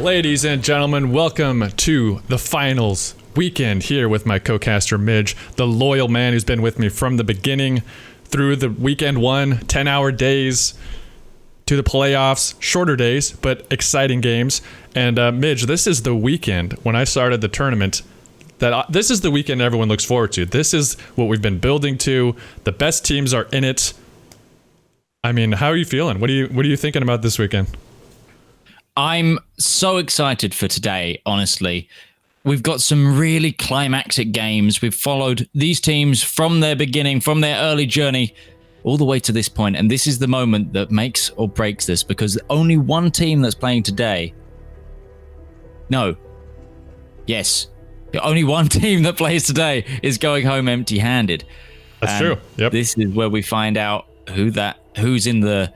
Ladies and gentlemen, welcome to the finals weekend here with my co-caster Midge, the loyal man who's been with me from the beginning through the weekend one, 10-hour days to the playoffs, shorter days, but exciting games. And Midge, this is the weekend when I started the tournament this is the weekend everyone looks forward to. This is what we've been building to. The best teams are in it. I mean, how are you feeling? What are you thinking about this weekend? I'm so excited for today, honestly. We've got some really climactic games. We've followed these teams from their beginning, from their early journey, all the way to this point. And this is the moment that makes or breaks this, because only one team that's playing today... only one team that plays today is going home empty-handed. That's true. Yep. This is where we find out who's in the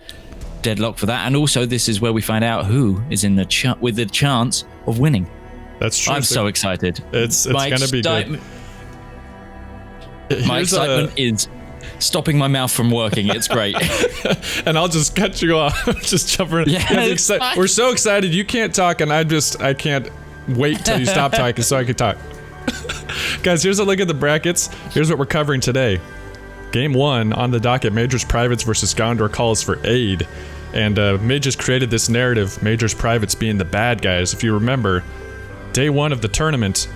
deadlock for that, and also this is where we find out who is in the with the chance of winning. That's true. I'm so excited. It's gonna be good. My excitement is stopping my mouth from working. It's great. And I'll just cut you off. Just jump in. Yeah, we're so excited. You can't talk, and I can't wait till you stop talking so I can talk. Guys, here's a look at the brackets. Here's what we're covering today. Game 1 on the docket, Majors Privates versus Gondor calls for aid. And Midge has created this narrative, Majors Privates being the bad guys. If you remember, day 1 of the tournament,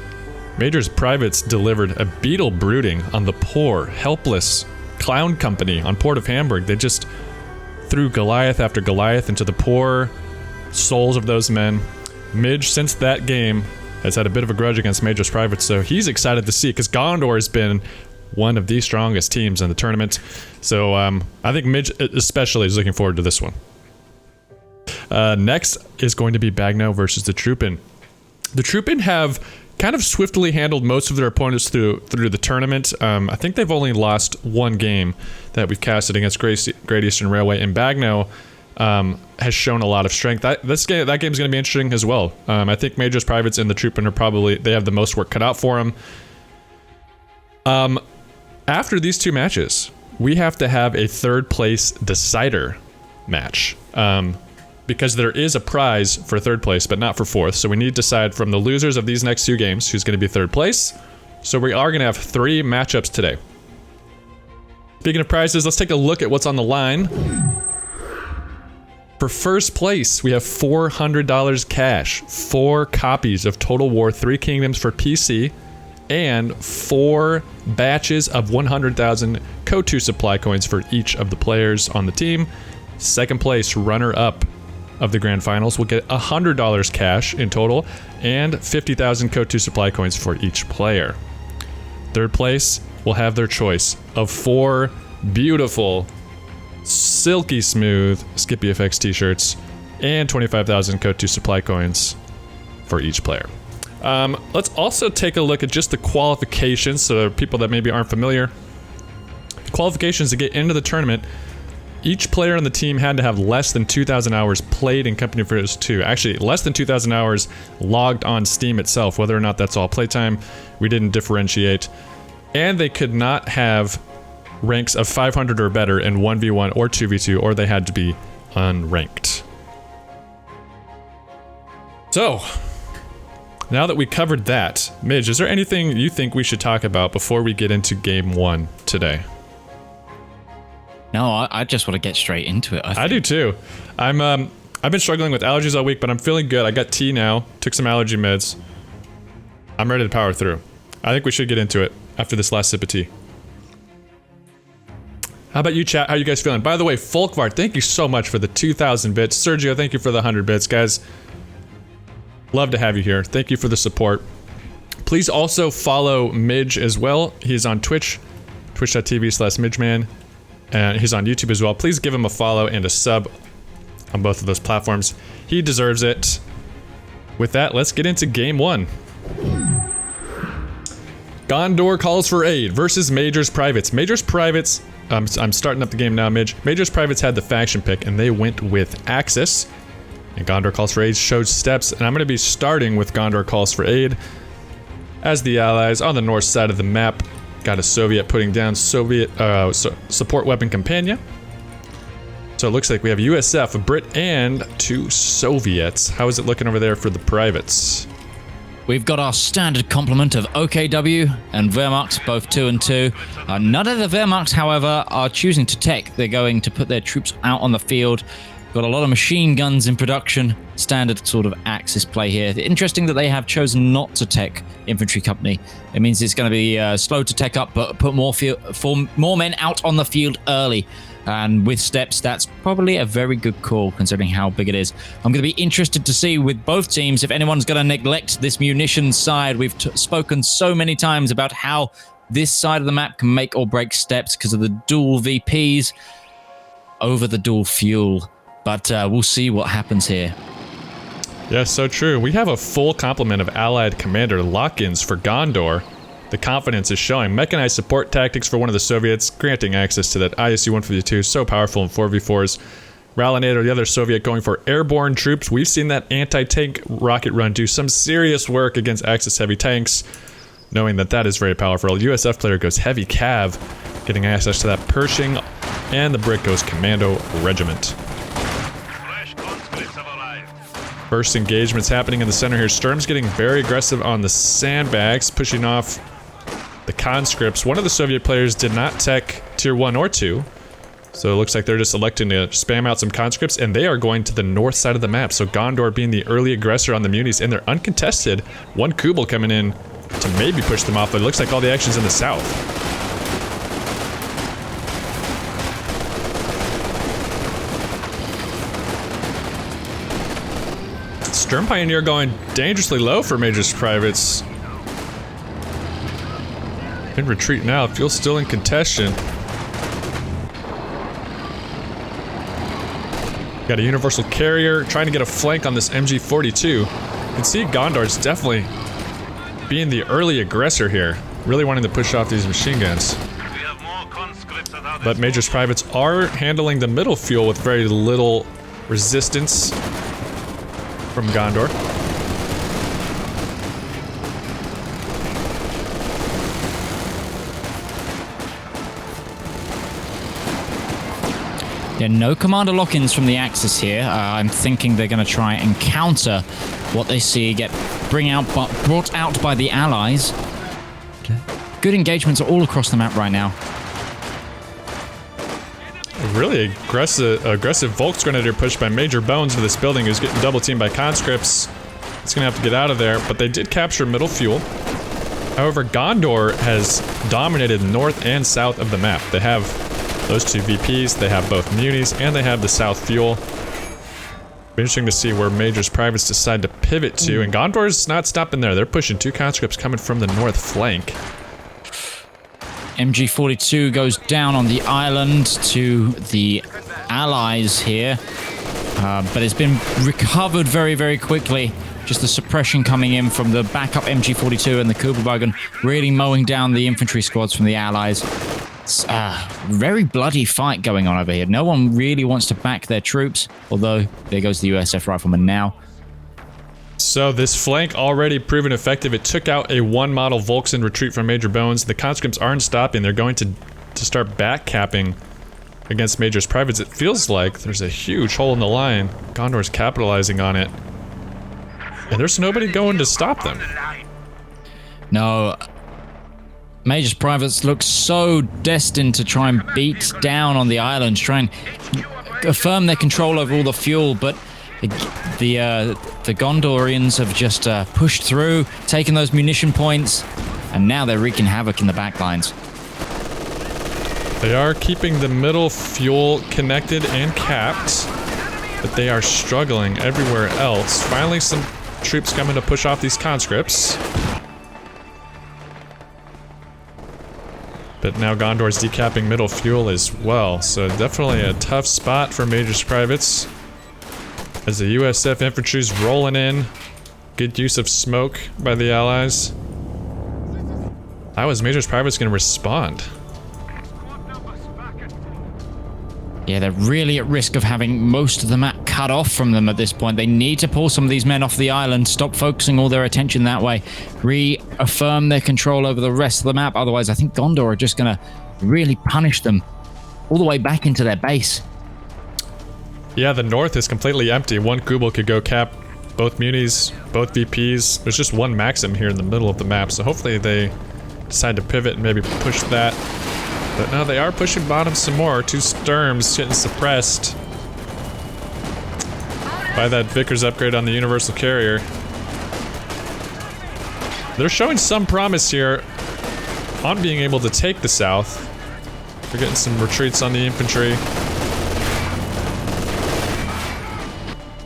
Majors Privates delivered a beetle brooding on the poor, helpless clown company on Port of Hamburg. They just threw Goliath after Goliath into the poor souls of those men. Midge, since that game, has had a bit of a grudge against Majors Privates, so he's excited to see, because Gondor has been one of the strongest teams in the tournament. So I think Midge especially is looking forward to this one. Next is going to be BaGGno versus the Truppen. The Truppen have kind of swiftly handled most of their opponents through the tournament. I think they've only lost one game that we've casted against Great Eastern Railway, and BaGGno has shown a lot of strength. That game's going to be interesting as well. I think Majors Privates and the Truppen they have the most work cut out for them. After these two matches, we have to have a third place decider match. Because there is a prize for third place, but not for fourth. So we need to decide from the losers of these next two games who's going to be third place. So we are going to have 3 matchups today. Speaking of prizes, let's take a look at what's on the line. For first place, we have $400 cash, 4 copies of Total War 3 Kingdoms for PC, and 4 batches of 100,000 Code 2 supply coins for each of the players on the team. Second place, runner-up of the grand finals, will get $100 cash in total and 50,000 Code 2 supply coins for each player. Third place will have their choice of 4 beautiful, silky smooth Skippy FX t-shirts and 25,000 Code 2 supply coins for each player. Let's also take a look at just the qualifications, so people that maybe aren't familiar. Qualifications to get into the tournament. Each player on the team had to have less than 2,000 hours played in Company of Heroes 2. Actually, less than 2,000 hours logged on Steam itself. Whether or not that's all playtime, we didn't differentiate. And they could not have ranks of 500 or better in 1v1 or 2v2, or they had to be unranked. So, now that we covered that, Midge, is there anything you think we should talk about before we get into game 1 today? No, I just want to get straight into it. I do too. I've been struggling with allergies all week, but I'm feeling good. I got tea now, took some allergy meds. I'm ready to power through. I think we should get into it after this last sip of tea. How about you, chat? How are you guys feeling? By the way, Folkvar, thank you so much for the 2,000 bits. Sergio, thank you for the 100 bits. Guys, love to have you here. Thank you for the support. Please also follow Midge as well. He's on Twitch, twitch.tv/MidgeMan. And he's on YouTube as well. Please give him a follow and a sub on both of those platforms. He deserves it. With that, let's get into game 1. Gondor calls for aid versus Majors Privates. Majors Privates, I'm starting up the game now, Midge. Majors Privates had the faction pick, and they went with Axis. And Gondor calls for aid showed steps, and I'm going to be starting with Gondor calls for aid. As the allies on the north side of the map, got a Soviet putting down Soviet support weapon Campania. So it looks like we have USF, a Brit, and 2 Soviets. How is it looking over there for the privates? We've got our standard complement of OKW and Wehrmacht, both 2 and 2. None of the Wehrmacht, however, are choosing to tech. They're going to put their troops out on the field. Got a lot of machine guns in production. Standard sort of Axis play here. Interesting that they have chosen not to tech infantry company. It means it's going to be slow to tech up, but put more men out on the field early. And with steps, that's probably a very good call considering how big it is. I'm going to be interested to see with both teams if anyone's going to neglect this munitions side. We've spoken so many times about how this side of the map can make or break steps because of the dual VPs over the dual fuel. But we'll see what happens here. Yeah, so true. We have a full complement of allied commander lock-ins for Gondor. The confidence is showing. Mechanized support tactics for one of the Soviets, granting access to that ISU-152, so powerful in 4v4s. Ralinator, the other Soviet, going for airborne troops. We've seen that anti-tank rocket run do some serious work against Axis heavy tanks, knowing that that is very powerful. USF player goes heavy cav, getting access to that Pershing, and the Brit goes commando regiment. First engagement's happening in the center here. Sturm's getting very aggressive on the sandbags, pushing off the conscripts. One of the Soviet players did not tech tier 1 or 2. So it looks like they're just electing to spam out some conscripts, and they are going to the north side of the map. So Gondor being the early aggressor on the munis, and they're uncontested. One Kubel coming in to maybe push them off, but it looks like all the action's in the south. Sturm Pioneer going dangerously low for Major's privates. In retreat now, fuel's still in contention. Got a universal carrier trying to get a flank on this MG42. You can see Gondor's definitely being the early aggressor here, really wanting to push off these machine guns. But Major's privates are handling the middle fuel with very little resistance from Gondor. Yeah, no commander lock-ins from the Axis here. I'm thinking they're going to try and counter what they see brought out by the Allies. Good engagements all across the map right now. Really aggressive Volksgrenadier push by Major Bones to this building, who's getting double teamed by conscripts. It's gonna have to get out of there, but they did capture middle fuel. However, Gondor has dominated north and south of the map. They have those 2 VPs, they have both munis, and they have the south fuel. Be interesting to see where Major's privates decide to pivot to, and Gondor's not stopping there. They're pushing 2 conscripts coming from the north flank. MG42 goes down on the island to the Allies here, but it's been recovered very, very quickly. Just the suppression coming in from the backup MG42 and the Kubelwagen really mowing down the infantry squads from the Allies. It's a very bloody fight going on over here. No one really wants to back their troops, although there goes the USF rifleman now. So this flank already proven effective. It took out a 1 model Volks in retreat from Major Bones. The conscripts aren't stopping. They're going to start back capping against Major's privates. It feels like there's a huge hole in the line. Gondor's capitalizing on it. And there's nobody going to stop them. No. Major's privates look so destined to try and beat down on the island, try and affirm their control over all the fuel, but the Gondorians have just pushed through, taken those munition points, and now they're wreaking havoc in the backlines. They are keeping the middle fuel connected and capped, but they are struggling everywhere else. Finally, some troops coming to push off these conscripts. But now Gondor's decapping middle fuel as well, so definitely a tough spot for Major's privates. As the USF infantry's rolling in. Good use of smoke by the Allies. How is Major's privates going to respond? Yeah, they're really at risk of having most of the map cut off from them at this point. They need to pull some of these men off the island, stop focusing all their attention that way, reaffirm their control over the rest of the map. Otherwise, I think Gondor are just going to really punish them all the way back into their base. Yeah, the north is completely empty. One Kubel could go cap both munis, both VPs. There's just one Maxim here in the middle of the map, so hopefully they decide to pivot and maybe push that. But no, they are pushing bottom some more. 2 Sturms getting suppressed by that Vickers upgrade on the Universal Carrier. They're showing some promise here on being able to take the south. They're getting some retreats on the infantry.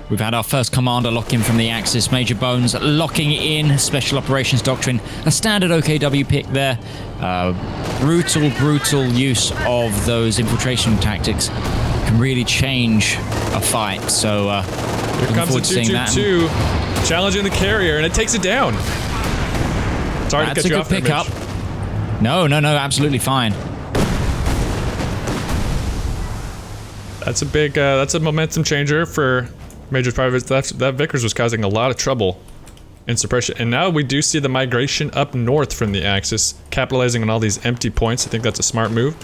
We've had our first commander lock in from the Axis. Major Bones locking in Special Operations Doctrine. A standard OKW pick there. Brutal use of those infiltration tactics can really change a fight. So, here comes the 222, challenging the carrier, and it takes it down. Sorry to cut you off there, Mitch. That's a good pickup. No, absolutely fine. That's a big, that's a momentum changer for Major Privates. That Vickers was causing a lot of trouble in suppression. And now we do see the migration up north from the Axis, capitalizing on all these empty points. I think that's a smart move.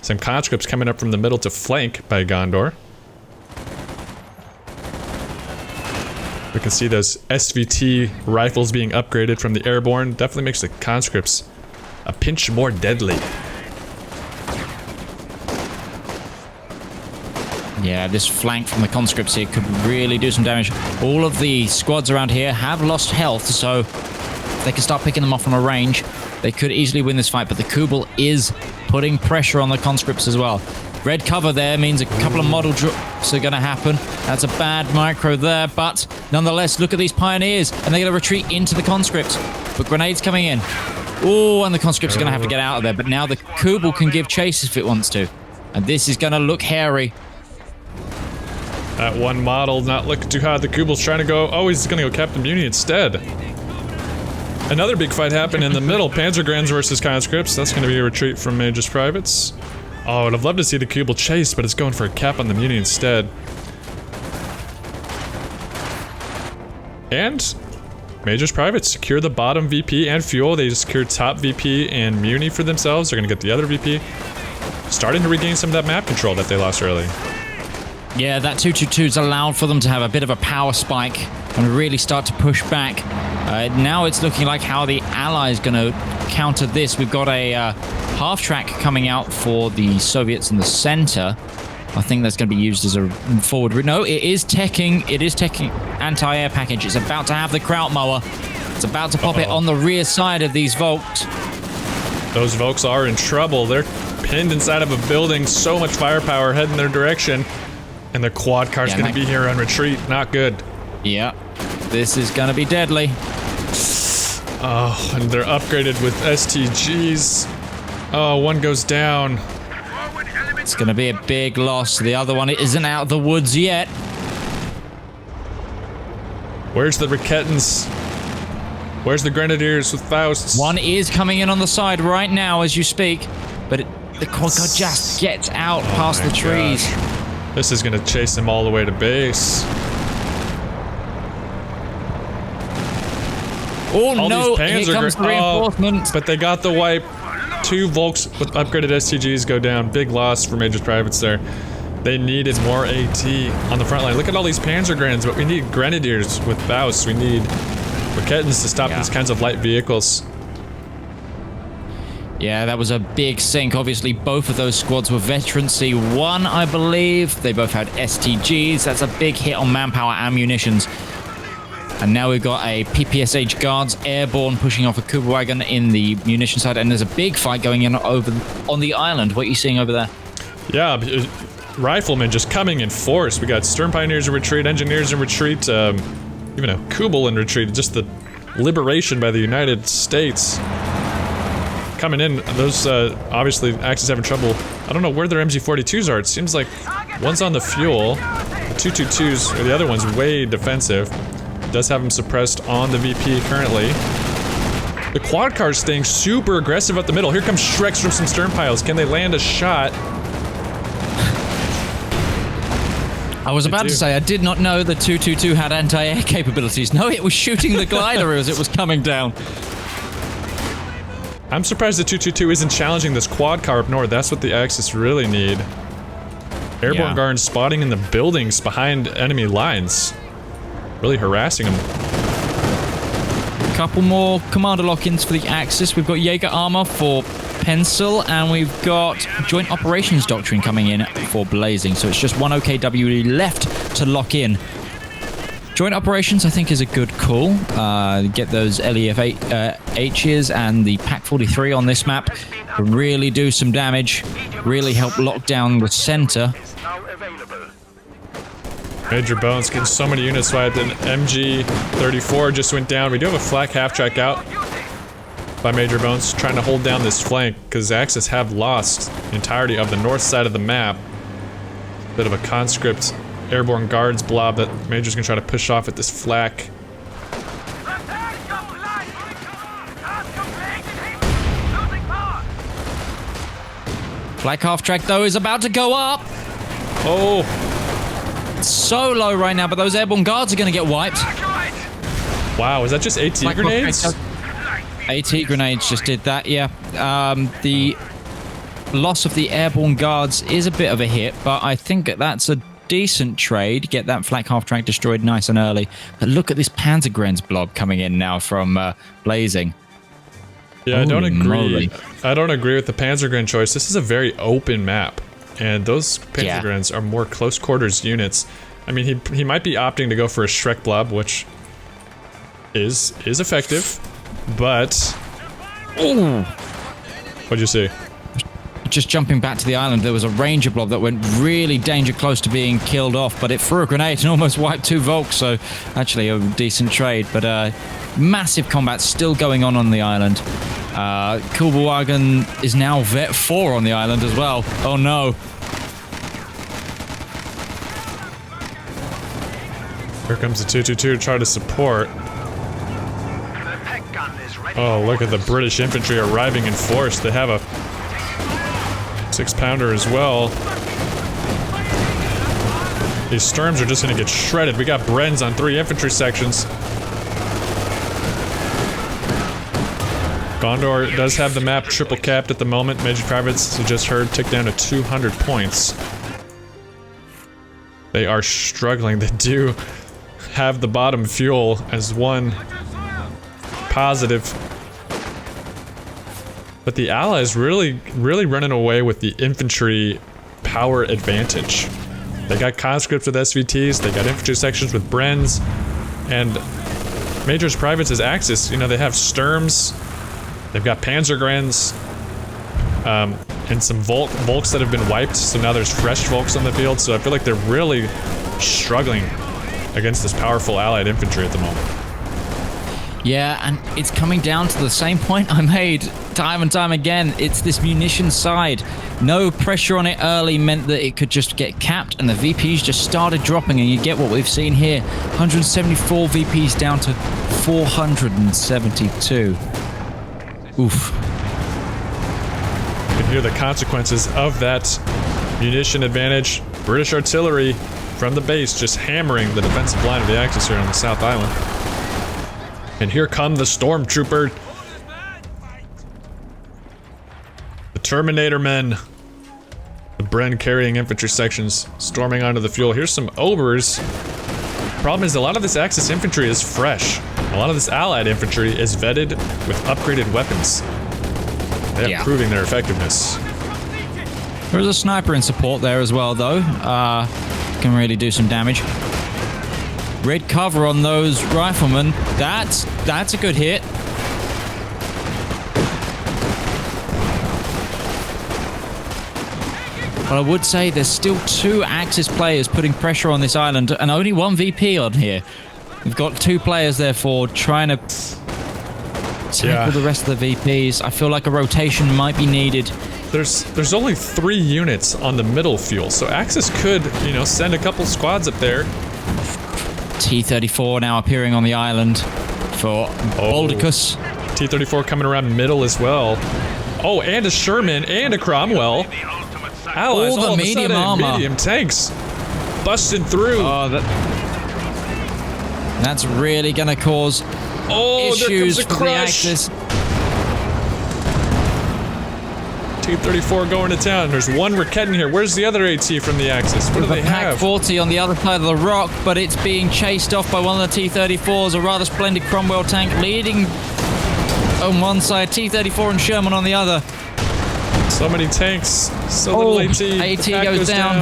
Some conscripts coming up from the middle to flank by Gondor. We can see those SVT rifles being upgraded from the airborne. Definitely makes the conscripts a pinch more deadly. Yeah, this flank from the conscripts here could really do some damage. All of the squads around here have lost health, so if they can start picking them off from a range, they could easily win this fight, but the Kubel is putting pressure on the conscripts as well. Red cover there means a couple of model drops are going to happen. That's a bad micro there, but nonetheless, look at these pioneers, and they're going to retreat into the conscripts. But grenades coming in. Oh, and the conscripts are going to have to get out of there, but now the Kubel can give chase if it wants to. And this is going to look hairy. That one model not looking too hot. The Kubel's trying to go. Oh, he's going to go Captain Muni instead. Another big fight happened in the middle. Panzergrands versus conscripts. That's going to be a retreat from Major's Privates. Oh, I'd have loved to see the Kubel chase, but it's going for a cap on the Muni instead. And Major's Privates secure the bottom VP and fuel. They secured top VP and Muni for themselves. They're going to get the other VP. Starting to regain some of that map control that they lost early. Yeah, that 222's allowed for them to have a bit of a power spike and really start to push back. Now it's looking like how the Allies going to counter this. We've got a half-track coming out for the Soviets in the center. I think that's going to be used as a forward route. No, it is teching anti-air package. It's about to have the Kraut mower. It's about to pop it on the rear side of these Volks. Those Volks are in trouble. They're pinned inside of a building. So much firepower heading their direction. And the quad car's going to be here on retreat. Not good. Yeah. This is going to be deadly. Oh, and they're upgraded with STGs. Oh, one goes down. It's going to be a big loss. The other one isn't out of the woods yet. Where's the Raketans? Where's the Grenadiers with Fausts? One is coming in on the side right now as you speak. But the quad car just gets out past the trees. Gosh. This is going to chase him all the way to base. Oh no, here comes the reinforcement. But they got the wipe. 2 Volks with upgraded STGs go down. Big loss for Major Privates there. They needed more AT on the front line. Look at all these Panzergrands, but we need Grenadiers with Faust. We need Raketans to stop these kinds of light vehicles. Yeah, that was a big sink. Obviously, both of those squads were Veteran C1, I believe. They both had STGs. That's a big hit on manpower and munitions. And now we've got a PPSH Guards airborne pushing off a Kubel wagon in the munition side. And there's a big fight going on on the island. What are you seeing over there? Yeah, riflemen just coming in force. We got Sturm Pioneers in retreat, Engineers in retreat, even a Kubel in retreat. Just the liberation by the United States. Coming in, those obviously Axis having trouble. I don't know where their MG42s are. It seems like one's on the fuel, the 222s, or the other one's way defensive. Does have them suppressed on the VP currently. The quad car's staying super aggressive up the middle. Here comes Shreks from some Stern piles. Can they land a shot? I was about to say, I did not know the 222 had anti-air capabilities. No, it was shooting the glider as it was coming down. I'm surprised the 222 isn't challenging this quad car up north. That's what the Axis really need. Airborne Yeah. guards spotting in the buildings behind enemy lines. Really harassing them. Couple more commander lock-ins for the Axis. We've got Jaeger armor for Pencil, and we've got Joint Operations Doctrine coming in for Blazing. So it's just one OKW left to lock in. Joint Operations, I think, is a good call. Get those LEF-H's and the PAC-43 on this map. Really do some damage. Really help lock down the center. Major Bones getting so many units swiped, and MG-34 just went down. We do have a flak half-track out by Major Bones, trying to hold down this flank, because Axis have lost the entirety of the north side of the map. Bit of a conscript airborne guards blob that Major's gonna try to push off at this flak. Flak half-track, though, is about to go up. Oh! So low right now, but those airborne guards are going to get wiped. Wow, is that just AT Flak grenades? AT grenades just did that, yeah. The loss of the airborne guards is a bit of a hit, but I think that's a decent trade. Get that flak half-track destroyed nice and early. But look at this Panzergrenz blob coming in now from Blazing. Yeah, I don't Holy agree. moly. I don't agree with the Panzergren choice. This is a very open map, and those Panzergrens are more close quarters units. I mean, he might be opting to go for a Shrek blob, which is effective, but Ooh. what'd you see? Just jumping back to the island, there was a Ranger blob that went really danger close to being killed off, but it threw a grenade and almost wiped 2 Volks, so actually a decent trade, but massive combat still going on the island. Kulberwagen is now Vet 4 on the island as well. Oh no. Here comes the 222 to try to support. Oh, look at the British infantry arriving in force. They have a 6-pounder as well. These Sturms are just going to get shredded. We got Brens on 3 infantry sections. Gondor does have the map triple capped at the moment. Major Privates, you just heard, tick down to 200 points. They are struggling. They do have the bottom fuel as one positive. But the Allies really running away with the infantry power advantage. They got conscripts with SVTs, they got infantry sections with Brens, and Majors Privates as Axis, you know, they have Sturms, they've got Panzergrens, and some Volks that have been wiped, so now there's fresh Volks on the field, so I feel like they're really struggling against this powerful Allied infantry at the moment. Yeah, and it's coming down to the same point I made time and time again. It's this munition side. No pressure on it early meant that it could just get capped, and the VPs just started dropping, and you get what we've seen here. 174 VPs down to 472. Oof. You can hear the consequences of that munition advantage. British artillery from the base just hammering the defensive line of the Axis here on the South Island. And here come the Stormtrooper. The Terminator men. The Bren carrying infantry sections storming onto the fuel. Here's some Obers. Problem is, a lot of this Axis infantry is fresh. A lot of this Allied infantry is vetted with upgraded weapons. They are proving their effectiveness. There's a sniper in support there as well, though. Can really do some damage. Red cover on those riflemen. That's a good hit. But I would say there's still 2 Axis players putting pressure on this island, and only 1 VP on here. We've got 2 players, therefore, trying to tackle the rest of the VPs. I feel like a rotation might be needed. There's only 3 units on the middle fuel, so Axis could, you know, send a couple squads up there. T-34 now appearing on the island for Boldicus. T-34 coming around middle as well. Oh, and a Sherman and a Cromwell. Allies, all the medium armor. Medium tanks busting through. Oh, that's really gonna cause issues there comes a for the crush. Axis. T-34 going to town. There's one Raketin here. Where's the other AT from the Axis? What do they have? Pack-40 on the other side of the rock, but it's being chased off by one of the T-34s. A rather splendid Cromwell tank leading on one side, T-34 and Sherman on the other. So many tanks. So little AT. AT goes down.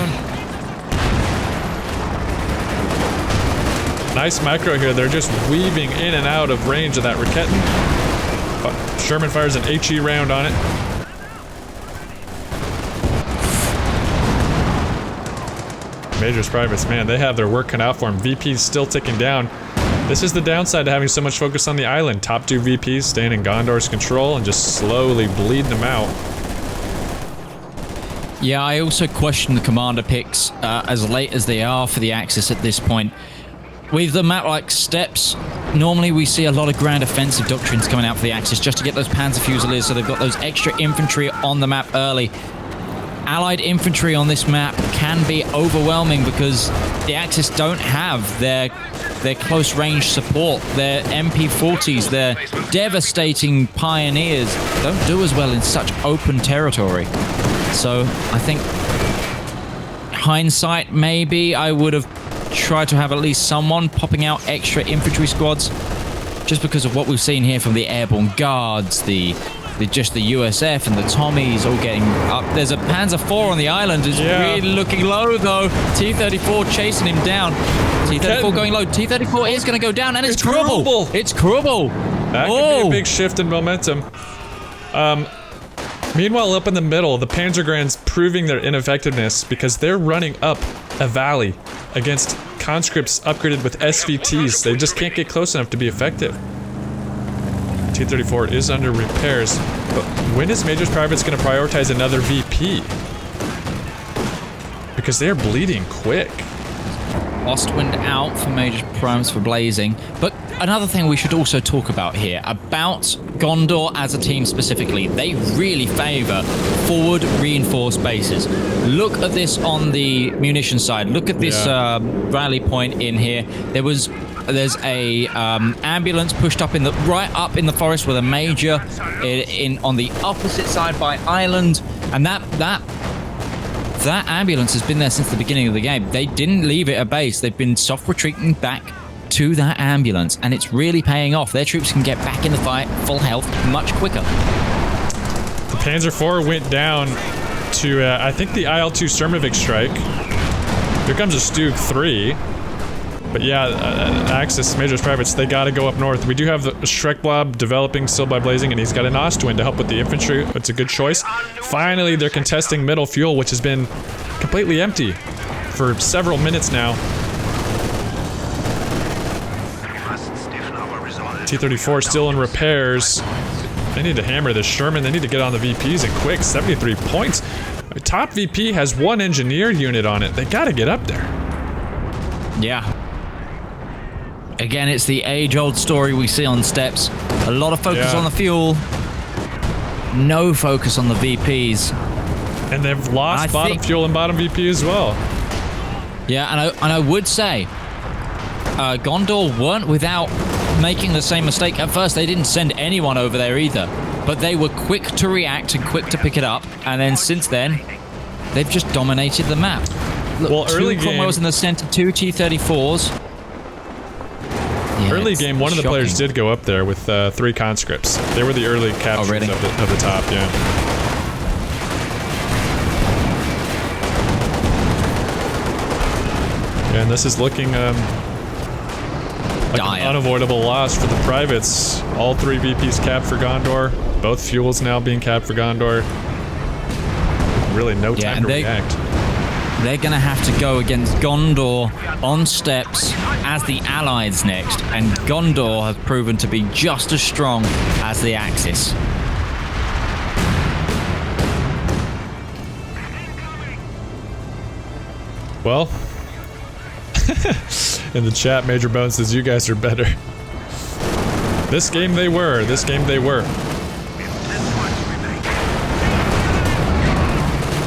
Nice micro here. They're just weaving in and out of range of that Raketin. Sherman fires an HE round on it. Majors, privates, man, they have their work cut out for them. VP's still ticking down. This is the downside to having so much focus on the island. Top 2 VPs staying in Gondor's control and just slowly bleeding them out. Yeah, I also question the commander picks as late as they are for the Axis at this point. With the map like Steppes, normally we see a lot of grand offensive doctrines coming out for the Axis just to get those Panzer Fusiliers, so they've got those extra infantry on the map early. Allied infantry on this map can be overwhelming because the Axis don't have their close range support. Their MP40s, their devastating pioneers don't do as well in such open territory. So I think hindsight, maybe I would have tried to have at least someone popping out extra infantry squads, just because of what we've seen here from the airborne guards, the USF and the Tommies all getting up. There's a Panzer IV on the island. It's really looking low though. T-34 chasing him down. T-34 going low. T-34 is going to go down, and it's Krubble. It's Krubble. That could be a big shift in momentum. Meanwhile, up in the middle, the Panzergrands proving their ineffectiveness because they're running up a valley against conscripts upgraded with SVTs. They just can't get close enough to be effective. T-34 is under repairs, but when is Majors Privates going to prioritize another VP? Because they're bleeding quick. Ostwind out for Major Primes for blazing. But another thing we should also talk about here, about Gondor as a team specifically, they really favor forward reinforced bases. Look at this on the munition side. Look at this rally point in here. There's a ambulance pushed up right up in the forest with a major on the opposite side by island, and that ambulance has been there since the beginning of the game. They didn't leave it at base. They've been soft retreating back to that ambulance, and it's really paying off. Their troops can get back in the fight, full health, much quicker. The Panzer IV went down to, I think, the IL-2 Sturmovik strike. Here comes a Stug 3. But yeah, Axis, Majors Privates, they gotta go up north. We do have the Shrek Blob developing still by blazing, and he's got an Ostwind to help with the infantry. It's a good choice. Finally, they're contesting middle fuel, which has been completely empty for several minutes now. T-34 still in repairs. They need to hammer this Sherman. They need to get on the VPs and quick. 73 points. Top VP has one engineer unit on it. They gotta get up there. Yeah. Again, it's the age-old story we see on Steppes. A lot of focus on the fuel. No focus on the VPs. And they've lost bottom fuel and bottom VP as well. Yeah, and I would say Gondor weren't without making the same mistake. At first, they didn't send anyone over there either. But they were quick to react and quick to pick it up. And then since then, they've just dominated the map. Look, well, early two Cromwells in the center, 2 T-34s. Yeah, early game, one of the players did go up there with 3 conscripts. They were the early captures of the top, yeah. And this is looking like an unavoidable loss for the privates. All 3 VPs capped for Gondor. Both fuels now being capped for Gondor. Really no time to react. They're going to have to go against Gondor on Steppes as the Allies next, and Gondor have proven to be just as strong as the Axis. Well, in the chat, Major Bones says you guys are better. This game they were. This game they were.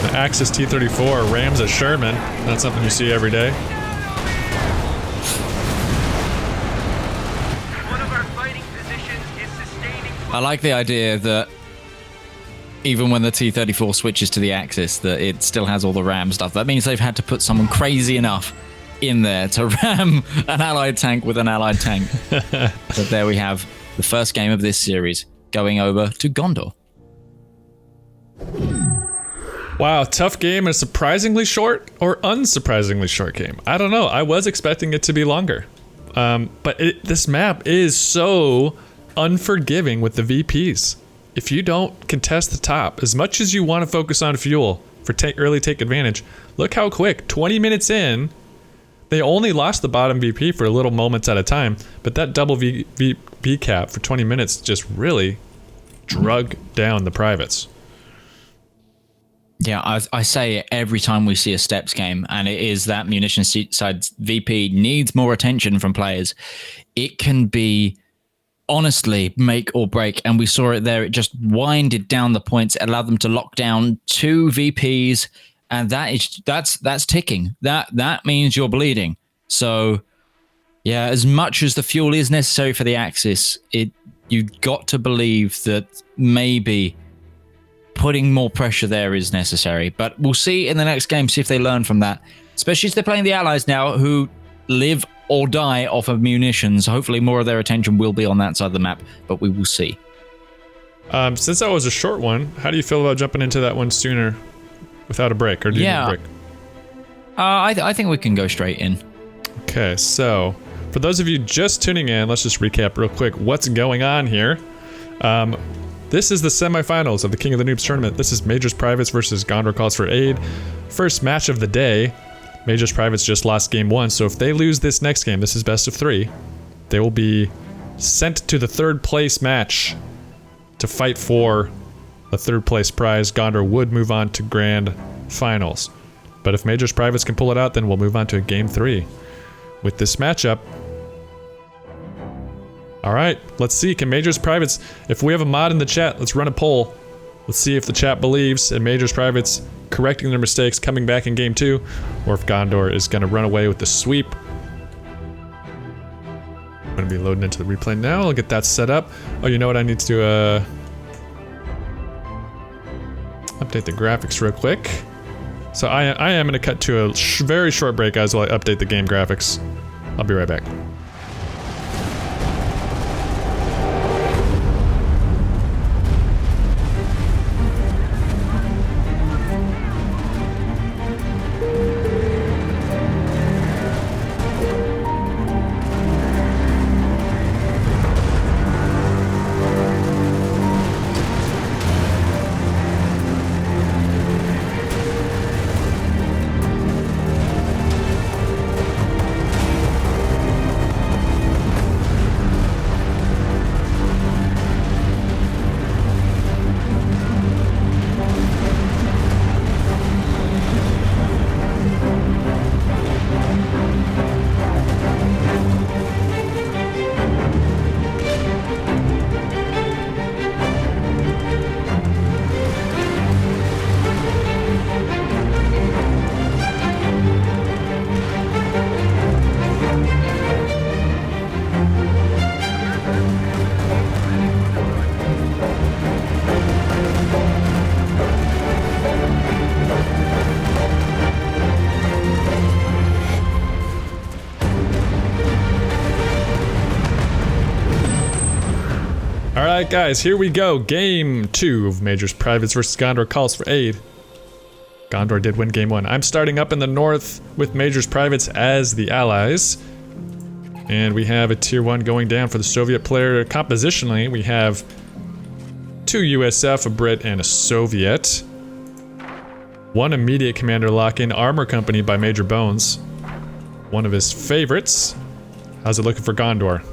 The Axis T-34 rams a Sherman. Not something you see every day. I like the idea that even when the T-34 switches to the Axis, that it still has all the RAM stuff. That means they've had to put someone crazy enough in there to ram an allied tank with an allied tank. So there we have the first game of this series going over to Gondor. Wow, tough game, a surprisingly short or unsurprisingly short game. I don't know. I was expecting it to be longer. But this map is so unforgiving with the VPs. If you don't contest the top, as much as you want to focus on fuel for early take advantage, look how quick, 20 minutes in, they only lost the bottom VP for little moments at a time, but that double VP cap for 20 minutes just really drug down the privates. Yeah, I say it every time we see a steps game, and it is that munition side VP needs more attention from players. It can be honestly make or break, and we saw it there. It just winded down the points, it allowed them to lock down 2 VPs, and that's ticking. That means you're bleeding. So yeah, as much as the fuel is necessary for the Axis, you've got to believe that maybe putting more pressure there is necessary. But we'll see in the next game, see if they learn from that, especially if they're playing the Allies now, who live or die off of munitions. Hopefully more of their attention will be on that side of the map, but we will see. Since that was a short one, how do you feel about jumping into that one sooner without a break, or do you need a break? I think we can go straight in. Okay, so for those of you just tuning in, let's just recap real quick what's going on here. This is the semifinals of the King of the Noobs tournament. This is Majors Privates versus Gondor Calls for Aid. First match of the day. Majors Privates just lost game 1, so if they lose this next game, this is best of 3, they will be sent to the 3rd place match to fight for the 3rd place prize. Gondor would move on to grand finals. But if Majors Privates can pull it out, then we'll move on to game 3 with this matchup. All right, let's see. Can Majors Privates, if we have a mod in the chat, let's run a poll. Let's see if the chat believes in Majors Privates correcting their mistakes, coming back in game 2, or if Gondor is going to run away with the sweep. I'm going to be loading into the replay now. I'll get that set up. Oh, you know what? I need to update the graphics real quick. So I am going to cut to a very short break, guys, while I update the game graphics. I'll be right back. Alright guys, here we go. Game 2 of Majors Privates versus Gondor Calls for Aid. Gondor did win game 1. I'm starting up in the north with Majors Privates as the allies. And we have a tier 1 going down for the Soviet player. Compositionally, we have 2 USF, a Brit, and a Soviet. 1 immediate commander lock-in, Armor Company by Major Bones. One of his favorites. How's it looking for Gondor?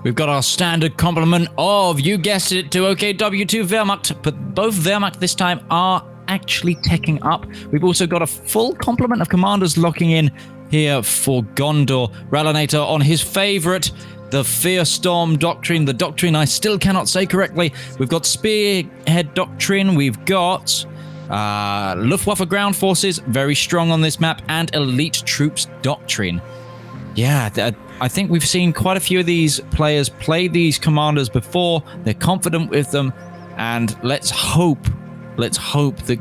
We've got our standard complement of, you guessed it, to OKW2 Wehrmacht, but both Wehrmacht this time are actually teching up. We've also got a full complement of commanders locking in here for Gondor. Ralanator on his favorite, the Fear Storm Doctrine, the doctrine I still cannot say correctly. We've got Spearhead Doctrine, we've got Luftwaffe Ground Forces, very strong on this map, and Elite Troops Doctrine. Yeah, I think we've seen quite a few of these players play these commanders before. They're confident with them, And let's hope that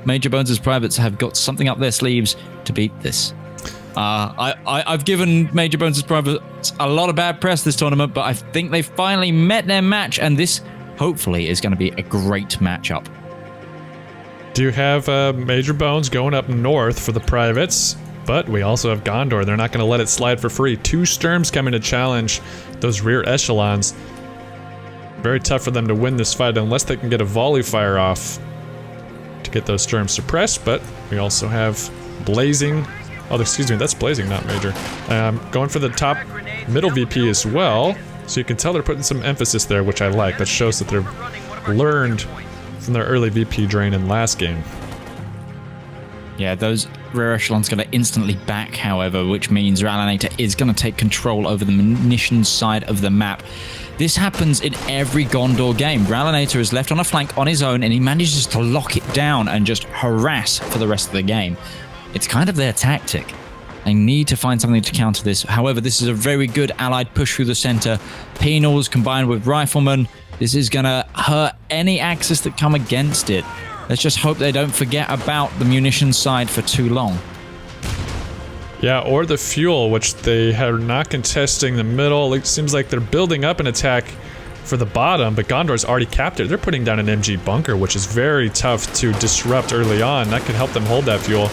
Major Bones' privates have got something up their sleeves to beat this. I've given Major Bones' privates a lot of bad press this tournament, but I think they finally met their match, and this hopefully is going to be a great matchup. Do have Major Bones going up north for the privates, but we also have Gondor. They're not going to let it slide for free. 2 Sturms coming to challenge those rear echelons. Very tough for them to win this fight unless they can get a volley fire off to get those Sturms suppressed, but we also have Blazing. Oh, excuse me, that's Blazing, not Major. Going for the top middle VP as well, so you can tell they're putting some emphasis there, which I like. That shows that they've learned from their early VP drain in last game. Yeah, those rear echelons going to instantly back, however, which means Ralanator is going to take control over the munitions side of the map. This happens in every Gondor game. Ralanator is left on a flank on his own, and he manages to lock it down and just harass for the rest of the game. It's kind of their tactic. They need to find something to counter this. However, this is a very good allied push through the center. Penals combined with Riflemen. This is going to hurt any Axis that come against it. Let's just hope they don't forget about the munitions side for too long. Yeah, or the fuel, which they are not contesting the middle. It seems like they're building up an attack for the bottom, but Gondor's already capped it. They're putting down an MG bunker, which is very tough to disrupt early on. That could help them hold that fuel.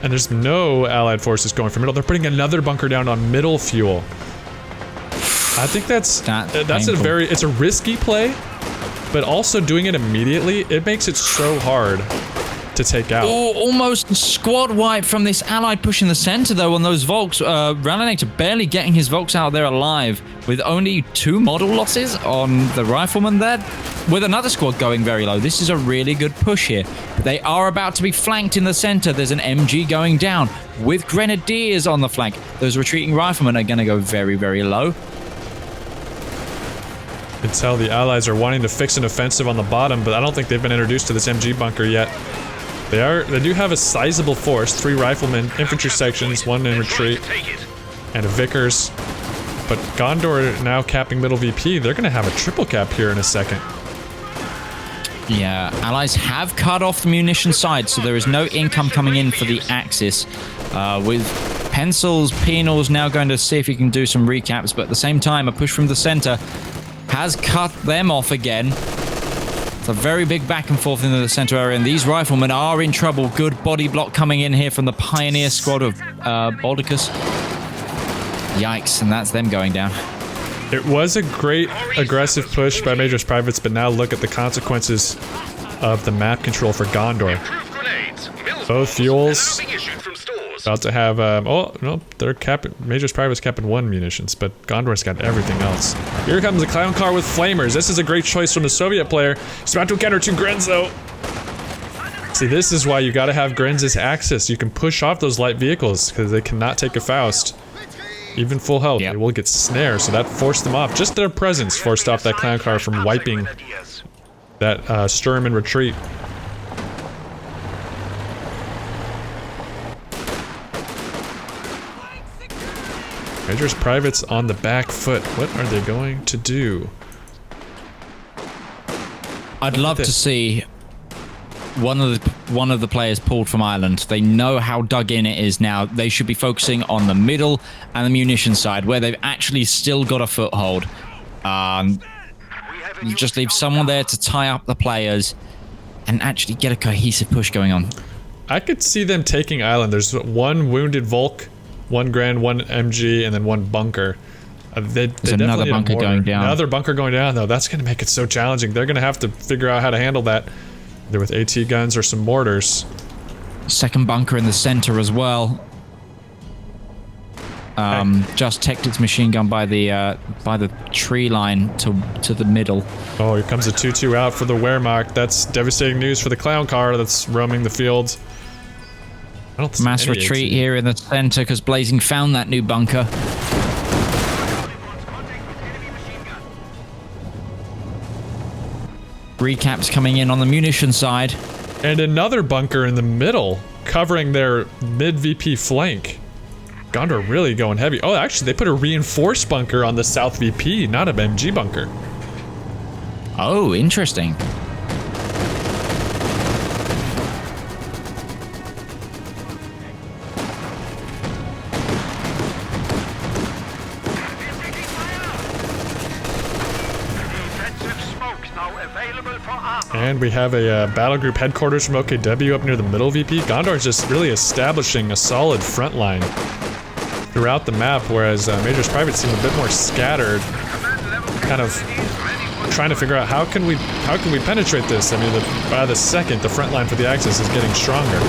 And there's no allied forces going for middle. They're putting another bunker down on middle fuel. I think that's it's a risky play, but also doing it immediately, it makes it so hard to take out. Oh, almost squad wipe from this allied push in the center, though, on those Volks. Ralanator barely getting his Volks out there alive, with only 2 model losses on the Rifleman there, with another squad going very low. This is a really good push here. They are about to be flanked in the center. There's an MG going down, with Grenadiers on the flank. Those retreating Riflemen are going to go very, very low. You can tell the allies are wanting to fix an offensive on the bottom, but I don't think they've been introduced to this MG bunker yet. They do have a sizable force, 3 riflemen, infantry sections, 1 in retreat, and a Vickers. But Gondor now capping middle VP, they're gonna have a triple cap here in a second. Yeah, allies have cut off the munition side, so there is no income coming in for the Axis. With Pencils, Penals now going to see if he can do some recaps, but at the same time, a push from the center has cut them off again. It's a very big back and forth into the center area, and these Riflemen are in trouble. Good body block coming in here from the Pioneer squad of Boldicus. Yikes, and that's them going down. It was a great aggressive push by Major's privates, but now look at the consequences of the map control for Gondor. Both fuels about to have, oh, no, they're capping, Major's privates capping 1 munitions, but Gondor's got everything else. Here comes a clown car with flamers. This is a great choice from the Soviet player. He's about to encounter 2 Grens, though. See, this is why you gotta have Grens as Axis. You can push off those light vehicles, because they cannot take a Faust. Even full health, They will get snared, so that forced them off. Just their presence forced off that clown car from wiping that Sturm in retreat. Major's privates on the back foot. What are they going to do? I'd love to see one of the players pulled from Ireland. They know how dug in it is now. They should be focusing on the middle and the munition side, where they've actually still got a foothold. Just leave someone there to tie up the players and actually get a cohesive push going on. I could see them taking Island. There's 1 wounded Volk, 1 Grand, 1 MG, and then 1 bunker. There's another bunker going down. Another bunker going down, though. That's going to make it so challenging. They're going to have to figure out how to handle that. Either with AT guns or some mortars. Second bunker in the center as well. Just teched its machine gun by the tree line to the middle. Oh, here comes a 2-2 out for the Wehrmacht. That's devastating news for the clown car that's roaming the field. I don't see Mass retreat here in the center because Blazing found that new bunker. Recaps coming in on the munition side. And another bunker in the middle, covering their mid-VP flank. Gondor really going heavy. Oh, actually, they put a reinforced bunker on the south VP, not an MG bunker. Oh, interesting. And we have a battle group headquarters from OKW up near the middle VP. Gondor is just really establishing a solid front line throughout the map, whereas Major's Privates seem a bit more scattered, kind of trying to figure out how can we penetrate this. I mean, by the second, the front line for the Axis is getting stronger.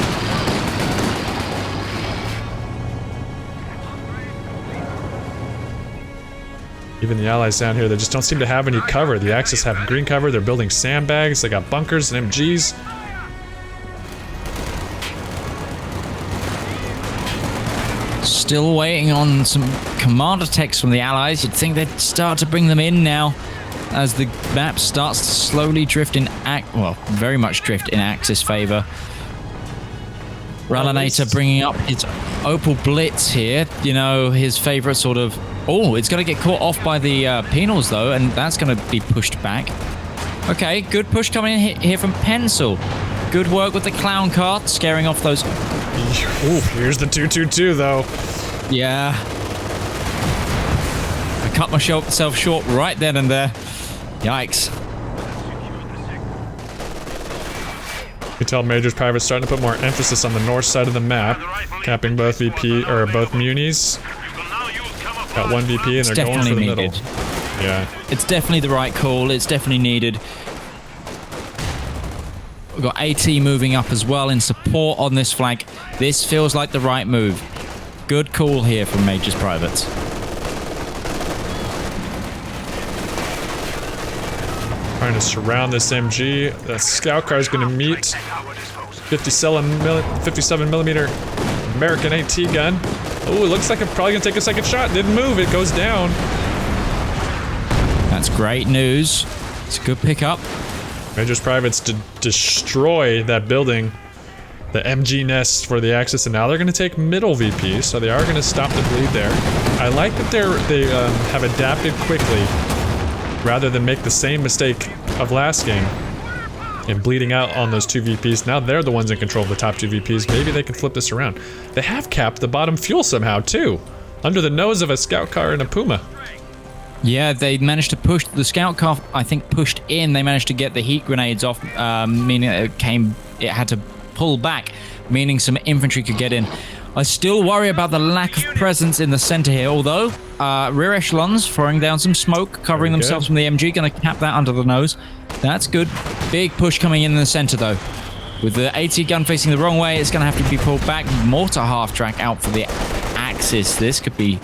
Even the allies down here, they just don't seem to have any cover. The Axis have green cover, they're building sandbags, they got bunkers and MGs. Still waiting on some command attacks from the allies. You'd think they'd start to bring them in now as the map starts to slowly drift in, very much drift in Axis favor. Ralanator bringing up his Opal Blitz here, you know, his favorite sort of... Oh, it's going to get caught off by the penals, though, and that's going to be pushed back. Okay, good push coming in here from Pencil. Good work with the clown cart, scaring off those... Ooh, here's the 222, though. Yeah. I cut myself short right then and there. Yikes. You can tell Major's Private's starting to put more emphasis on the north side of the map, capping both VP, or both munis. Got one VP and they're going for the middle. Yeah. It's definitely the right call. It's definitely needed. We've got AT moving up as well in support on this flank. This feels like the right move. Good call here from Major's Privates. Trying to surround this MG. The scout car is going to meet 57 millimeter American AT gun. Oh, it looks like it's probably going to take a second shot. Didn't move. It goes down. That's great news. It's a good pickup. Major's Privates to destroy that building, the MG nest for the Axis, and now they're going to take middle VP, so they are going to stop the bleed there. I like that they have adapted quickly, rather than make the same mistake of last game and bleeding out on those two VPs. Now they're the ones in control of the top two VPs. Maybe they can flip this around. They have capped the bottom fuel somehow too, under the nose of a scout car and a Puma. Yeah, they managed to push the scout car. I think pushed in. They managed to get the heat grenades off, meaning it had to pull back, meaning some infantry could get in. I still worry about the lack of presence in the center here, although rear echelons throwing down some smoke, covering themselves from the MG, going to cap that under the nose. That's good. Big push coming in the center, though. With the AT gun facing the wrong way, it's going to have to be pulled back. Mortar half-track out for the Axis. This could be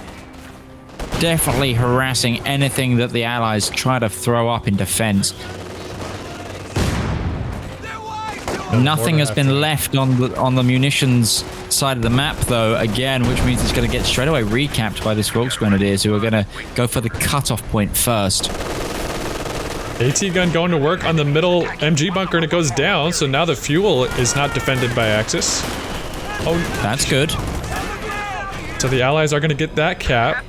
definitely harassing anything that the Allies try to throw up in defense. Nothing has been left on the munitions side of the map, though, again, which means it's going to get straight away recapped by this Wilkes Grenadiers, who are going to go for the cutoff point first. AT gun going to work on the middle MG bunker, and it goes down, so now the fuel is not defended by Axis. Oh, that's good. So the Allies are going to get that cap.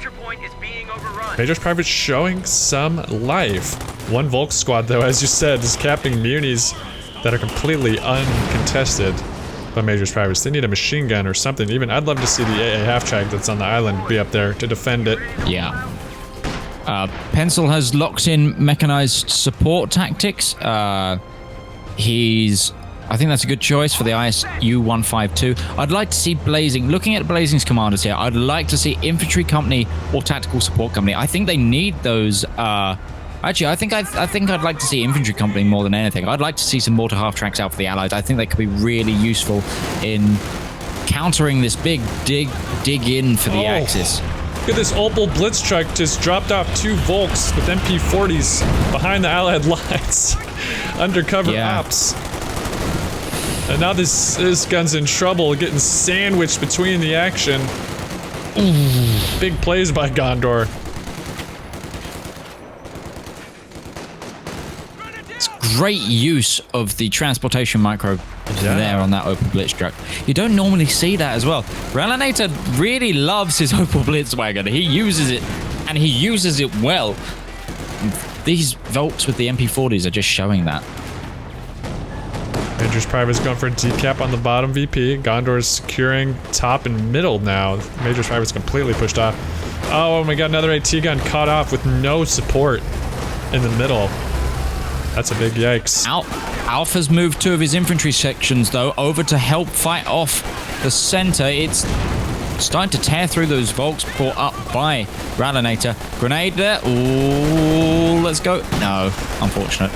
Major's Private showing some life. One Volk squad, though, as you said, is capping munis that are completely uncontested by Major's Privates. They need a machine gun or something. Even I'd love to see the AA half-track that's on the island be up there to defend it. Yeah. Pencil has locked in mechanized support tactics. I think that's a good choice for the ISU 152. I'd like to see Blazing. Looking at Blazing's commanders here, I'd like to see infantry company or tactical support company. I think they need those. Actually, I think I'd like to see infantry company more than anything. I'd like to see some mortar half tracks out for the Allies. I think they could be really useful in countering this big dig in for the Axis. Look at this Opal Blitz truck just dropped off two Volks with MP40s behind the Allied lines. Undercover ops. And now this gun's in trouble, getting sandwiched between the action. Big plays by Gondor. It's great use of the transportation micro there on that Opal Blitz truck. You don't normally see that as well. Ralanator really loves his Opal Blitz wagon. He uses it, and he uses it well. These Volks with the MP40s are just showing that. Major's Private's going for a decap on the bottom VP. Gondor's securing top and middle now. Major's Private's completely pushed off. Oh my god, another AT gun caught off with no support in the middle. That's a big yikes. Alpha's moved 2 of his infantry sections, though, over to help fight off the center. It's starting to tear through those Volks brought up by Ralinator. Grenade there. Ooh, let's go. No, unfortunate.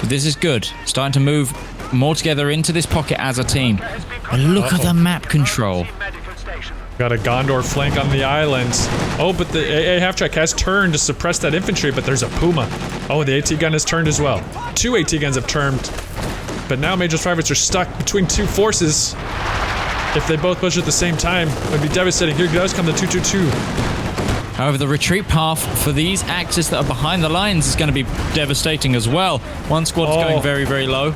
But this is good. Starting to move more together into this pocket as a team. And look at the map control. Got a Gondor flank on the island. Oh, but the AA half-track has turned to suppress that infantry, but there's a Puma. Oh, the AT gun has turned as well. 2 AT guns have turned. But now Major's Privates are stuck between 2 forces. If they both push at the same time, it would be devastating. Here does come the 222. However, the retreat path for these Axis that are behind the lines is going to be devastating as well. One squad's going very, very low.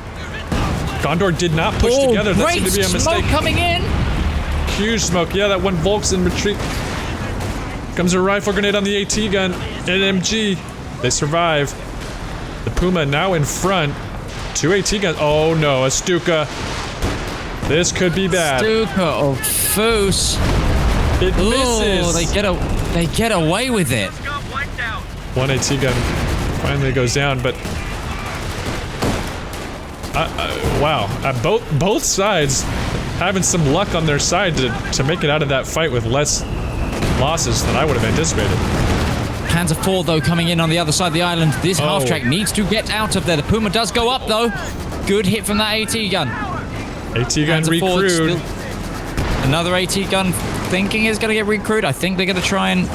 Gondor did not push together. That seemed to be a mistake. Smoke coming in. Huge smoke. Yeah, that one Volk's in retreat. Comes a rifle grenade on the AT gun. An MG. They survive. The Puma now in front. 2 AT guns. Oh no, a Stuka. This could be bad. Stuka of Foos. It misses. Oh, they get away with it. 1 AT gun finally goes down, but wow, both sides having some luck on their side to make it out of that fight with less losses than I would have anticipated. Panzer IV, though, coming in on the other side of the island. This half-track needs to get out of there. The Puma does go up, though. Good hit from that AT gun. AT gun recruit. Another AT gun thinking is going to get recruit. I think they're going to try and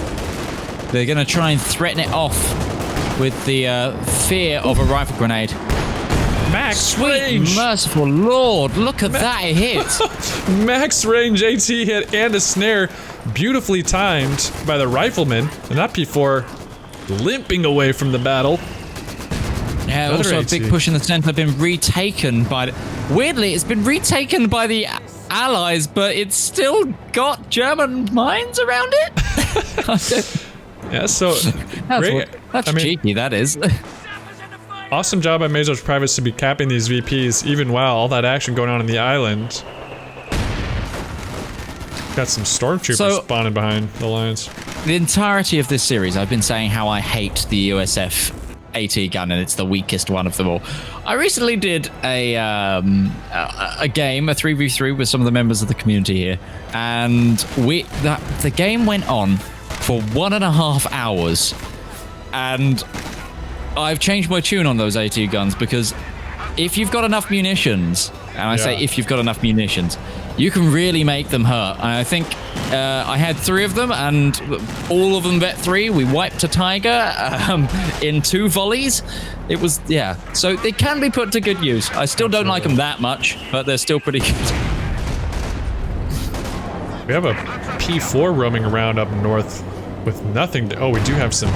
threaten it off with the fear of a rifle grenade. Max range. Merciful Lord, look at that hit. Max range AT hit and a snare, beautifully timed by the rifleman, and that P4 limping away from the battle. Yeah, Another also AT. a big push in the center, been retaken by weirdly, it's been retaken by the Allies, but it's still got German mines around it. Yeah, so that's cheeky, that is. Awesome job by Major's Privates to be capping these VPs, even while all that action going on in the island. Got some stormtroopers spawning behind the lines. The entirety of this series, I've been saying how I hate the USF AT gun, and it's the weakest one of them all. I recently did a game, a 3v3 with some of the members of the community here, and the game went on for 1.5 hours, and I've changed my tune on those AT guns because if you've got enough munitions, and I say if you've got enough munitions, you can really make them hurt. And I think I had 3 of them, and all of them vet 3. We wiped a Tiger in 2 volleys. It was, so they can be put to good use. I still don't like them that much, but they're still pretty good. We have a P4 roaming around up north with nothing to, we do have some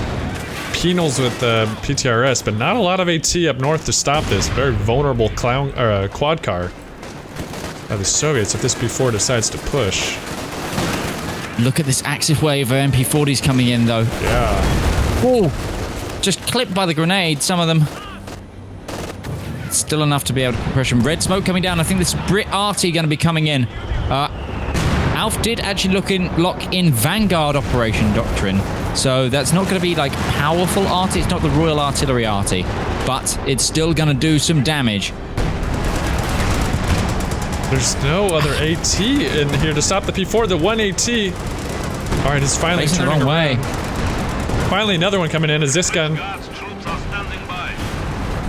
penals with the PTRS, but not a lot of AT up north to stop this very vulnerable quad car by the Soviets if this P4 decides to push. Look at this Axis wave of MP40s coming in, though. Yeah. Oh, just clipped by the grenade, some of them. Still enough to be able to push them. Red smoke coming down. I think this Brit Arty going to be coming in. Alf did actually lock in Vanguard Operation Doctrine, so that's not going to be like powerful arty. It's not the Royal Artillery arty, but it's still going to do some damage. There's no other AT in here to stop the P4. The 1 AT. All right, it's finally turning turning the wrong way. Finally, another one coming in is this gun.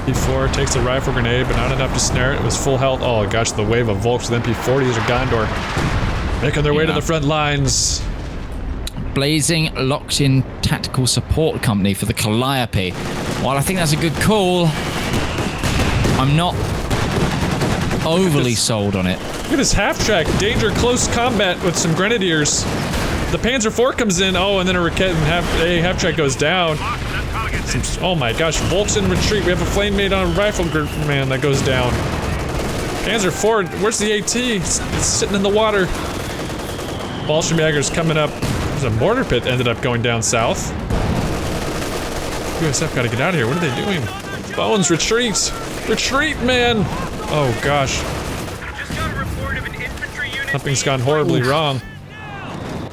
P4 takes a rifle grenade, but not enough to snare it. It was full health. Oh gosh, the wave of Volks with MP40s or Gondor making their way to the front lines. Blazing locked in tactical support company for the Calliope. While I think that's a good call, I'm not overly sold on it. Look at this half-track. Danger close combat with some grenadiers. The Panzer IV comes in. Oh, and then a Raket and half-track goes down. Oh my gosh, Volks in retreat. We have a flame made on a rifle man that goes down. Panzer IV, where's the AT? It's sitting in the water. Bolshevik coming up. There's a mortar pit ended up going down south. USF gotta get out of here. What are they doing? Bones, retreat! Retreat, man! Oh gosh. Something's gone horribly wrong.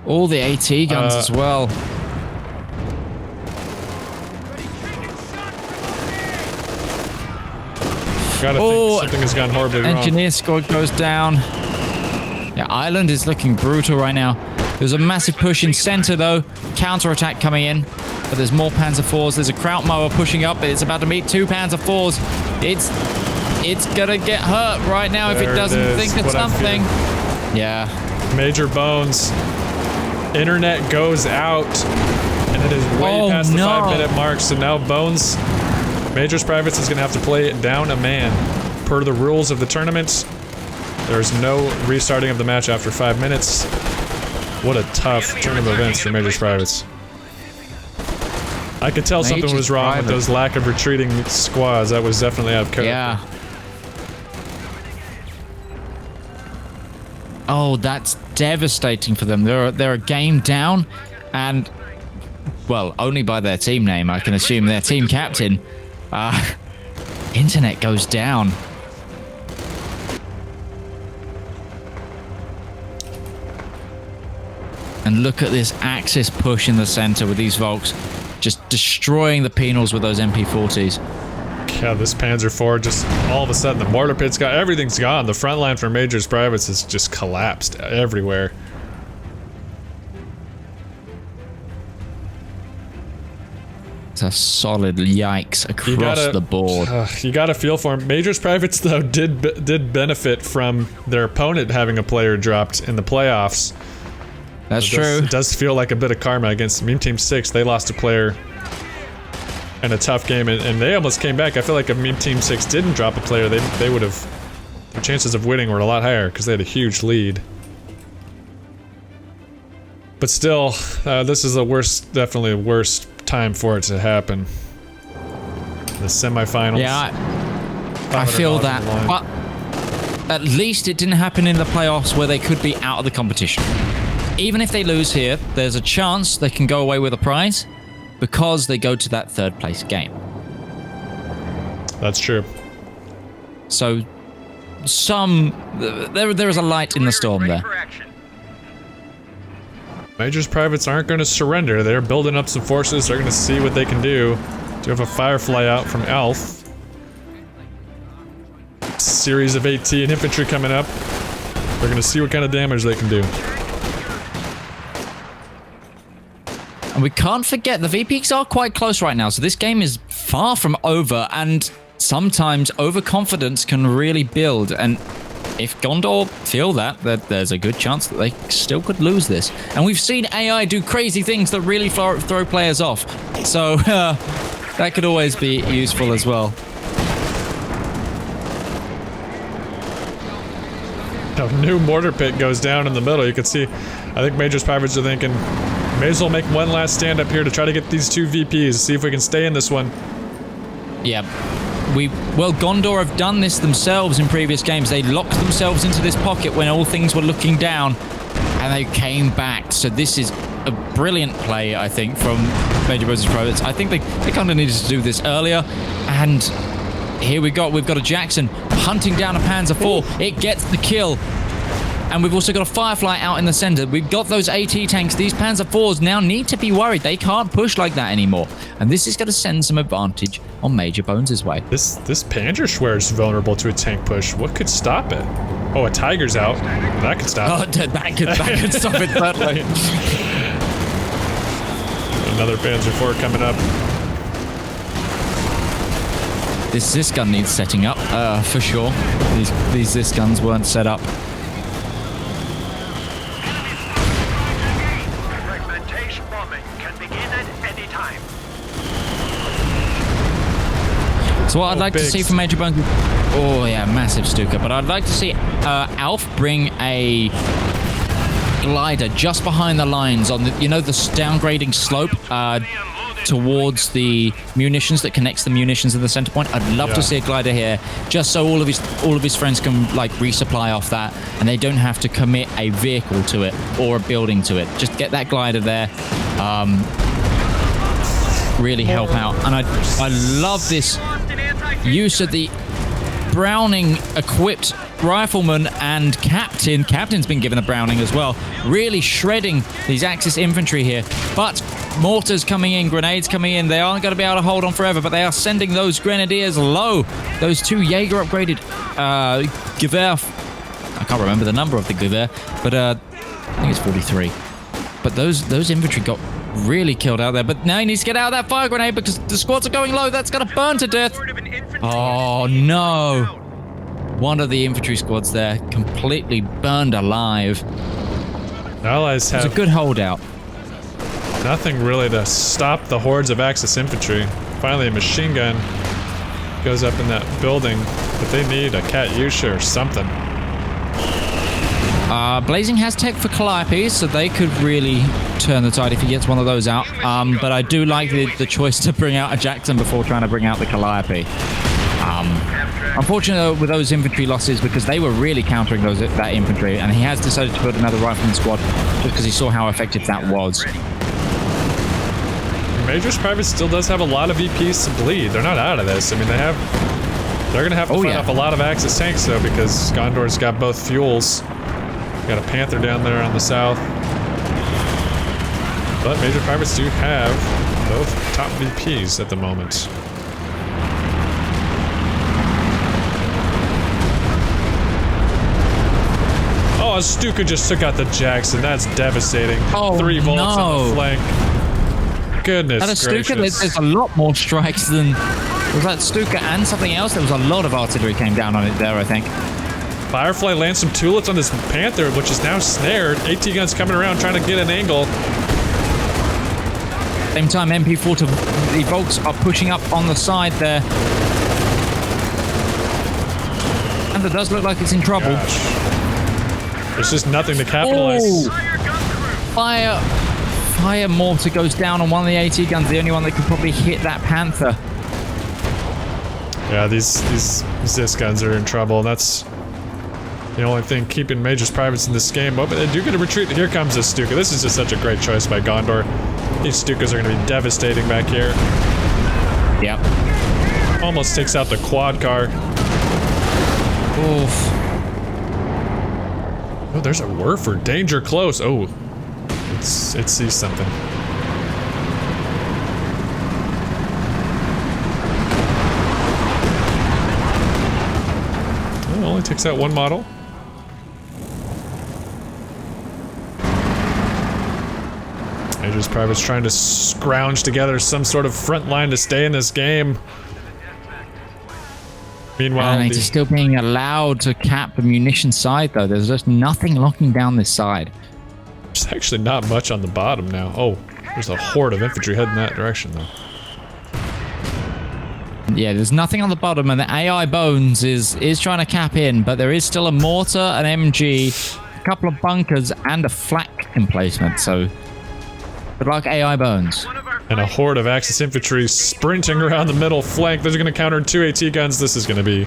All the AT guns as well. Gotta think something has gone horribly wrong. Engineer squad goes down. Yeah, Island is looking brutal right now. There's a massive push in center though. Counter-attack coming in. But there's more Panzer IVs. There's a Kraut mower pushing up, but it's about to meet 2 Panzer IVs. It's gonna get hurt right now if it doesn't think of something. Yeah. Major Bones. Internet goes out. And it is way past the 5-minute mark. So now Bones, Major's Privates is gonna have to play it down a man. Per the rules of the tournament, there's no restarting of the match after 5 minutes. What a tough turn of events for Major's Privates. I could tell something was wrong with those lack of retreating squads. That was definitely out of character. Yeah. Oh, that's devastating for them. They're a game down, and well, only by their team name. I can assume their team captain. Internet goes down. And look at this Axis push in the center with these Volks. Just destroying the penals with those MP40s. Yeah, this Panzer IV just all of a sudden the mortar pit's got everything's gone. The front line for Major's Privates has just collapsed everywhere. It's a solid yikes across the board. You gotta feel for him. Major's Privates though did benefit from their opponent having a player dropped in the playoffs. That's true. It does feel like a bit of karma against Meme Team 6. They lost a player in a tough game, and they almost came back. I feel like if Meme Team 6 didn't drop a player, they would have... Their chances of winning were a lot higher, because they had a huge lead. But still, this is the worst, definitely the worst time for it to happen. The semifinals. Yeah, I feel that. But at least it didn't happen in the playoffs where they could be out of the competition. Even if they lose here, there's a chance they can go away with a prize because they go to that 3rd place game. That's true. So, there is a light in the storm there. Major's Privates aren't going to surrender. They're building up some forces. They're going to see what they can do. Do have a Firefly out from Elf. Series of AT and infantry coming up. They're going to see what kind of damage they can do. And we can't forget, the VPs are quite close right now, so this game is far from over, and sometimes overconfidence can really build, and if Gondor feel that there's a good chance that they still could lose this. And we've seen AI do crazy things that really throw players off, so that could always be useful as well. A new mortar pit goes down in the middle. You can see, I think Major's Privates are thinking, may as well make one last stand up here to try to get these 2 VPs, see if we can stay in this one. Yeah. Well, Gondor have done this themselves in previous games. They locked themselves into this pocket when all things were looking down, and they came back. So this is a brilliant play, I think, from Major Bones' Privates. I think they kind of needed to do this earlier, and here we've got a Jackson hunting down a Panzer IV. It gets the kill. And we've also got a Firefly out in the center. We've got those AT tanks. These Panzer IVs now need to be worried. They can't push like that anymore. And this is going to send some advantage on Major Bones' way. This Panzerschwer is vulnerable to a tank push. What could stop it? Oh, a Tiger's out. That could stop it. That could stop it, certainly. Another Panzer IV coming up. This Zis gun needs setting up, for sure. These Zis guns weren't set up. So what I'd like to see from Major Bones... Oh, yeah, massive Stuka. But I'd like to see Alf bring a glider just behind the lines on the, you know, the downgrading slope. towards the munitions that connects the munitions of the center point. I'd love to see a glider here, just so all of his friends can like resupply off that, and they don't have to commit a vehicle to it or a building to it. Just get that glider there. Really help out. And I love this use of the Browning equipped rifleman and captain. Captain's been given a Browning as well. Really shredding these Axis infantry here. But mortars coming in, grenades coming in. They aren't going to be able to hold on forever, but they are sending those grenadiers low. Those 2 Jaeger upgraded Gewehr. I can't remember the number of the Gewehr, but I think it's 43. But those infantry got really killed out there. But now he needs to get out of that fire grenade because the squads are going low. That's going to burn to death. Oh, no. One of the infantry squads there completely burned alive. The Allies have a good holdout. Nothing really to stop the hordes of Axis infantry. Finally, a machine gun goes up in that building, but they need a Katyusha or something. Blazing has tech for Calliope, so they could really turn the tide if he gets one of those out. But I do like the choice to bring out a Jackson before trying to bring out the Calliope. Unfortunately, with those infantry losses, because they were really countering that infantry, and he has decided to put another rifleman squad just because he saw how effective that was. Major's Private still does have a lot of EPs to bleed. They're not out of this. I mean, they're going to have to fight off a lot of Axis tanks, though, because Gondor's got both fuels. Got a Panther down there on the south. But Major Privates do have both top VPs at the moment. Oh, Stuka just took out the Jackson. That's devastating. Oh, 3 volts on the flank. Goodness gracious. Stuka, there's a lot more strikes than... Was that Stuka and something else? There was a lot of artillery came down on it there, I think. Firefly lands some Tulits on this Panther, which is now snared. AT guns coming around trying to get an angle. Same time, MP4 to the Volks are pushing up on the side there. And it does look like it's in trouble. Gosh. There's just nothing to capitalize. Oh. Fire mortar goes down on one of the AT guns, the only one that could probably hit that Panther. Yeah, these Zis guns are in trouble. That's the only thing keeping Major's Privates in this game. Oh, but they do get a retreat. Here comes a Stuka. This is just such a great choice by Gondor. These Stukas are going to be devastating back here. Yep. Almost takes out the quad car. Oof. Oh, there's a Werfer. Danger close. Oh, it sees something. Oh, only takes out one model. Major's Private's trying to scrounge together some sort of front line to stay in this game. Meanwhile, and it's still being allowed to cap the munition side, though. There's just nothing locking down this side. There's actually not much on the bottom now. Oh, there's a horde of infantry heading that direction, though. Yeah, there's nothing on the bottom, and the AI Bones is trying to cap in, but there is still a mortar, an MG, a couple of bunkers, and a flak emplacement, so good luck, AI Bones. And a horde of Axis infantry sprinting around the middle flank. They're going to counter 2 AT guns. This is going to be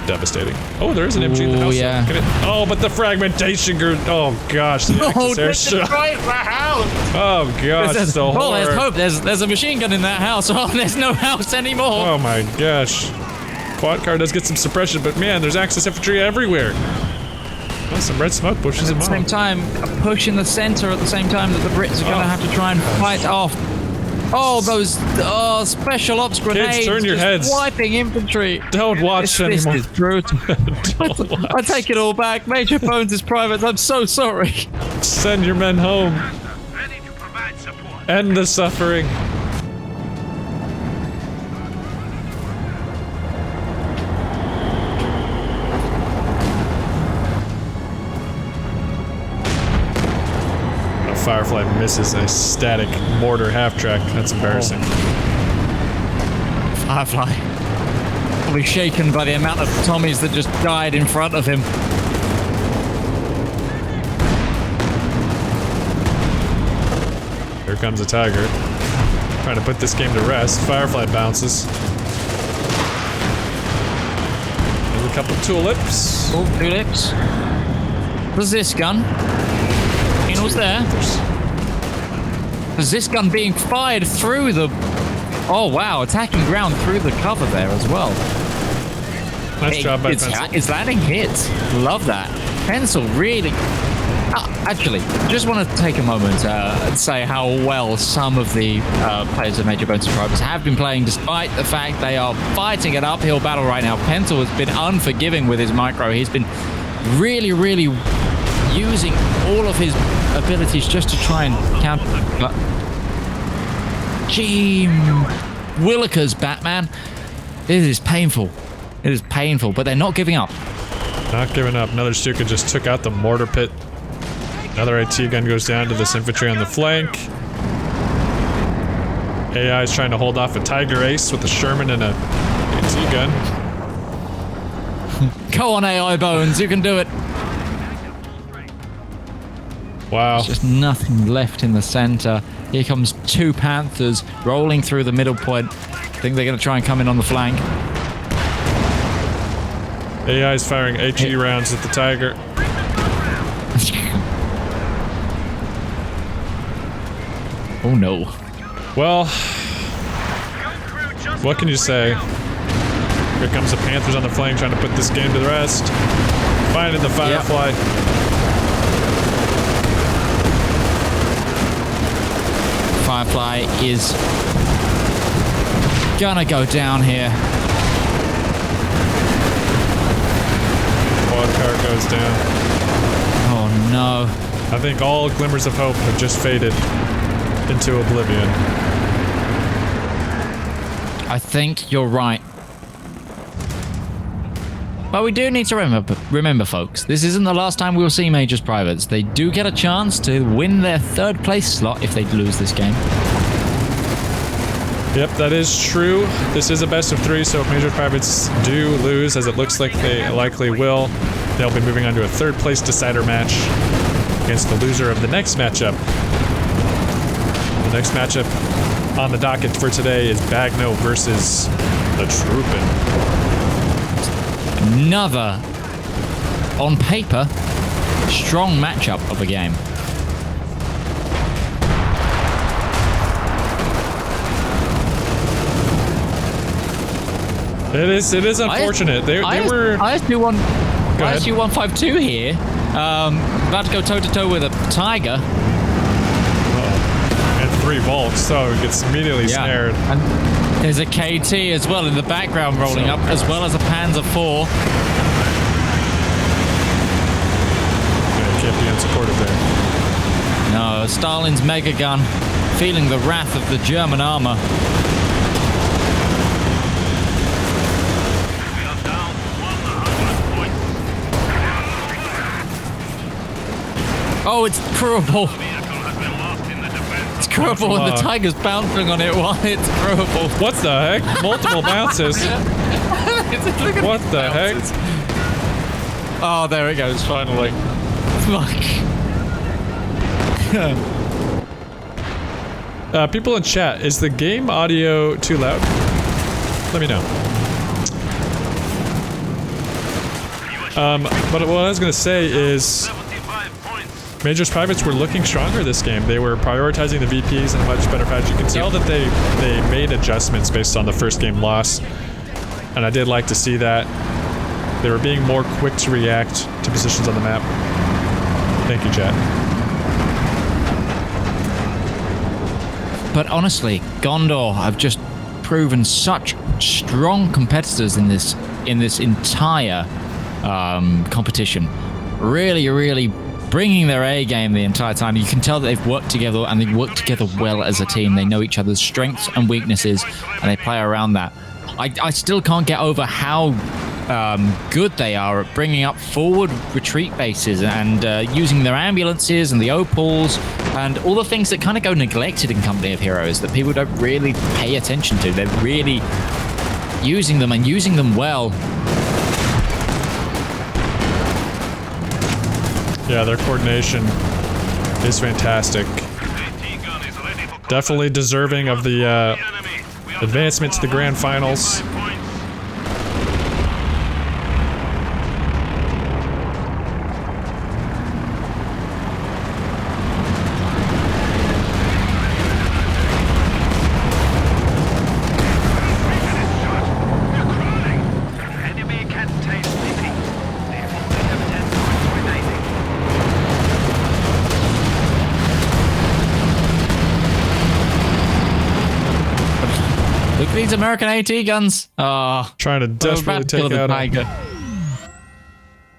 devastating. Oh, there is an MG in the house. Yeah. Oh, but the fragmentation. Oh gosh, the Axis airship. Oh gosh, it's a horror. Oh, there's hope. There's a machine gun in that house. Oh, there's no house anymore. Oh my gosh. Quad car does get some suppression, but man, there's Axis infantry everywhere. Oh, some red smoke pushes them off. At the same time, a push in the center at the same time that the Brits are going to have to try and fight off. Oh, those special ops grenades. Kids, turn your heads. Wiping infantry. Don't watch anymore. This is brutal. I take it all back. Major Bones is private. I'm so sorry. Send your men home. Ready to provide support. End the suffering. Firefly misses a static mortar half-track. That's embarrassing. Firefly. Probably shaken by the amount of Tommies that just died in front of him. Here comes a Tiger. Trying to put this game to rest. Firefly bounces. There's a couple tulips. Oh, tulips. There's this gun. What's there? There's this gun being fired through the... Oh, wow. Attacking ground through the cover there as well. Nice job by Pencil. It's landing hits. Love that. Pencil really... actually, just want to take a moment and say how well some of the players of Major Bone Survivors have been playing, despite the fact they are fighting an uphill battle right now. Pencil has been unforgiving with his micro. He's been really, really using all of his abilities just to try and counter. But gee, Willikers, Batman. It is painful. It is painful, but they're not giving up. Not giving up. Another Stuka just took out the mortar pit. Another AT gun goes down to this infantry on the flank. AI is trying to hold off a Tiger Ace with a Sherman and a AT gun. Go on, AI Bones. You can do it. Wow. There's just nothing left in the center. Here comes two Panthers rolling through the middle point. I think they're going to try and come in on the flank. AI is firing HE rounds at the Tiger. Oh no. Well, what can you say? Here comes the Panthers on the flank trying to put this game to the rest. Finding the Firefly. Yep. Firefly is gonna go down here. Quad car goes down. Oh no. I think all glimmers of hope have just faded into oblivion. I think you're right. But we do need to remember, folks, this isn't the last time we'll see Majors Privates. They do get a chance to win their third place slot if they lose this game. Yep, that is true. This is a best of three, so if Majors Privates do lose, as it looks like they likely will, they'll be moving on to a third place decider match against the loser of the next matchup. The next matchup on the docket for today is BaGGno versus the Truppen. Another, on paper, strong matchup of a game. It is unfortunate. They were... ISU 152 here, about to go toe-to-toe with a Tiger. And 3 volts, so it gets immediately snared. And there's a KT as well in the background rolling up, as well as a Panzer IV. Can't be unsupported there. No, Stalin's mega gun, feeling the wrath of the German armor. We are down 100 points. Oh, it's crewable. Vehicle has been lost in the defense. It's crewable, and the Tiger's bouncing on it while it's crewable. What the heck? Multiple bounces. What the heck? Oh, there it goes, finally. Fuck. People in chat, is the game audio too loud? Let me know. But what I was gonna say is 75 points. Majors Privates were looking stronger this game. They were prioritizing the VPs in a much better fashion. You can tell that they made adjustments based on the first game loss. And I did like to see that. They were being more quick to react to positions on the map. Thank you, chat. But honestly, Gondor have just proven such strong competitors in this entire competition. Really, really bringing their A game the entire time. You can tell that they've worked together, and they work together well as a team. They know each other's strengths and weaknesses, and they play around that. I still can't get over how good they are at bringing up forward retreat bases and using their ambulances and the opals and all the things that kind of go neglected in Company of Heroes that people don't really pay attention to. They're really using them and using them well. Yeah, their coordination is fantastic. AT gun is ready for Definitely deserving of the Enemy. We are advancement to the grand finals. 5 points. Enemy can taste defeat. They only have 10 points remaining. Look at these American AT guns. Oh, Trying to desperately take the out. tiger.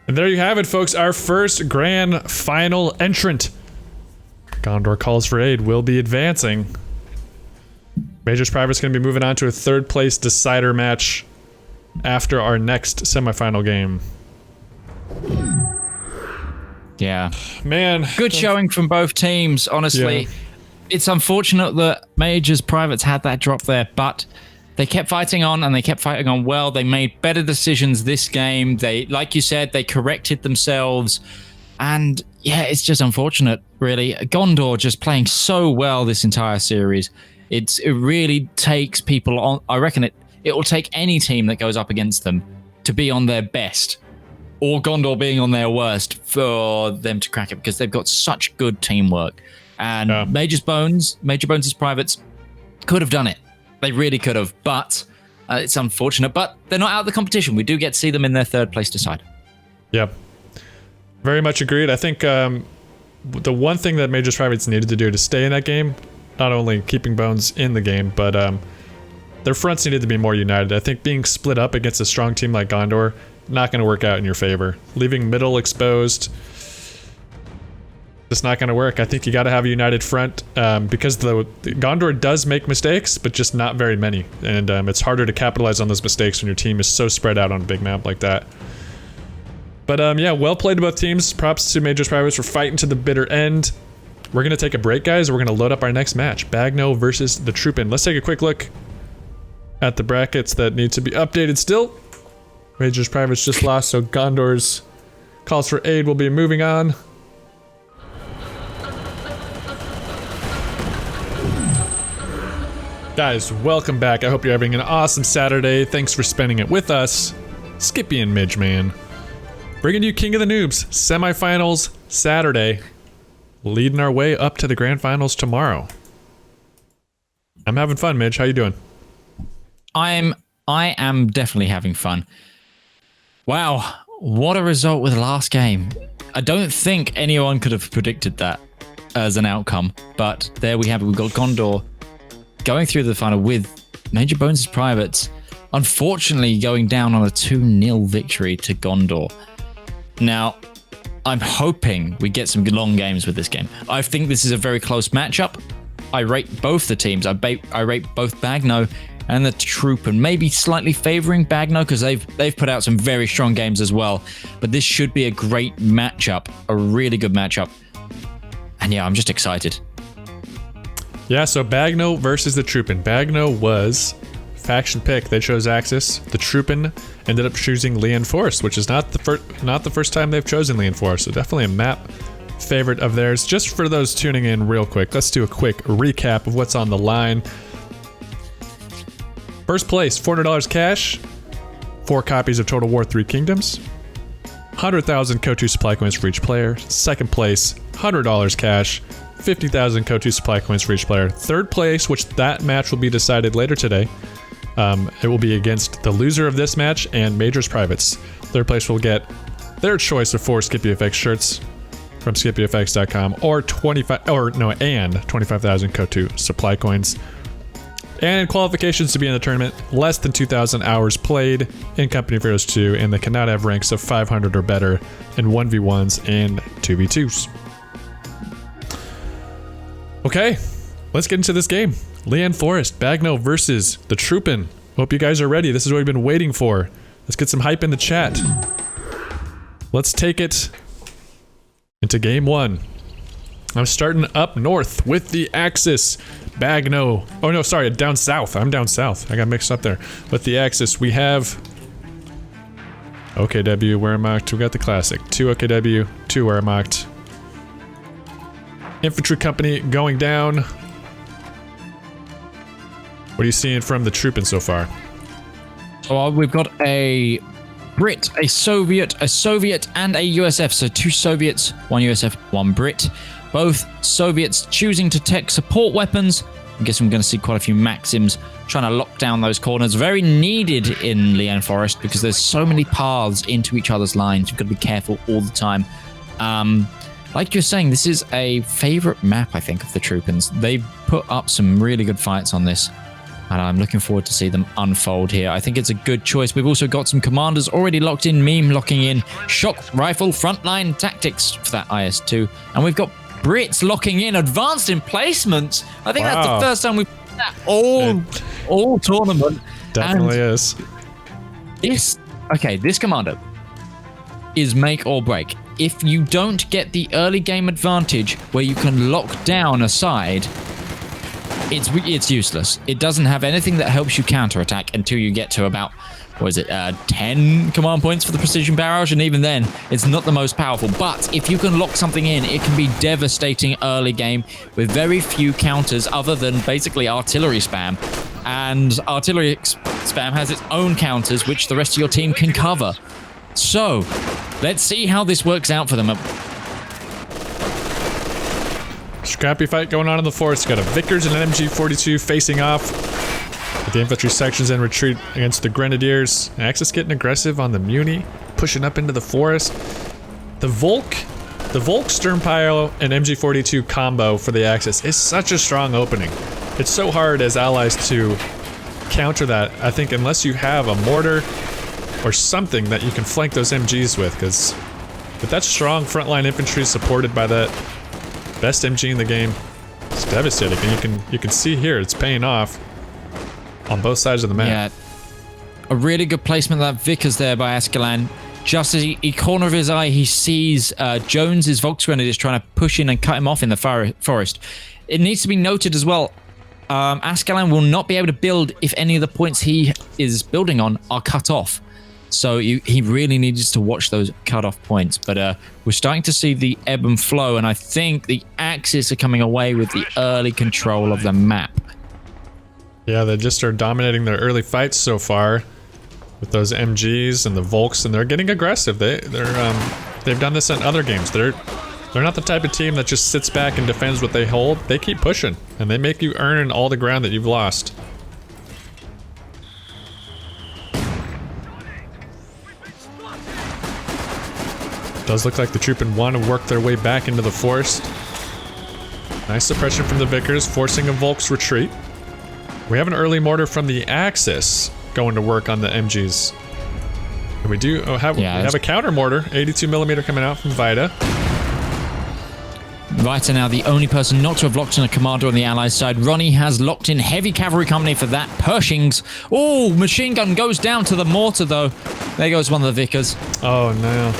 And there you have it, folks. Our first grand final entrant. Gondor Calls for Aid will be advancing. Majors Private's going to be moving on to a third place decider match after our next semifinal game. Yeah. Man. Good showing from both teams, honestly. Yeah. It's unfortunate that Majors Privates had that drop there, but they kept fighting on and they kept fighting on well. They made better decisions this game. They, like you said, they corrected themselves. And yeah, it's just unfortunate, really. Gondor just playing so well this entire series. It really takes people on. I reckon it will take any team that goes up against them to be on their best, or Gondor being on their worst, for them to crack it, because they've got such good teamwork. And Major Bones' Privates could have done it. They really could have, but it's unfortunate. But they're not out of the competition. We do get to see them in their third place decider. Yep. Very much agreed. I think the one thing that Majors Privates needed to do to stay in that game, not only keeping Bones in the game, but their fronts needed to be more united. I think being split up against a strong team like Gondor, not going to work out in your favor. Leaving middle exposed, it's not going to work. I think you got to have a united front because the Gondor does make mistakes, but just not very many. And it's harder to capitalize on those mistakes when your team is so spread out on a big map like that. But yeah, well played to both teams. Props to Majors Privates for fighting to the bitter end. We're going to take a break, guys. We're going to load up our next match. BaGGno versus the Truppen. Let's take a quick look at the brackets that need to be updated still. Majors Privates just lost, so Gondor's Calls for Aid will be moving on. Guys, welcome back. I hope you're having an awesome Saturday. Thanks for spending it with us. Skippy and Midgeman. Bringing you King of the Noobs, semifinals Saturday. Leading our way up to the grand finals tomorrow. I'm having fun, Midge. How you doing? I am definitely having fun. Wow, what a result with the last game. I don't think anyone could have predicted that as an outcome, but there we have it. We've got Gondor going through the final with Major Bones' Privates, unfortunately going down on a 2-0 victory to Gondor. Now, I'm hoping we get some long games with this game. I think this is a very close matchup. I rate both the teams. I rate both BaGGno and the Truppen, maybe slightly favoring BaGGno because they've put out some very strong games as well. But this should be a great matchup, a really good matchup. And yeah, I'm just excited. Yeah, so BaGGno versus the Truppen. BaGGno was faction pick. They chose Axis. The Truppen ended up choosing Leon Forest, which is not the first time they've chosen Leon Forest. So definitely a map favorite of theirs. Just for those tuning in real quick, let's do a quick recap of what's on the line. First place, $400 cash, 4 copies of Total War 3 Kingdoms, 100,000 KO2 supply coins for each player. Second place, $100 cash, 50,000 KO2 supply coins for each player. Third place, which that match will be decided later today. It will be against the loser of this match and Majors Privates. Third place will get their choice of 4 SkippyFX shirts from SkippyFX.com and 25,000 KO2 supply coins. And qualifications to be in the tournament, less than 2,000 hours played in Company of Heroes 2, and they cannot have ranks of 500 or better in 1v1s and 2v2s. Okay, let's get into this game. Leon Forest, BaGGno versus the Truppen. Hope you guys are ready. This is what we've been waiting for. Let's get some hype in the chat. Let's take it into game 1. I'm starting up north with the Axis. BaGGno. Oh no, sorry, down south. I'm down south. I got mixed up there. With the Axis, we have OKW, Wehrmacht. We got the classic. 2 OKW, 2 Wehrmacht. Infantry company going down. What are you seeing from the Truppen so far? So we've got a Brit, a Soviet, and a USF. So 2 Soviets, 1 USF, 1 Brit. Both Soviets choosing to tech support weapons. I guess I'm going to see quite a few Maxims trying to lock down those corners. Very needed in Liane Forest because there's so many paths into each other's lines. You've got to be careful all the time. Like you're saying, this is a favorite map, I think, of the Truppens. They've put up some really good fights on this, and I'm looking forward to see them unfold here. I think it's a good choice. We've also got some commanders already locked in, Meme locking in shock rifle frontline tactics for that IS-2, and we've got Brits locking in advanced emplacements. I think that's the first time we've done that all tournament. Definitely is. This commander is make or break. If you don't get the early game advantage where you can lock down a side, it's useless. It doesn't have anything that helps you counterattack until you get to about, 10 command points for the precision barrage, and even then, it's not the most powerful. But if you can lock something in, it can be devastating early game with very few counters other than basically artillery spam. And artillery spam has its own counters, which the rest of your team can cover. So, let's see how this works out for them. Scrappy fight going on in the forest. Got a Vickers and an MG42 facing off. The infantry section's in retreat against the Grenadiers. Axis getting aggressive on the Muni, pushing up into the forest. The Volk Sternpile and MG42 combo for the Axis is such a strong opening. It's so hard as allies to counter that, I think, unless you have a mortar or something that you can flank those MGs with, because with that strong frontline infantry supported by that best MG in the game, it's devastating. And you can see here it's paying off on both sides of the map. Yeah, a really good placement of that Vickers there by Ascalon. Just as he corner of his eye, he sees Jones's Volksgrenadiers trying to push in and cut him off in the forest. It needs to be noted as well, Ascalon will not be able to build if any of the points he is building on are cut off. So he really needs to watch those cut-off points. But we're starting to see the ebb and flow, and I think the Axis are coming away with the early control of the map. Yeah, they just are dominating their early fights so far with those MGs and the Volks, and they're getting aggressive. They've done this in other games. They're not the type of team that just sits back and defends what they hold. They keep pushing, and they make you earn all the ground that you've lost. Does look like the Truppen want to work their way back into the forest. Nice suppression from the Vickers, forcing a Volk's retreat. We have an early mortar from the Axis going to work on the MGs. And we do have a counter mortar, 82mm coming out from Vita. Vita now the only person not to have locked in a commander on the Allies side. Ronnie has locked in heavy cavalry company for that. Pershings. Oh, machine gun goes down to the mortar though. There goes one of the Vickers. Oh no.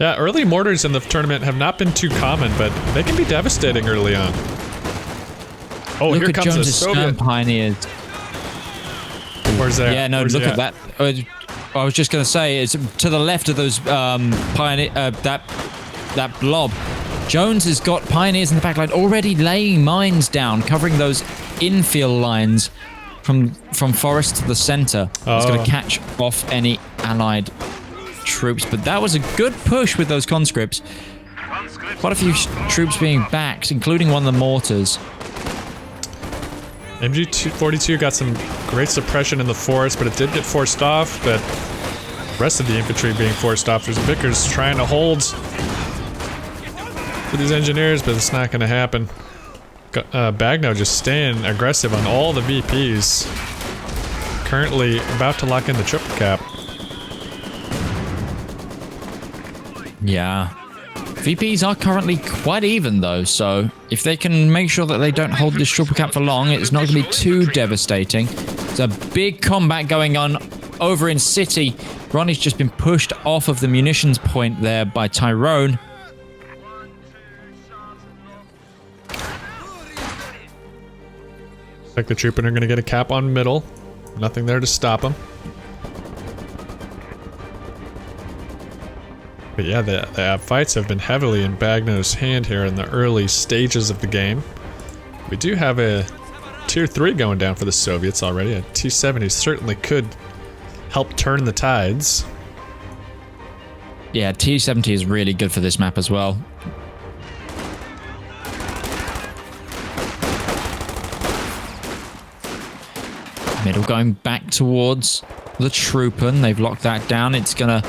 Yeah, early mortars in the tournament have not been too common, but they can be devastating early on. Oh, look here at comes Jones's a Soviet. Pioneers. Where's that? Yeah, no, Where's look at that. I was just going to say, it's to the left of those that blob. Jones has got Pioneers in the back line already laying mines down, covering those infill lines from forest to the center. It's going to catch off any allied troops, but that was a good push with those conscripts. Quite a few troops being backed, including one of the mortars. MG42 got some great suppression in the forest, but it did get forced off, but the rest of the infantry being forced off. There's Vickers trying to hold for these engineers, but it's not going to happen. BaGGno just staying aggressive on all the VPs. Currently about to lock in the triple cap. Yeah. VPs are currently quite even though, so if they can make sure that they don't hold this triple cap for long, it's not going to be too devastating. There's a big combat going on over in City. Ronnie's just been pushed off of the munitions point there by Tyrone. Looks like the Truppen are going to get a cap on middle. Nothing there to stop them. But yeah, the fights have been heavily in BaGGno's hand here in the early stages of the game. We do have a Tier 3 going down for the Soviets already. A T-70 certainly could help turn the tides. Yeah, T-70 is really good for this map as well. Middle going back towards the Truppen. They've locked that down. It's going to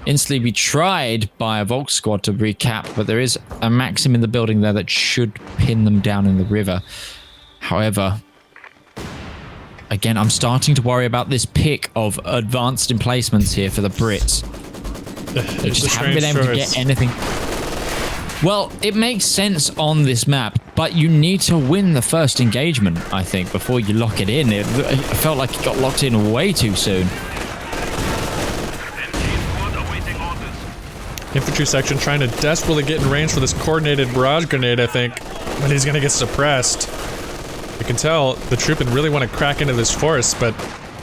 instantly be tried by a Volk squad to recap, but there is a Maxim in the building there that should pin them down in the river. However, again, I'm starting to worry about this pick of advanced emplacements here for the Brits. They just haven't been able to get anything. Well, it makes sense on this map, but you need to win the first engagement, I think, before you lock it in. It felt like it got locked in way too soon. Infantry section trying to desperately get in range for this coordinated barrage grenade, I think, but he's going to get suppressed. You can tell the Truppen really want to crack into this forest, but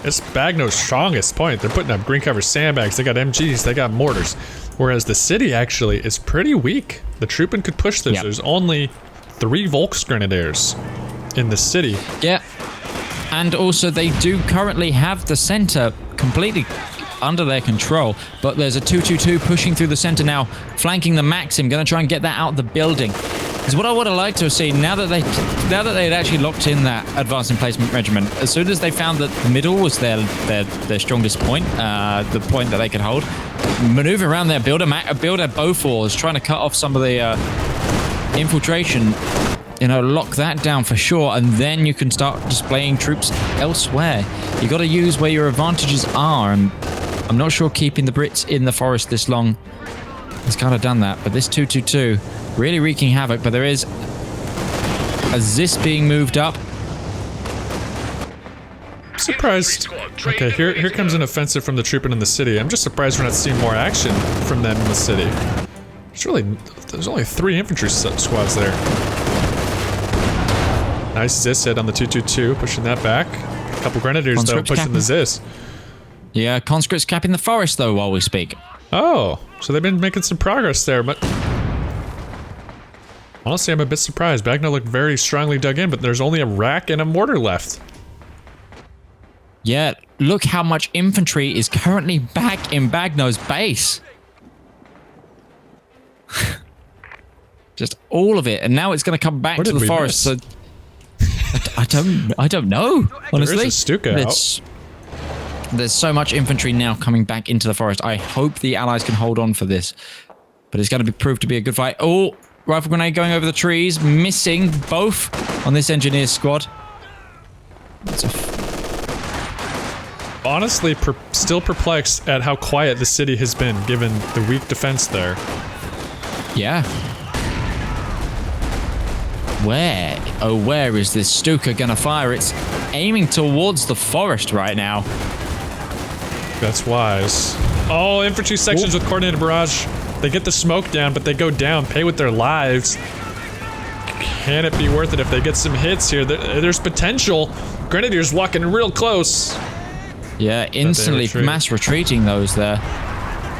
it's BaGGno's strongest point. They're putting up green cover sandbags, they got MGs, they got mortars. Whereas the city actually is pretty weak. The Truppen could push this. Yep. There's only 3 Volksgrenadiers in the city. Yeah. And also they do currently have the center completely under their control, but there's a 222 pushing through the center now, flanking the Maxim, gonna try and get that out of the building. Is what I would have liked to have seen now that they had actually locked in that advanced emplacement regiment. As soon as they found that the middle was their strongest point, the point that they could hold, maneuver around there, build a Bofors, trying to cut off some of the infiltration. You know, lock that down for sure, and then you can start displaying troops elsewhere. You got to use where your advantages are, and I'm not sure keeping the Brits in the forest this long has kind of done that. But this 222 really wreaking havoc. But there is a Zis being moved up. Surprised. Okay, here comes an offensive from the Truppen in the city. I'm just surprised we're not seeing more action from them in the city. There's only 3 infantry squads there. Nice Zis hit on the 222, pushing that back. A couple grenadiers though, pushing the Zis. Yeah, conscripts capping the forest though while we speak. Oh, so they've been making some progress there, but honestly, I'm a bit surprised. BaGGno looked very strongly dug in, but there's only a rack and a mortar left. Yeah, look how much infantry is currently back in BaGGno's base. Just all of it, and now it's going to come back to the forest. So I don't know. Honestly, there is a Stuka out. There's so much infantry now coming back into the forest. I hope the Allies can hold on for this, but it's going to prove to be a good fight. Oh, rifle grenade going over the trees, missing both on this engineer squad. Honestly, still perplexed at how quiet the city has been, given the weak defense there. Yeah. Where is this Stuka gonna fire? It's aiming towards the forest right now. That's wise. Oh, infantry sections with coordinated barrage. They get the smoke down, but they go down, pay with their lives. Can it be worth it if they get some hits here? There's potential. Grenadiers walking real close. Yeah, instantly mass retreating those there.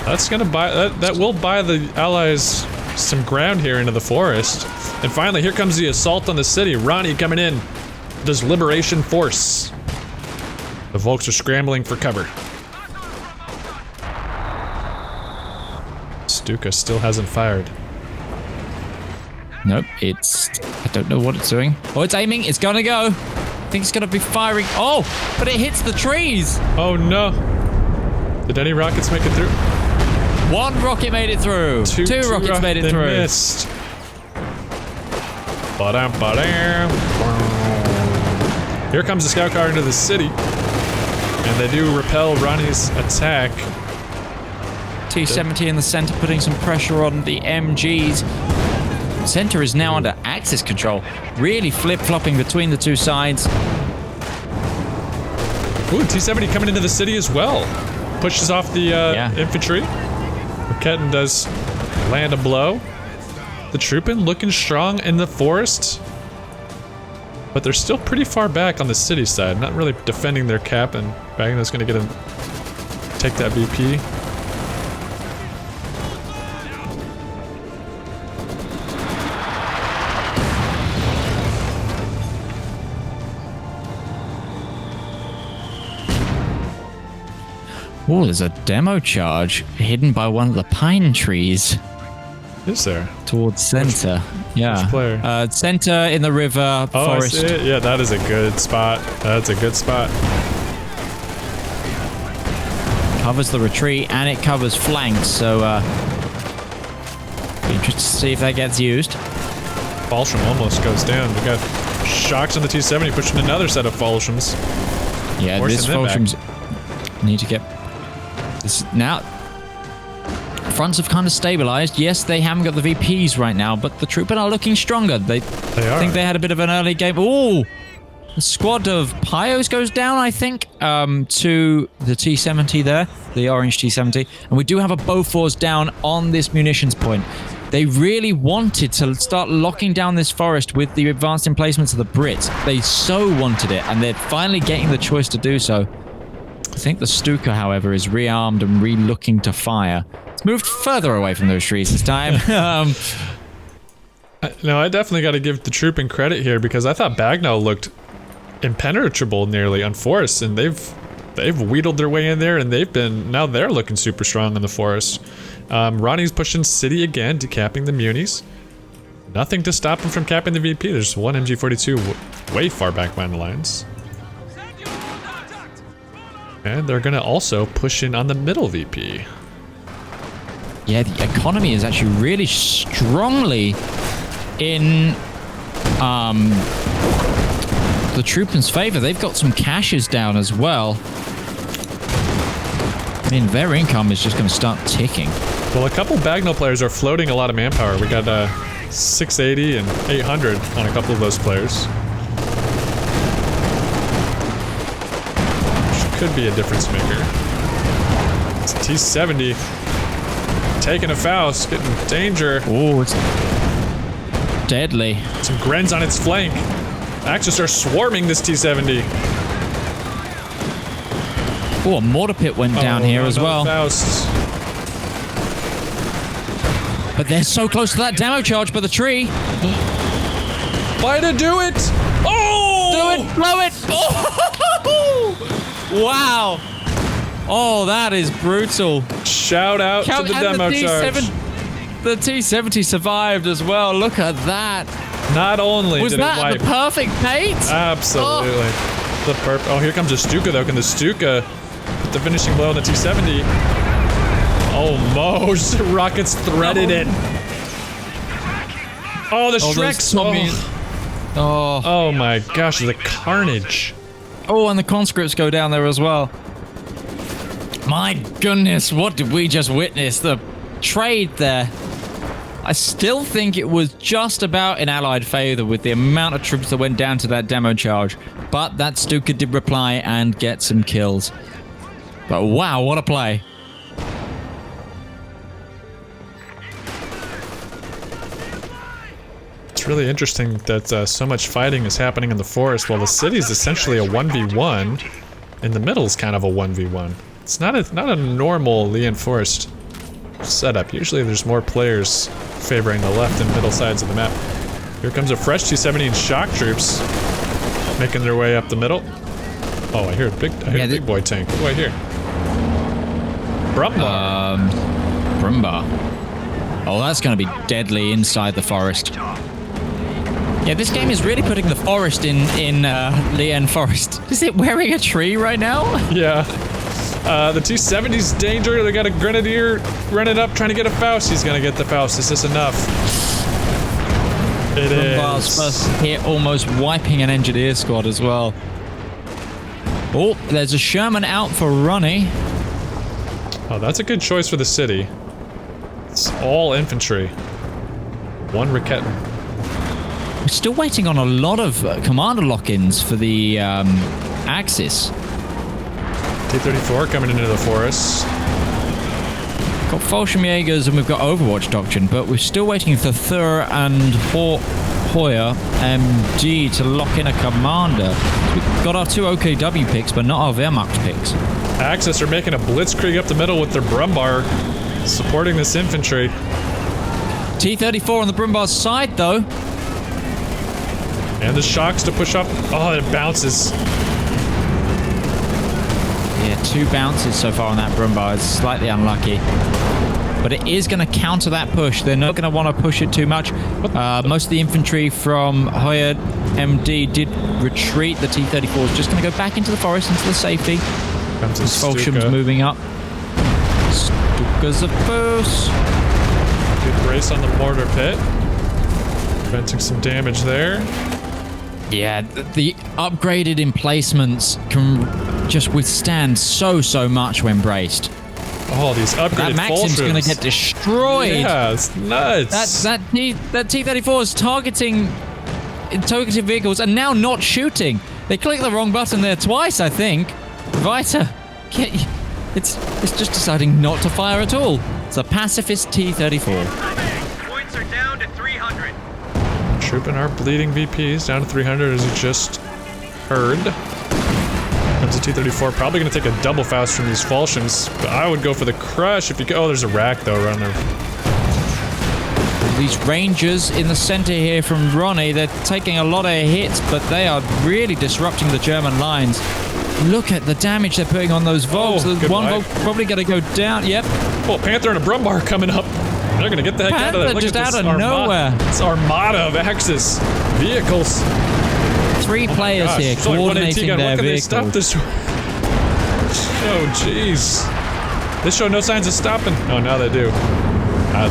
That's gonna buy that will buy the Allies some ground here into the forest. And finally, here comes the assault on the city. Ronnie coming in. Does Liberation Force. The Volks are scrambling for cover. Stuka still hasn't fired. Nope, I don't know what it's doing. Oh, it's aiming. It's gonna go. I think it's gonna be firing. Oh, but it hits the trees. Oh no. Did any rockets make it through? 1 rocket made it through. Two rockets made it through. Missed. Here comes the scout car into the city. And they do repel Ronnie's attack. T-70 in the center putting some pressure on the MGs. Center is now under Axis control. Really flip-flopping between the two sides. Ooh, T-70 coming into the city as well. Pushes off the infantry. Raketin does land a blow. The Truppen looking strong in the forest. But they're still pretty far back on the city side. Not really defending their cap, and BaGGno's gonna take that VP. Oh, there's a demo charge hidden by one of the pine trees Is there? towards center. Yeah. which player? Center in the river, Oh, forest. I see it. Yeah, that is a good spot. That's a good spot. Covers the retreat and it covers flanks, so be interested to see if that gets used. Falsham almost goes down. We got shocks on the T-70 pushing another set of Falshams. Yeah, Forcing this them back. Falsham's need to get this now. Fronts have kind of stabilized. Yes, they haven't got the VPs right now, but the Truppen are looking stronger. They They are. think they had a bit of an early game. Oh, the squad of Pyos goes down, I think, to the T-70 there, the orange T-70. And we do have a Bofors down on this munitions point. They really wanted to start locking down this forest with the advanced emplacements of the Brits. They so wanted it, and they're finally getting the choice to do so. I think the Stuka, however, is rearmed and re-looking to fire. It's moved further away from those trees this time. No, I definitely got to give the Truppen credit here because I thought BaGGno looked impenetrable nearly on forests, and they've wheedled their way in there, and now they're looking super strong in the forest. Ronnie's pushing city again, decapping the munis. Nothing to stop him from capping the VP. There's one MG42 way far back behind the lines. And they're gonna also push in on the middle VP. Yeah, the economy is actually really strongly in the Truppen's favor. They've got some caches down as well. I mean, their income is just going to start ticking. Well, a couple BaGGno players are floating a lot of manpower. We got 680 and 800 on a couple of those players. Which could be a difference maker. It's T-70 taking a Faust, getting danger. Oh, it's deadly. Some Grens on its flank. Axis are swarming this T-70. Oh, a mortar pit went down here as well. Faust. But they're so close to that demo charge by the tree. Why to do it? Oh! Do it! Blow it! Oh! Wow! Oh, that is brutal. Shout out to the demo charge. The T-70 survived as well. Look at that. Not only Was did it that wipe. the perfect bait? Absolutely. Oh, here comes a Stuka though. Can the Stuka put the finishing blow on the T-70? Oh, Mo's rockets threaded it. Oh, the Shreks. Oh my gosh, the carnage. Oh, and the conscripts go down there as well. My goodness, what did we just witness? The trade there. I still think it was just about in Allied favor with the amount of troops that went down to that demo charge. But that Stuka did reply and get some kills. But wow, what a play. It's really interesting that so much fighting is happening in the forest while the city is essentially a 1v1. In the middle is kind of a 1v1. It's not a normal Leon Forest setup. Usually there's more players favoring the left and middle sides of the map. Here comes a fresh T-70 and shock troops making their way up the middle. Oh, I hear a big boy tank. What do I hear? Brumbar. Brumbar. Oh, that's going to be deadly inside the forest. Yeah, this game is really putting the forest in Leon Forest. Is it wearing a tree right now? Yeah. The T-70's danger. They got a Grenadier running up, trying to get a Faust. He's gonna get the Faust. Is this enough? It Brumbar's is. first hit almost wiping an engineer squad as well. Oh, there's a Sherman out for Ronnie. Oh, that's a good choice for the city. It's all infantry. One Raketten. We're still waiting on a lot of commander lock-ins for the Axis. T-34 coming into the forest. Got Fallschirmjägers and we've got Overwatch Doctrine, but we're still waiting for Thur and Hoyer MG to lock in a commander. We've got our two OKW picks, but not our Wehrmacht picks. Axis are making a blitzkrieg up the middle with their Brumbar, supporting this infantry. T-34 on the Brumbar's side, though. And the shocks to push up. Oh, it bounces. Yeah, 2 bounces so far on that Brumbar. It's slightly unlucky. But it is going to counter that push. They're not going to want to push it too much. Most of the infantry from Hoyer MD did retreat. The T-34 is just going to go back into the forest, into the safety. Comes a Svolsham's Stuka. moving up. Stuka's a boost. Good brace on the mortar pit. Preventing some damage there. Yeah, the upgraded emplacements can just withstand so much when braced. Oh, these upgraded That Maxim's going to Fulshrooms. get destroyed. Yeah, it's nuts. That T-34 is targeting vehicles and now not shooting. They clicked the wrong button there twice, I think. Vita, it's just deciding not to fire at all. It's a pacifist T-34. Points are down to 300. Truppen are bleeding VPs down to 300 as you just heard. Comes a T-34, probably going to take a double Faust from these Fulshrooms, but I would go for the crush if you go. Oh, there's a rack though around there. These Rangers in the center here from Ronnie, they're taking a lot of hits, but they are really disrupting the German lines. Look at the damage they're putting on those Volks. Oh, The one goodbye. Volk probably going to go down. Yep. Oh, Panther and a Brumbar coming up. They're going to get the heck out of there. Panther Look just at this out of nowhere. It's armada of Axis vehicles. 3 players Gosh, here it's only one AT coordinating gun. their What can they stop vehicles. this? Oh, jeez. This show no signs of stopping. Oh, now they do.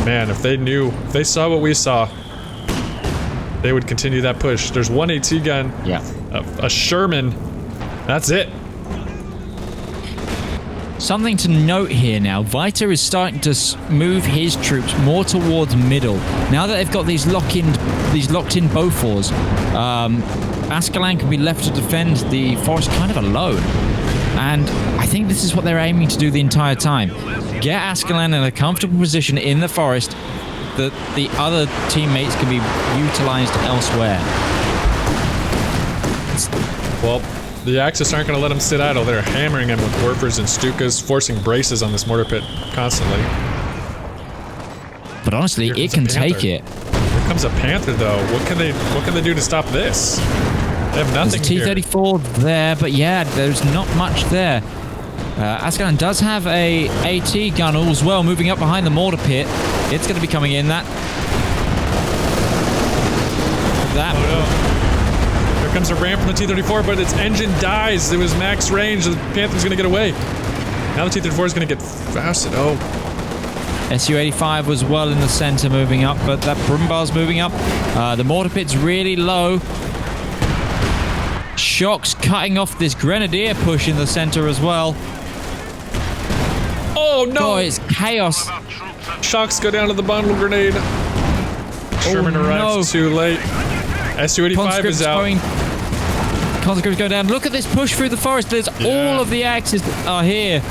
Man, if they saw what we saw, they would continue that push. There's one AT gun. Yeah. A Sherman. That's it. Something to note here now, Vita is starting to move his troops more towards middle. Now that they've got these locked-in Bofors, Ascalon can be left to defend the forest kind of alone. And I think this is what they're aiming to do the entire time. Get Ascalon in a comfortable position in the forest that the other teammates can be utilized elsewhere. Well, the Axis aren't going to let them sit idle. They're hammering him with Werfers and Stukas, forcing braces on this mortar pit constantly. But honestly, Here it comes can a Panther. take it. Here comes a Panther, though. What can they do to stop this? They have nothing There's a T-34 there, but yeah, there's not much there. Ascalon does have a AT gun as well, moving up behind the mortar pit. It's going to be coming in. That. Oh no. Here comes a ram from the T-34, but its engine dies. It was max range. The Panther's going to get away. Now the T-34 is going to get fausted. Oh. Su-85 was well in the center moving up, but that Brumbar's moving up. The mortar pit's really low. Shock's cutting off this Grenadier push in the center as well. Oh no! Oh, it's chaos. Shocks go down to the bundle grenade. Sherman arrives too late. Su-85 is out. Conscripts go down. Look at this push through the forest. There's all of the Axis are here.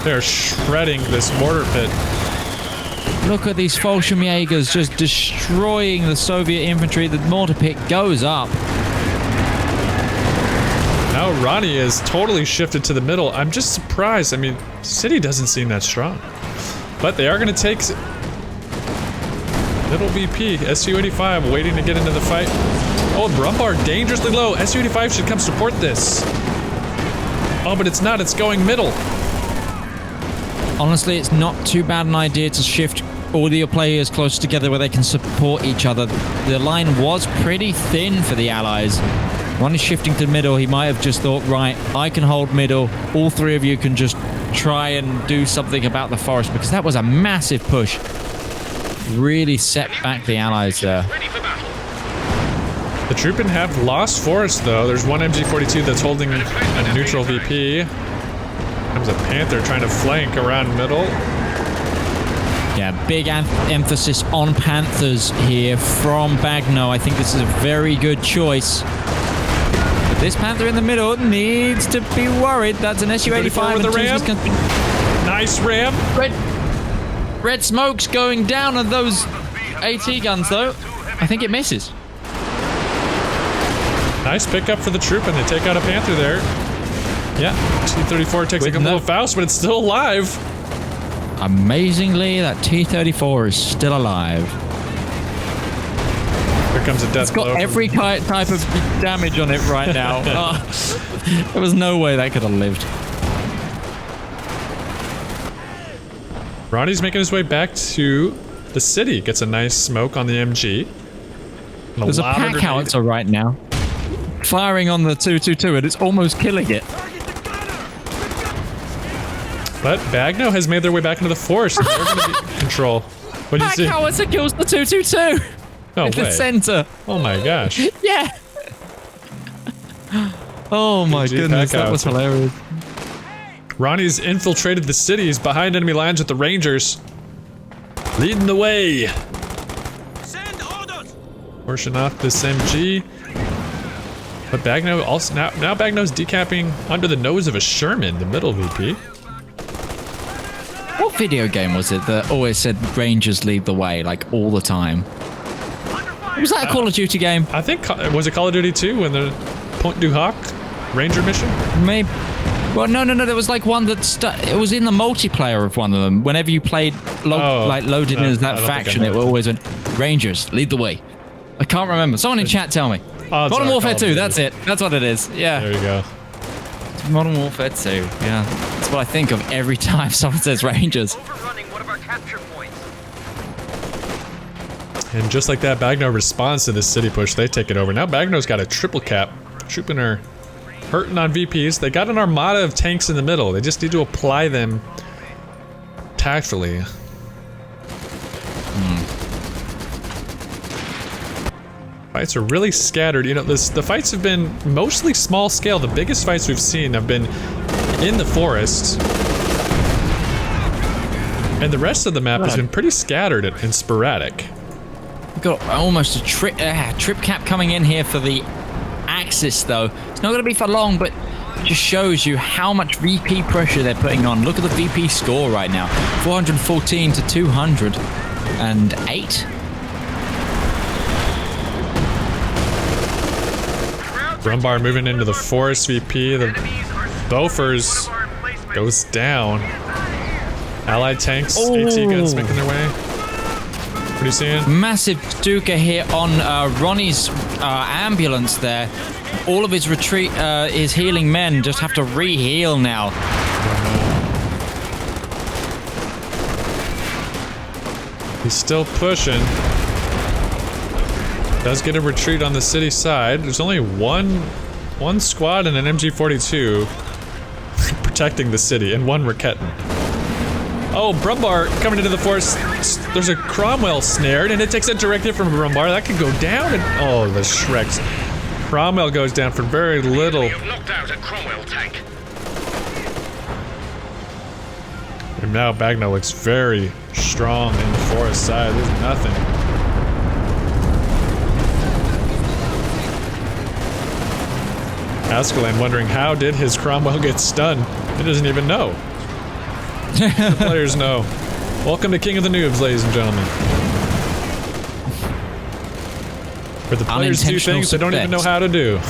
They're shredding this mortar pit. Look at these Fallschirmjägers just destroying the Soviet infantry. The mortar pit goes up. Now Ronnie is totally shifted to the middle. I'm just surprised. I mean, City doesn't seem that strong. But they are going to take middle VP. Su-85 waiting to get into the fight. Oh, Brumbar dangerously low. Su-85 should come support this. Oh, but it's not. It's going middle. Honestly, it's not too bad an idea to shift all your players close together where they can support each other. The line was pretty thin for the Allies. One is shifting to middle. He might have just thought, right, I can hold middle. All 3 of you can just try and do something about the forest, because that was a massive push. Really set back the Allies there. Ready for battle. The Truppen have lost forest, though. There's one MG42 that's holding a neutral VP. Comes a Panther trying to flank around middle. Yeah, big emphasis on Panthers here from BaGGno. I think this is a very good choice. But this Panther in the middle needs to be worried. That's an Su-85 with the ram. Nice ram. Red smoke's going down on those AT guns, though. I think it misses. Nice pickup for the Truppen. They take out a Panther there. Yeah, T-34 takes like a little Faust, but it's still alive. Amazingly, that T-34 is still alive. Here comes a death blow. It's got every type of damage on it right now. There was no way that could have lived. Ronnie's making his way back to the city. Gets a nice smoke on the MG. And There's a lot of pack grenade- howitzer right now. Firing on the 222 and it's almost killing it. But BaGGno has made their way back into the forest. And they're going to be in control. What do you Pack see? howitzer kills the 222 No in the way. center. Oh my gosh. Yeah. Oh my GG goodness, pack that was howitzer. hilarious. Ronnie's infiltrated the city. He's behind enemy lines with the Rangers. Leading the way. Send orders. Portion off this MG. But BaGGno also now BaGGno's decapping under the nose of a Sherman, the middle VP. What video game was it that always said Rangers lead the way, like all the time? Was that a Call of Duty game? I think was it Call of Duty 2 when the Point du Hoc Ranger mission? Maybe. Well, no. There was like one that it was in the multiplayer of one of them. Whenever you played, loaded in as that I don't think I faction, know it it. always went Rangers lead the way. I can't remember. Someone in chat tell me. Odds Modern are Warfare Call of 2. Duty. That's it. That's what it is. Yeah. There you go. Modern Warfare 2. Yeah. That's what I think of every time someone says Rangers. Overrunning one of our capture points. And just like that, BaGGno responds to this city push. They take it over. Now BaGGno's got a triple cap. Truppen are hurting on VPs. They got an armada of tanks in the middle. They just need to apply them tactfully. Fights are really scattered. You know, the fights have been mostly small scale. The biggest fights we've seen have been in the forest. And the rest of the map has been pretty scattered and sporadic. We've got almost a trip cap coming in here for the Axis, though. It's not going to be for long, but it just shows you how much VP pressure they're putting on. Look at the VP score right now. 414 to 208. Brumbar moving into the forest VP. The Bofors goes down. Allied tanks, AT guns making their way. What are you seeing? Massive Stuka here on Ronnie's ambulance there. All of his retreat, his healing men just have to re-heal now. He's still pushing. Does get a retreat on the city side. There's only one squad and an MG42 protecting the city, and one Raketin. Oh, Brumbar coming into the forest. There's a Cromwell snared, and it takes a direct hit from Brumbar. That could go down, and oh, the Shreks. Cromwell goes down for very little. You've knocked out a Cromwell tank. And now BaGGno looks very strong in the forest side. There's nothing. Askelan wondering how did his Cromwell get stunned? He doesn't even know. The players know. Welcome to King of the Noobs, ladies and gentlemen. Where the players do Unintentional things they don't even know success. how to do.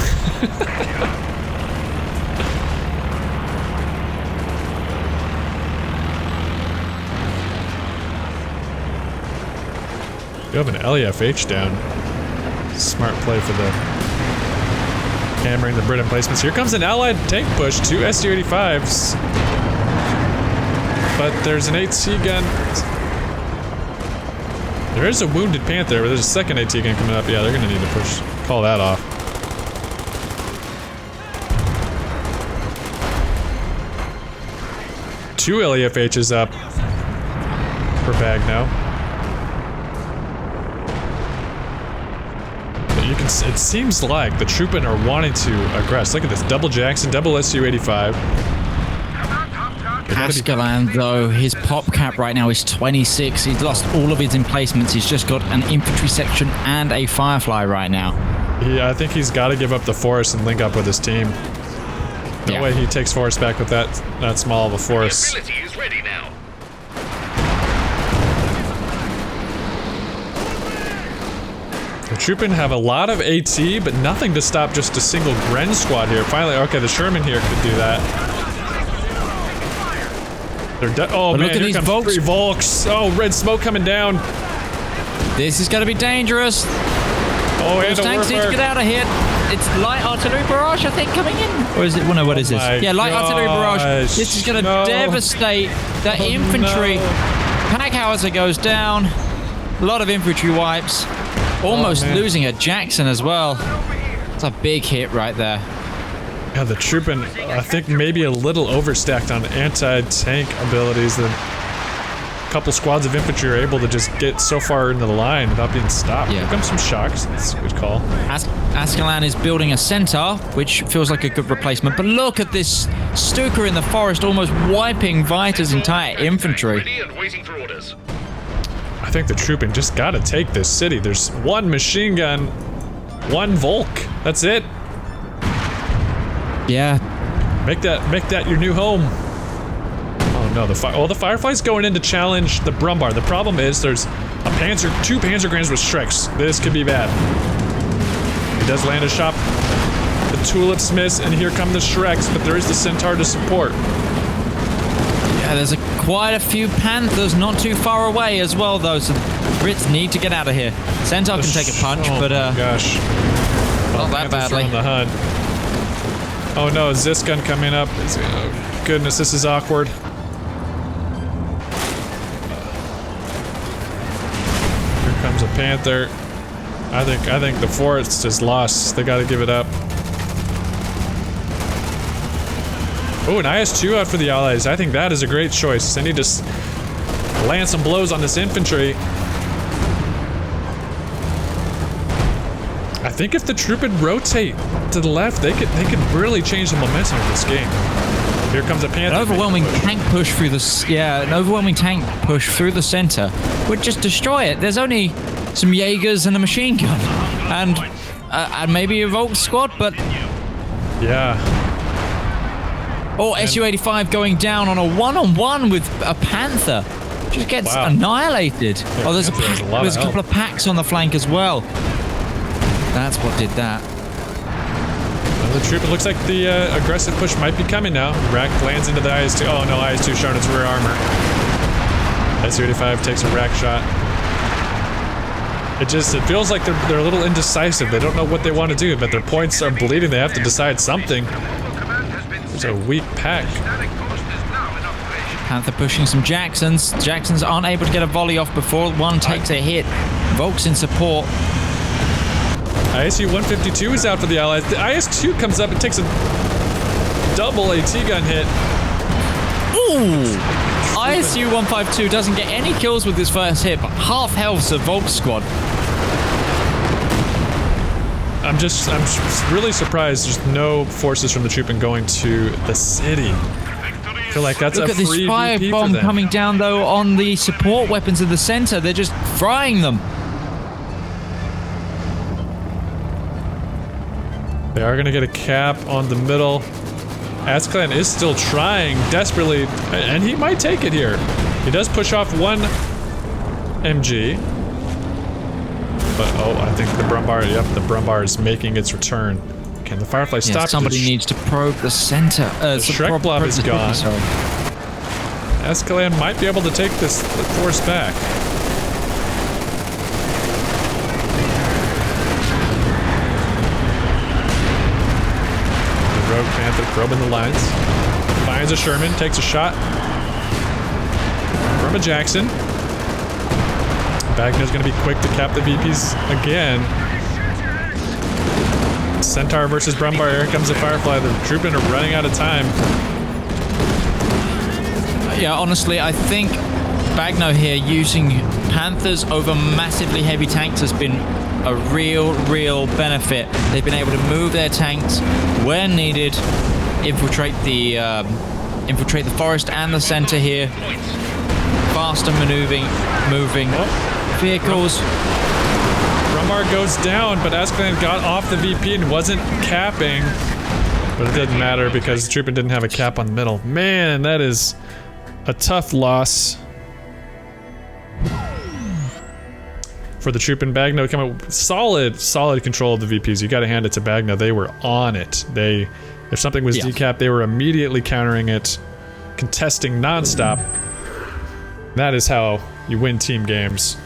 You have an LEFH down. Smart play for the hammering the Brit emplacements. Here comes an allied tank push, 2 SU-85s. But there's an AT gun. There is a wounded Panther, but there's a second AT gun coming up. Yeah, they're gonna need to push. Call that off. Two LEFHs up for BaGGno. You can. It seems like the Truppen are wanting to aggress. Look at this, double Jackson, double SU-85. Askelan, though, his pop cap right now is 26. He's lost all of his emplacements. He's just got an infantry section and a Firefly right now. Yeah, I think he's got to give up the forest and link up with his team. No way he takes forest back with that small of a force. The ability is ready now. The Truppen have a lot of AT, but nothing to stop just a single Gren squad here. Finally, okay, the Sherman here could do that. They're oh But man, look at here these comes Volks. 3 Volks. Oh, red smoke coming down. This is going to be dangerous. Oh, and Those a tanks need to warfare. get out of here. It's light artillery barrage, I think, coming in. Or is it? Well, no, what is this? my Yeah, light artillery barrage. gosh. This is going to No. devastate the Oh, infantry. no. pack howitzer goes down. A lot of infantry wipes. Almost losing a Jackson as well. It's a big hit right there. Yeah, the Truppen, I think maybe a little overstacked on anti-tank abilities. That a couple squads of infantry are able to just get so far into the line without being stopped. Yeah. Here comes some shocks. That's a good call. Ascalon is building a centaur, which feels like a good replacement. But look at this Stuka in the forest, almost wiping Vita's entire infantry. Ready and waiting for orders. I think the Truppen just gotta take this city. There's one machine gun, one Volk. That's it. Yeah. Make that your new home. Oh no, the Firefly's going in to challenge the Brumbar. The problem is there's two Panzergrams with Shreks. This could be bad. He does land a shot. The Tulips miss, and here come the Shreks, but there is the Centaur to support. Yeah, there's quite a few Panthers not too far away as well, though, so the Brits need to get out of here. Centaur can take a punch, but gosh. not that badly. On the HUD. Oh no, Zisgun coming up. Oh, goodness, this is awkward. Here comes a Panther. I think the forest is lost. They gotta give it up. Oh, an IS-2 out for the Allies. I think that is a great choice. They need to land some blows on this infantry. I think if the Truppen rotate to the left, they could really change the momentum of this game. Here comes a Panther. An overwhelming tank push through the center would just destroy it. There's only some Jaegers and a machine gun, and maybe a Volk squad, but yeah. Oh, Su-85 going down on a one-on-one with a Panther. Just gets annihilated. Yeah, oh, there's a couple of packs on the flank as well. That's what did that. Well, the Truppen looks like the aggressive push might be coming now. Rack lands into the IS-2. Oh no, IS-2 showing its rear armor. Su-85 takes a rack shot. It feels like they're a little indecisive. They don't know what they want to do, but their points are bleeding. They have to decide something. It's a weak pack. Panther pushing some Jacksons. Jacksons aren't able to get a volley off before one takes a hit. Volk's in support. ISU-152 is out for the Allies. The IS-2 comes up and takes a double AT gun hit. Ooh! ISU-152 doesn't get any kills with his first hit, but half health's a Volk squad. I'm really surprised there's no forces from the Truppen going to the city. I feel like that's Look a at this free fire VP bomb for them. coming down, though, on the support weapons in the center. They're just frying them. They are going to get a cap on the middle. Ascalon is still trying desperately, and he might take it here. He does push off one MG. But, oh, I think the Brumbar is making its return. Can the Firefly stop? Yeah, somebody needs to probe the center. The Shrek blob is gone. Ascalon might be able to take the force back. The Rogue Panther probing the lines. Finds a Sherman, takes a shot from a Jackson. BaGGno's gonna be quick to cap the VPs again. Centaur versus Brumbar. Here comes the Firefly. The Truppen are running out of time. Yeah, honestly, I think BaGGno here using Panthers over massively heavy tanks has been a real benefit. They've been able to move their tanks where needed, infiltrate the forest and the center here. Faster moving vehicles. Brumbar goes down, but Ascalon got off the VP and wasn't capping. But it didn't matter because the Truppen didn't have a cap on the middle. Man, that is a tough loss for the Truppen. BaGGno coming up with solid control of the VPs. You gotta hand it to BaGGno. They were on it. If something was decapped, they were immediately countering it, contesting nonstop. That is how you win team games.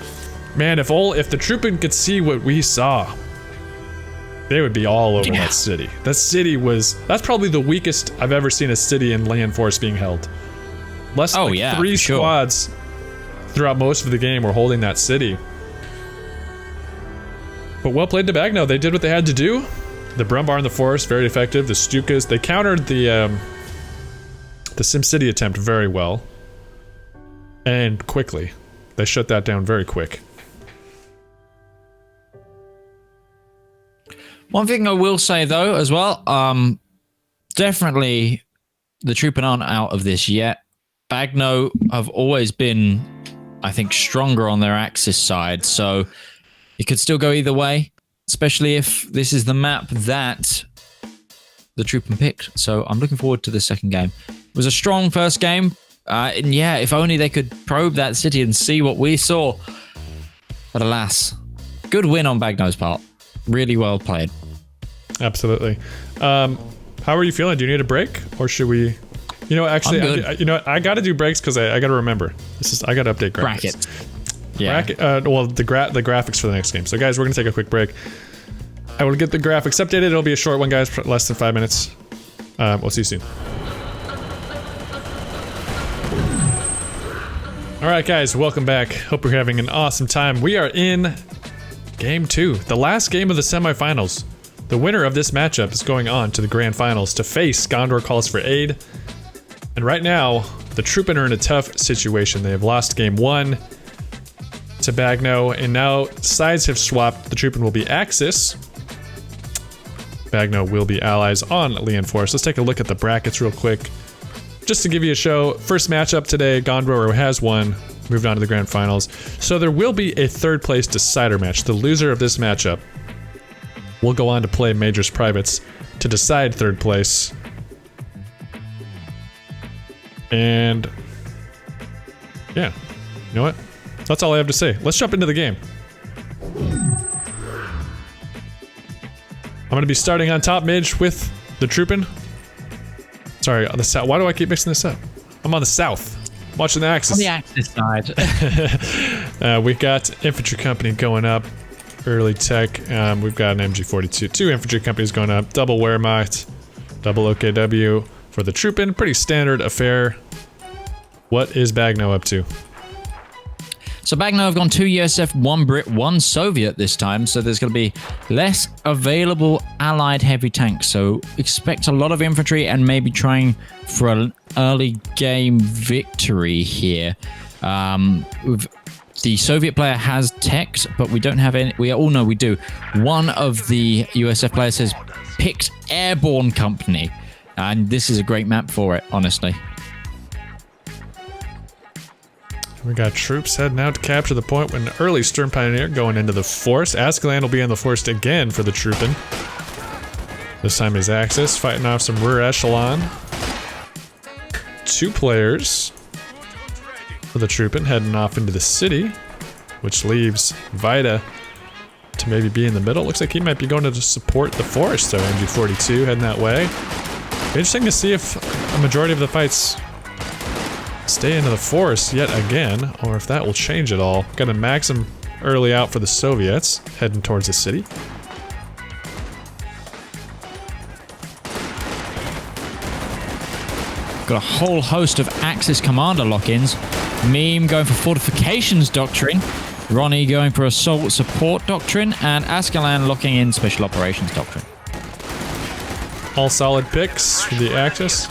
Man, if the Truppen could see what we saw, they would be all over that city. That city that's probably the weakest I've ever seen a city in land force being held. Less than three throughout most of the game were holding that city. But well played to BaGGno. They did what they had to do. The Brumbar in the forest, very effective. The Stukas, they countered the SimCity attempt very well. And quickly. They shut that down very quick. One thing I will say though, as well, definitely the Truppen aren't out of this yet. BaGGno have always been, I think, stronger on their Axis side, so it could still go either way, especially if this is the map that the Truppen picked. So I'm looking forward to the second game. It was a strong first game, and yeah, if only they could probe that city and see what we saw. But alas, good win on BaGGno's part. Really well played. Absolutely. How are you feeling? Do you need a break, or should we? You know, actually, you know, I got to do breaks because I got to remember. I got to update graphics. Yeah. Well, the graphics for the next game. So, guys, we're gonna take a quick break. I will get the graphics updated. It'll be a short one, guys, less than 5 minutes. We'll see you soon. All right, guys, welcome back. Hope you're having an awesome time. We are in Game 2, the last game of the semifinals. The winner of this matchup is going on to the grand finals to face Gondor Calls for Aid. And right now, the Truppen are in a tough situation. They have lost Game 1 to BaGGno, and now sides have swapped. The Truppen will be Axis. BaGGno will be allies on Leon Forest. Let's take a look at the brackets real quick. Just to give you a show, first matchup today, Gondor has won, moved on to the grand finals. So there will be a third place decider match. The loser of this matchup will go on to play Majors Privates to decide third place. And yeah, you know what? That's all I have to say. Let's jump into the game. I'm going to be starting on top mid with the Truppen. Sorry, on the south. Why do I keep mixing this up? I'm on the south. I'm watching the Axis. On the Axis side. We got infantry company going up. Early tech. We've got an MG42. 2 infantry companies going up. Double Wehrmacht. Double OKW for the Truppen. Pretty standard affair. What is BaGGno up to? So BaGGno have gone 2 USF, 1 Brit, 1 Soviet this time, so there's going to be less available allied heavy tanks. So expect a lot of infantry and maybe trying for an early game victory here. The Soviet player has techs, but we don't have any. We all know we do. One of the USF players has picked Airborne Company, and this is a great map for it, honestly. We got troops heading out to capture the point with an early Stern Pioneer going into the forest. Ascalon will be in the forest again for the Truppen. This time is Axis fighting off some rear echelon. 2 players for the Truppen heading off into the city, which leaves Vida to maybe be in the middle. Looks like he might be going to support the forest, so MG42 heading that way. Interesting to see if a majority of the fights stay into the forest yet again, or if that will change at all. Got a Maxim early out for the Soviets, heading towards the city. Got a whole host of Axis commander lock-ins. Meme going for Fortifications Doctrine. Ronnie going for Assault Support Doctrine. And Ascalon locking in Special Operations Doctrine. All solid picks for the Axis.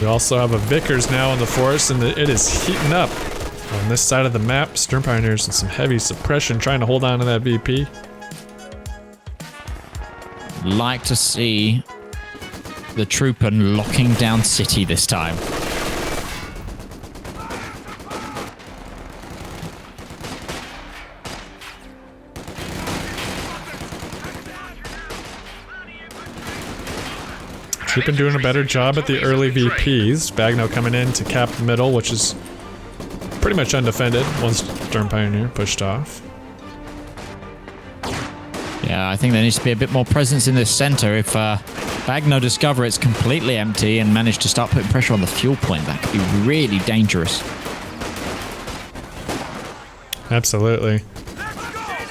We also have a Vickers now in the forest, and it is heating up on this side of the map. Stern Pioneers and some heavy suppression trying to hold on to that VP. Like to see the Truppen locking down city this time. Truppen doing a better job at the early VPs. BaGGno coming in to cap the middle, which is pretty much undefended once Stern Pioneer pushed off. Yeah, I think there needs to be a bit more presence in this center. If BaGGno discover it's completely empty and manage to start putting pressure on the fuel point, that could be really dangerous. Absolutely.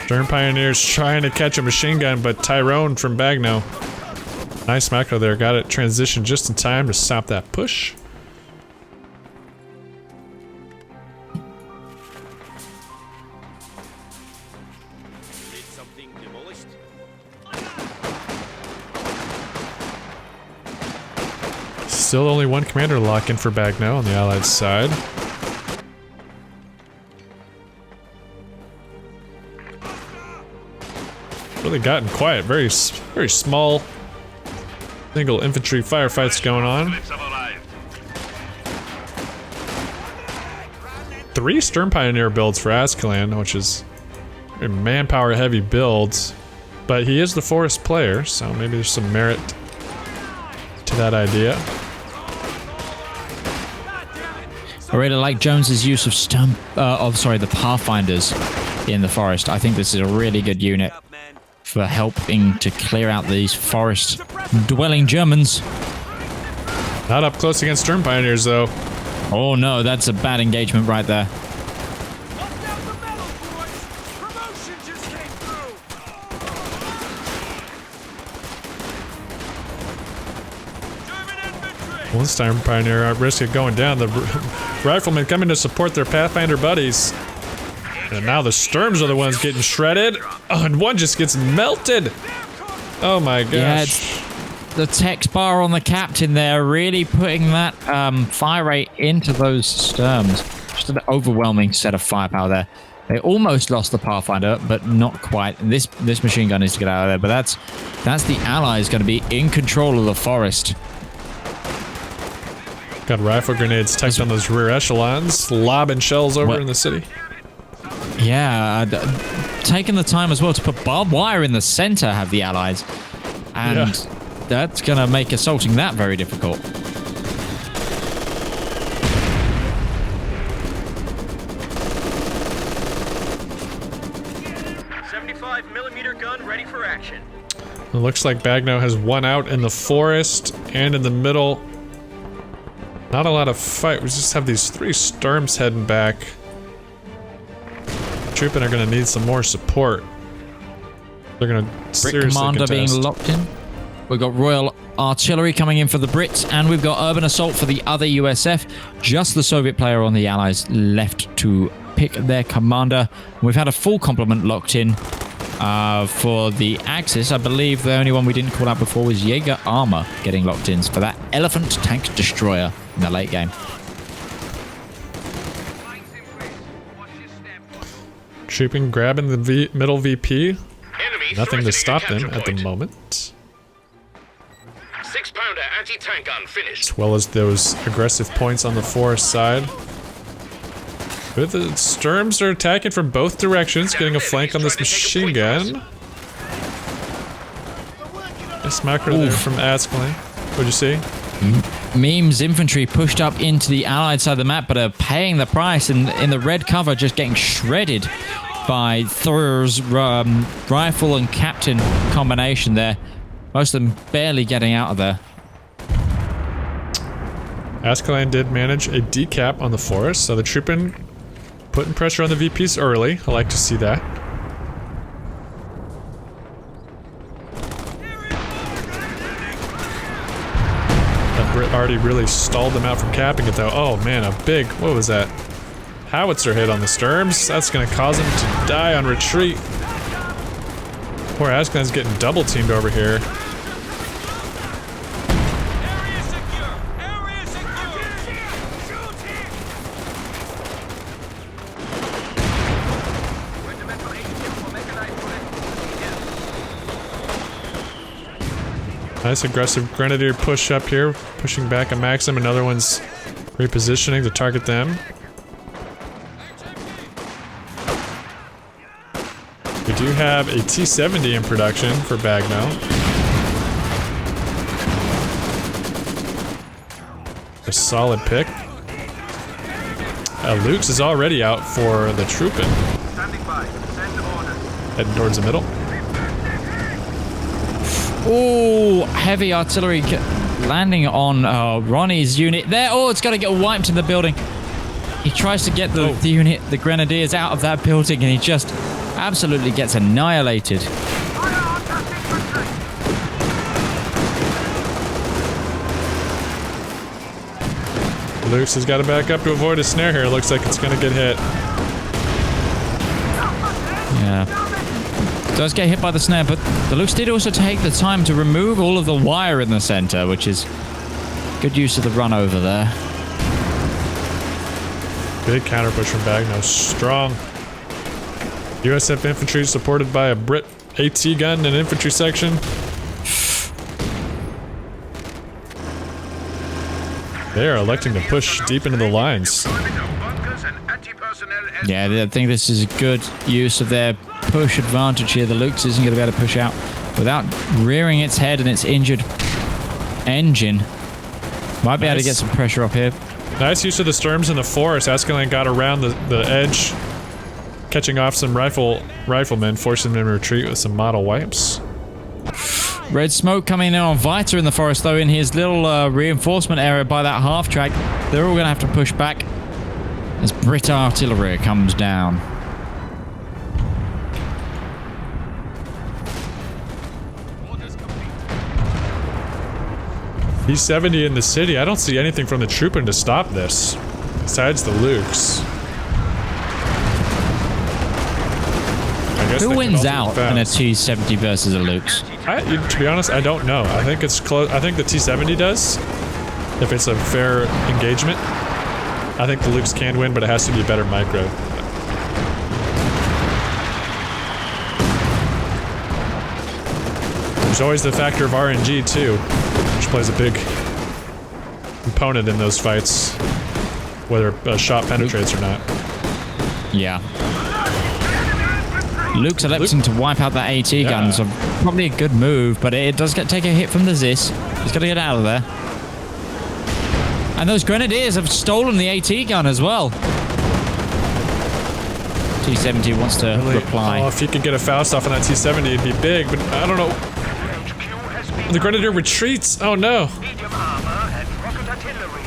Stern Pioneers trying to catch a machine gun, but Tyrone from BaGGno. Nice macro there, got it transitioned just in time to stop that push. Still only one commander to lock in for BaGGno on the Allied side. Really gotten quiet. Very small single infantry firefights going on. 3 Sturm Pioneer builds for Ascalon, which is very manpower heavy builds. But he is the forest player, so maybe there's some merit to that idea. I really like Jones's use of the Pathfinders in the forest. I think this is a really good unit for helping to clear out these forest-dwelling Germans. Not up close against Sturm Pioneers, though. Oh no, that's a bad engagement right there. One Sturm Pioneer at risk of going down. The riflemen coming to support their Pathfinder buddies. And now the Sturms are the ones getting shredded. Oh, and one just gets melted. Oh my gosh. Yeah, it's the text bar on the captain there really putting that fire rate into those Sturms. Just an overwhelming set of firepower there. They almost lost the Pathfinder, but not quite. This machine gun needs to get out of there, but that's the Allies going to be in control of the forest. Got rifle grenades tucked on those rear echelons, lobbing shells over in the city. Yeah, taking the time as well to put barbed wire in the center, have the Allies. And that's going to make assaulting that very difficult. .75mm gun ready for action. It looks like BaGGno has won out in the forest and in the middle. Not a lot of fight. We just have these 3 Sturms heading back. Truppen are going to need some more support. They're going to seriously Commander contest. being locked in. We've got Royal Artillery coming in for the Brits, and we've got Urban Assault for the other USF. Just the Soviet player on the Allies left to pick their commander. We've had a full complement locked in for the Axis. I believe the only one we didn't call out before was Jaeger Armor getting locked in for that Elephant Tank Destroyer in the late game. Truppen grabbing the middle VP. Enemy Nothing to threatening stop a them capture at the point. moment. 6-pounder anti-tank gun finished. As well as those aggressive points on the forest side. But the Sturms are attacking from both directions, getting a flank on this machine gun. Nice macro there from Ascalon. What'd you see? Memes infantry pushed up into the Allied side of the map, but are paying the price and in the red cover, just getting shredded by Thur's rifle and captain combination there. Most of them barely getting out of there. Ascalon did manage a decap on the forest, so the Truppen putting pressure on the VPs early. I like to see that. That Brit already really stalled them out from capping it though. Oh man, a big, what was that? Howitzer hit on the Sturms. That's gonna cause them to die on retreat. Poor Ascalon's getting double teamed over here. Nice aggressive Grenadier push up here, pushing back a Maxim. Another one's repositioning to target them. We do have a T-70 in production for BaGGno. A solid pick. Luke's is already out for the Truppen. Standing by. Send order. Heading towards the middle. Oh, heavy artillery landing on Ronnie's unit there. Oh, it's got to get wiped in the building. He tries to get the unit, the Grenadiers, out of that building, and he just absolutely gets annihilated. Luke's has got to back up to avoid a snare here. Looks like it's going to get hit. Yeah. Does get hit by the snare, but the Lukes did also take the time to remove all of the wire in the center, which is Good use of the run over there. Big counter push from BaGGno. Strong. USF infantry supported by a Brit AT gun and infantry section. They are electing to push deep into the lines. Yeah, I think this is a good use of their push advantage here. The Lukes isn't going to be able to push out without rearing its head and its injured engine. Might be able to get some pressure up here. Nice use of the Sturms in the forest. Ascalon got around the edge, catching off some riflemen, forcing them to retreat with some model wipes. Red smoke coming in on Vita in the forest, though, in his little reinforcement area by that half track. They're all going to have to push back as Brit artillery comes down. T-70 in the city. I don't see anything from the Truppen to stop this, besides the Lukes. Who wins out in a T-70 versus a Lukes? To be honest, I don't know. I think it's close. I think the T-70 does, if it's a fair engagement. I think the Lukes can win, but it has to be a better micro. There's always the factor of RNG too, which plays a big component in those fights, whether a shot penetrates or not. Yeah. Luke's electing to wipe out that AT gun, so probably a good move, but it does take a hit from the Zis. He's got to get out of there. And those Grenadiers have stolen the AT gun as well. T-70 wants to reply. Oh, if he could get a Faust off on that T-70, it'd be big, but I don't know. The Grenadier retreats. Oh no.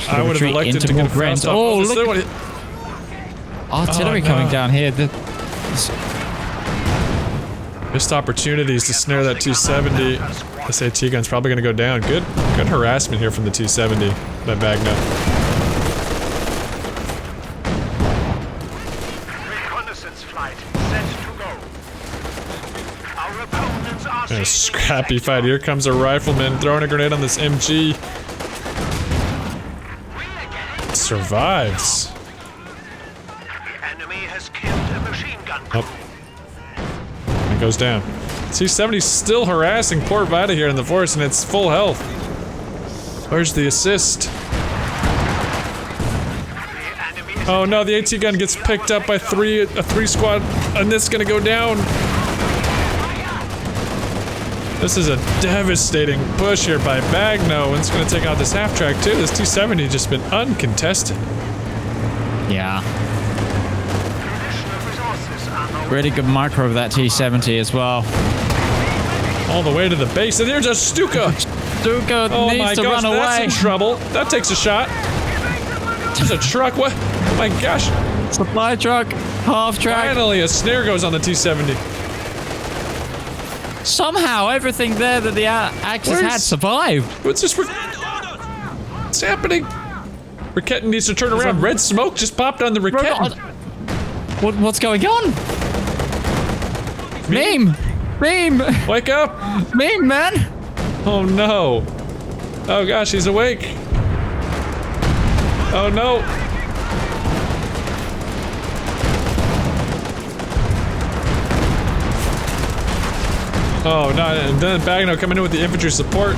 I would have elected to get a Faust off. Oh, look. Artillery coming down here. Missed opportunities to snare that T-70. This AT gun's probably going to go down. Good harassment here from the T-70 by BaGGno. Reconnaissance flight set to go. Our opponents are A scrappy fight. Here comes a rifleman throwing a grenade on this MG. Survives. The enemy has killed a machine gun. Oh. It goes down. T-70's still harassing poor Vita here in the forest, and it's full health. Where's the assist? Oh no, the AT gun gets picked up by a three squad, and this is gonna go down. This is a devastating push here by BaGGno, and it's gonna take out this half track too. This T-70 just been uncontested. Yeah. Really good micro of that T-70 as well. All the way to the base, and there's a Stuka! Stuka needs to run away. That's in trouble. That takes a shot. There's a truck, what? Oh my gosh. Supply truck, half track. Finally, a snare goes on the T-70. Somehow, everything there that the Axis had survived. What's this? What's happening? Raketin needs to turn around. Red smoke just popped on the Raketin. What's going on? Meme! Meme! Wake up! Meme, man! Oh no. Oh gosh, he's awake. Oh no. Oh no, and then BaGGno coming in with the infantry support.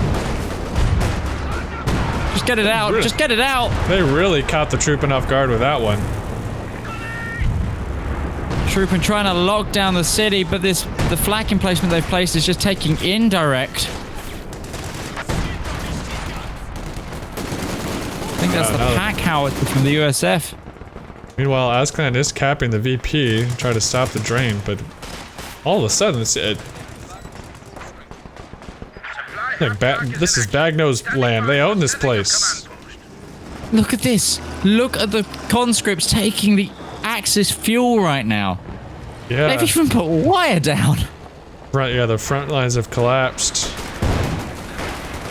Just get it out, just get it out! They really caught the Truppen off guard with that one. Truppen trying to lock down the city, but the flak emplacement they've placed is just taking indirect. I think that's the pack howitzer from the USF. Meanwhile, Asclan is capping the VP, try to stop the drain, but all of a sudden, this is BaGGno's land. They own this place. Look at this. Look at the conscripts taking the Axis fuel right now. Yeah. They've even put wire down. Right, yeah, the front lines have collapsed.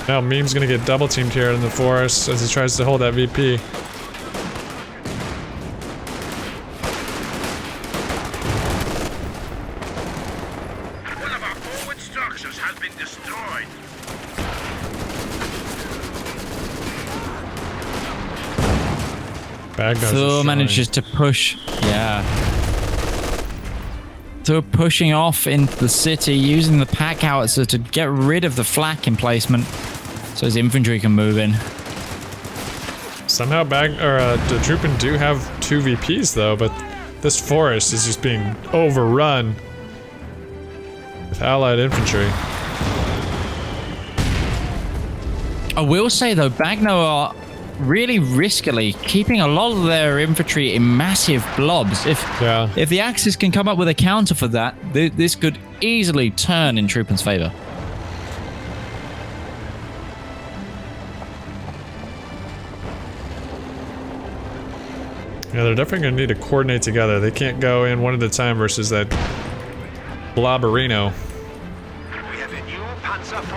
Now Meme's gonna get double teamed here in the forest as he tries to hold that VP. One of our forward structures has been destroyed. BaGGno's Thor manages to push. Yeah. Thor pushing off into the city, using the pack howitzer to get rid of the flak emplacement so his infantry can move in. Somehow the Truppen do have 2 VPs though, but this forest is just being overrun with allied infantry. I will say though, BaGGno are really riskily keeping a lot of their infantry in massive blobs. If the Axis can come up with a counter for that, this could easily turn in Truppen's favor. Yeah, they're definitely going to need to coordinate together. They can't go in one at a time versus that BaGGno. We have a new Panzer IV.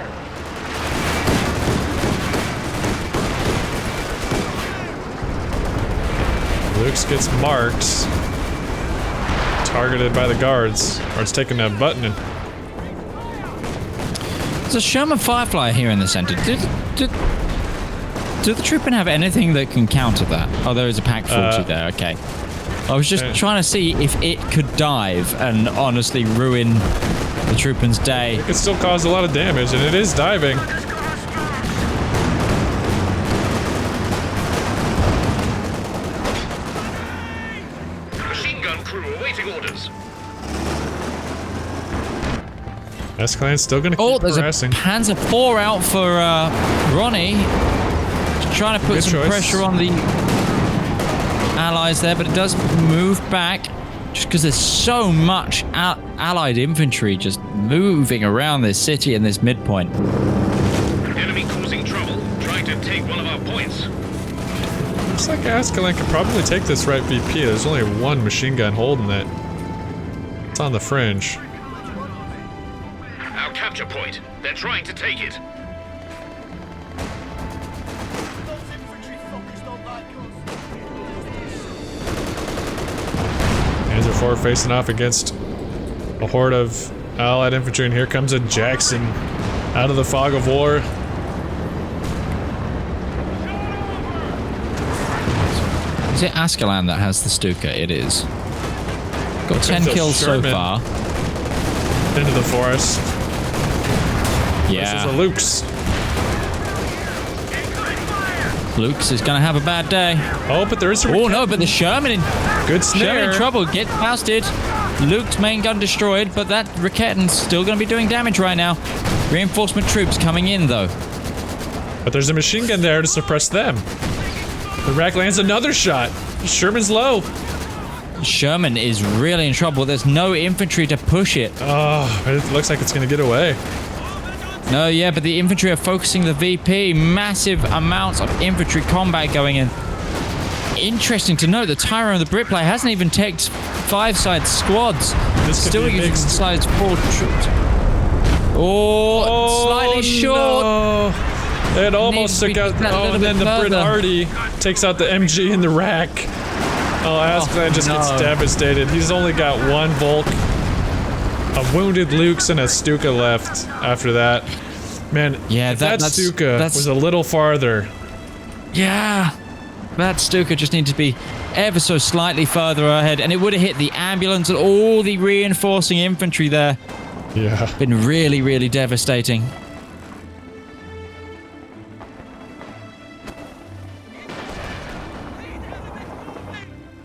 Lux gets marked. Targeted by the guards. Or it's taking that button and... There's a Sherman Firefly here in the center. Do the Truppen have anything that can counter that? Oh, there is a Pack 40 there, okay. I was just trying to see if it could dive and honestly ruin the Truppen's day. It could still cause a lot of damage, and it is diving. Machine gun crew awaiting orders. Escalan's still gonna keep harassing. There's a Panzer IV out for Ronnie. Trying to put some pressure on the allies there, but it does move back just because there's so much allied infantry just moving around this city and this midpoint. Enemy causing trouble, trying to take one of our points. Looks like Escalan can probably take this right VP. There's only 1 machine gun holding it. It's on the fringe. Our capture point. They're trying to take it. Panzer IV facing off against a horde of allied infantry, and here comes a Jackson out of the fog of war. Is it Escalan that has the Stuka? It is. Got 10 kills so far. Into the forest. Yeah. This is a Lux. Lux is gonna have a bad day. Oh, but there is a... Oh no, but the Sherman in... Good snare. Sherman in trouble. Get ousted. Luke's main gun destroyed, but that Raketten's still going to be doing damage right now. Reinforcement troops coming in, though. But there's a machine gun there to suppress them. The Rack lands another shot. Sherman's low. Sherman is really in trouble. There's no infantry to push it. Oh, it looks like it's going to get away. No, yeah, but the infantry are focusing the VP. Massive amounts of infantry combat going in. Interesting to note, the Tyro and the Brit player hasn't even taken 5-side squads. This could still be using mixed. sides 4 troops. Oh, slightly short. No. It almost took out... Oh, and then the Brit Hardy takes out the MG in the Rack. Oh, Asclan just gets devastated. He's only got 1 Volk, a wounded Lux, and a Stuka left after that. Man, yeah, if that Stuka was a little farther. Yeah. That Stuka just needs to be ever so slightly further ahead, and it would have hit the ambulance and all the reinforcing infantry there. Yeah. Been really, really devastating.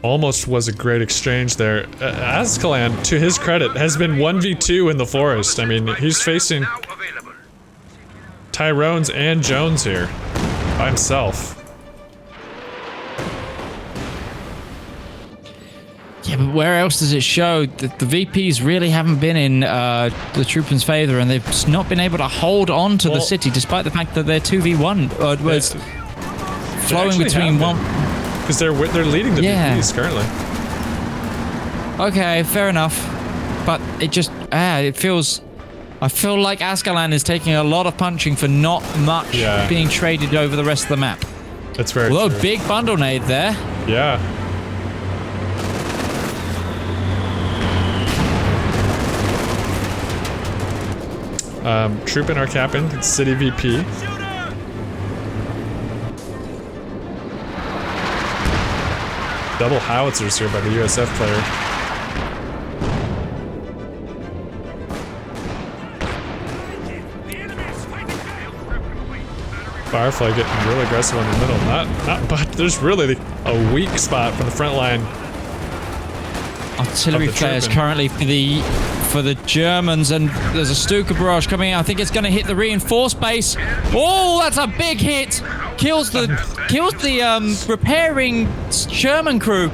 Almost was a great exchange there. Ascalon, to his credit, has been 1v2 in the forest. I mean, he's facing Now available. Tyrones and Jones here by himself. Yeah, but where else does it show that the VPs really haven't been in the Truppen's favor, and they've just not been able to hold on to the city, despite the fact that they're 2v1 was flowing between one. Because they're leading the VPs currently. Okay, fair enough. But it just it feels. I feel like Ascalon is taking a lot of punching for not much being traded over the rest of the map. That's very true. true. Big bundle nade there. Yeah. Truppen are capping City VP. Double howitzers here by the USF player. Firefly getting really aggressive in the middle. But there's really a weak spot for the front line. Artillery flares currently for the Germans, and there's a Stuka barrage coming out. I think it's going to hit the reinforced base. Oh, that's a big hit! Kills the repairing Sherman crew.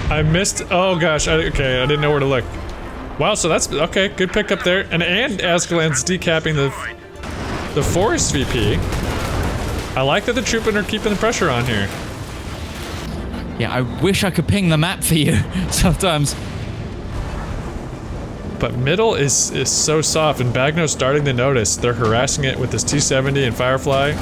I missed. Oh gosh. Okay, I didn't know where to look. Wow. So that's okay. Good pickup there. And Ascalon's decapping the forest VP. I like that the Truppen are keeping the pressure on here. Yeah, I wish I could ping the map for you sometimes. But middle is so soft, and BaGGno's starting to notice. They're harassing it with this T-70 and Firefly.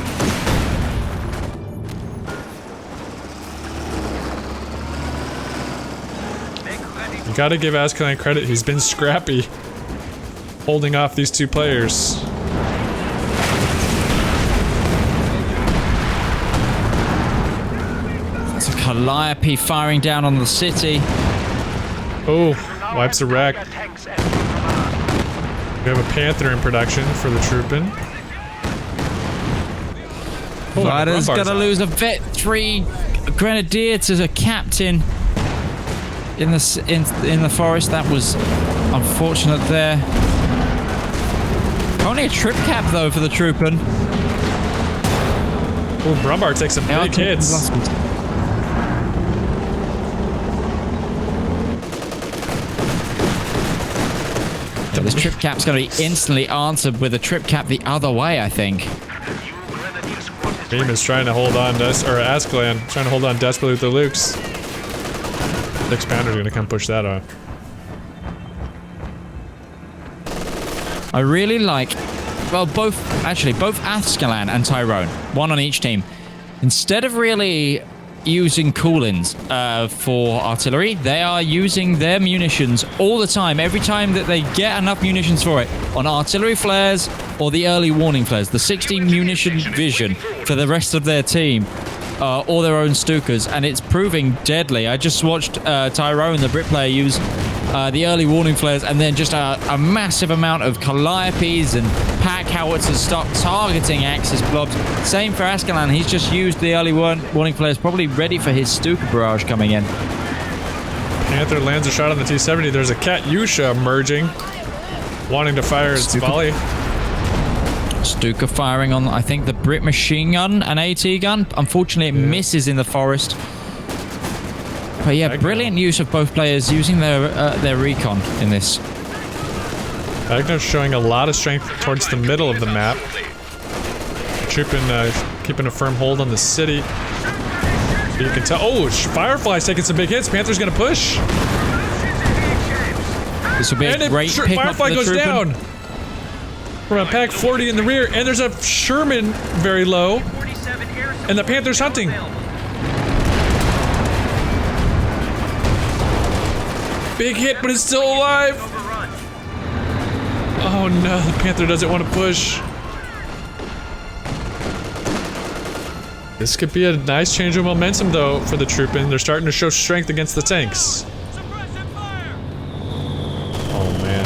You gotta give Ascalon credit. He's been scrappy, holding off these two players. It's a Calliope firing down on the city. Oh, wipes a wreck. We have a Panther in production for the Truppen. Oh, Ryder's gonna lose a vet 3 grenadier to the captain in the forest. That was unfortunate there. Only a trip cap though for the Truppen. Oh, Brumbar takes some big hits. This trip cap's going to be instantly answered with a trip cap the other way, I think. Beam is trying to hold on, Ascalon trying to hold on desperately with the Lukes. The Expounder's going to come push that off. I really like, well, both Ascalon and Tyrone, one on each team. Instead of really using cool-ins for artillery, they are using their munitions all the time, every time that they get enough munitions for it, on artillery flares or the early warning flares, the 60 munition vision for the rest of their team, or their own Stukas, and it's proving deadly. I just watched Tyrone, the Brit player, use the early warning flares, and then just a massive amount of Calliopes and pack howitzers start targeting Axis blobs. Same for Ascalon. He's just used the early warning flares, probably ready for his Stuka barrage coming in. Panther lands a shot on the T-70. There's a Katyusha emerging, wanting to fire its volley. Stuka firing on, I think, the Brit machine gun and AT gun. Unfortunately, it misses in the forest. But yeah, brilliant use of both players using their recon in this. BaGGno's showing a lot of strength towards the middle of the map. Truppen keeping a firm hold on the city. You can tell. Oh, Firefly's taking some big hits. Panther's gonna push. This will be a great pick up for the Firefly goes Truppen. down. We're on pack 40 in the rear, and there's a Sherman very low, and the Panther's hunting. Big hit, but it's still alive. Oh no, the Panther doesn't want to push. This could be a nice change of momentum though for the Truppen. They're starting to show strength against the tanks. Oh man.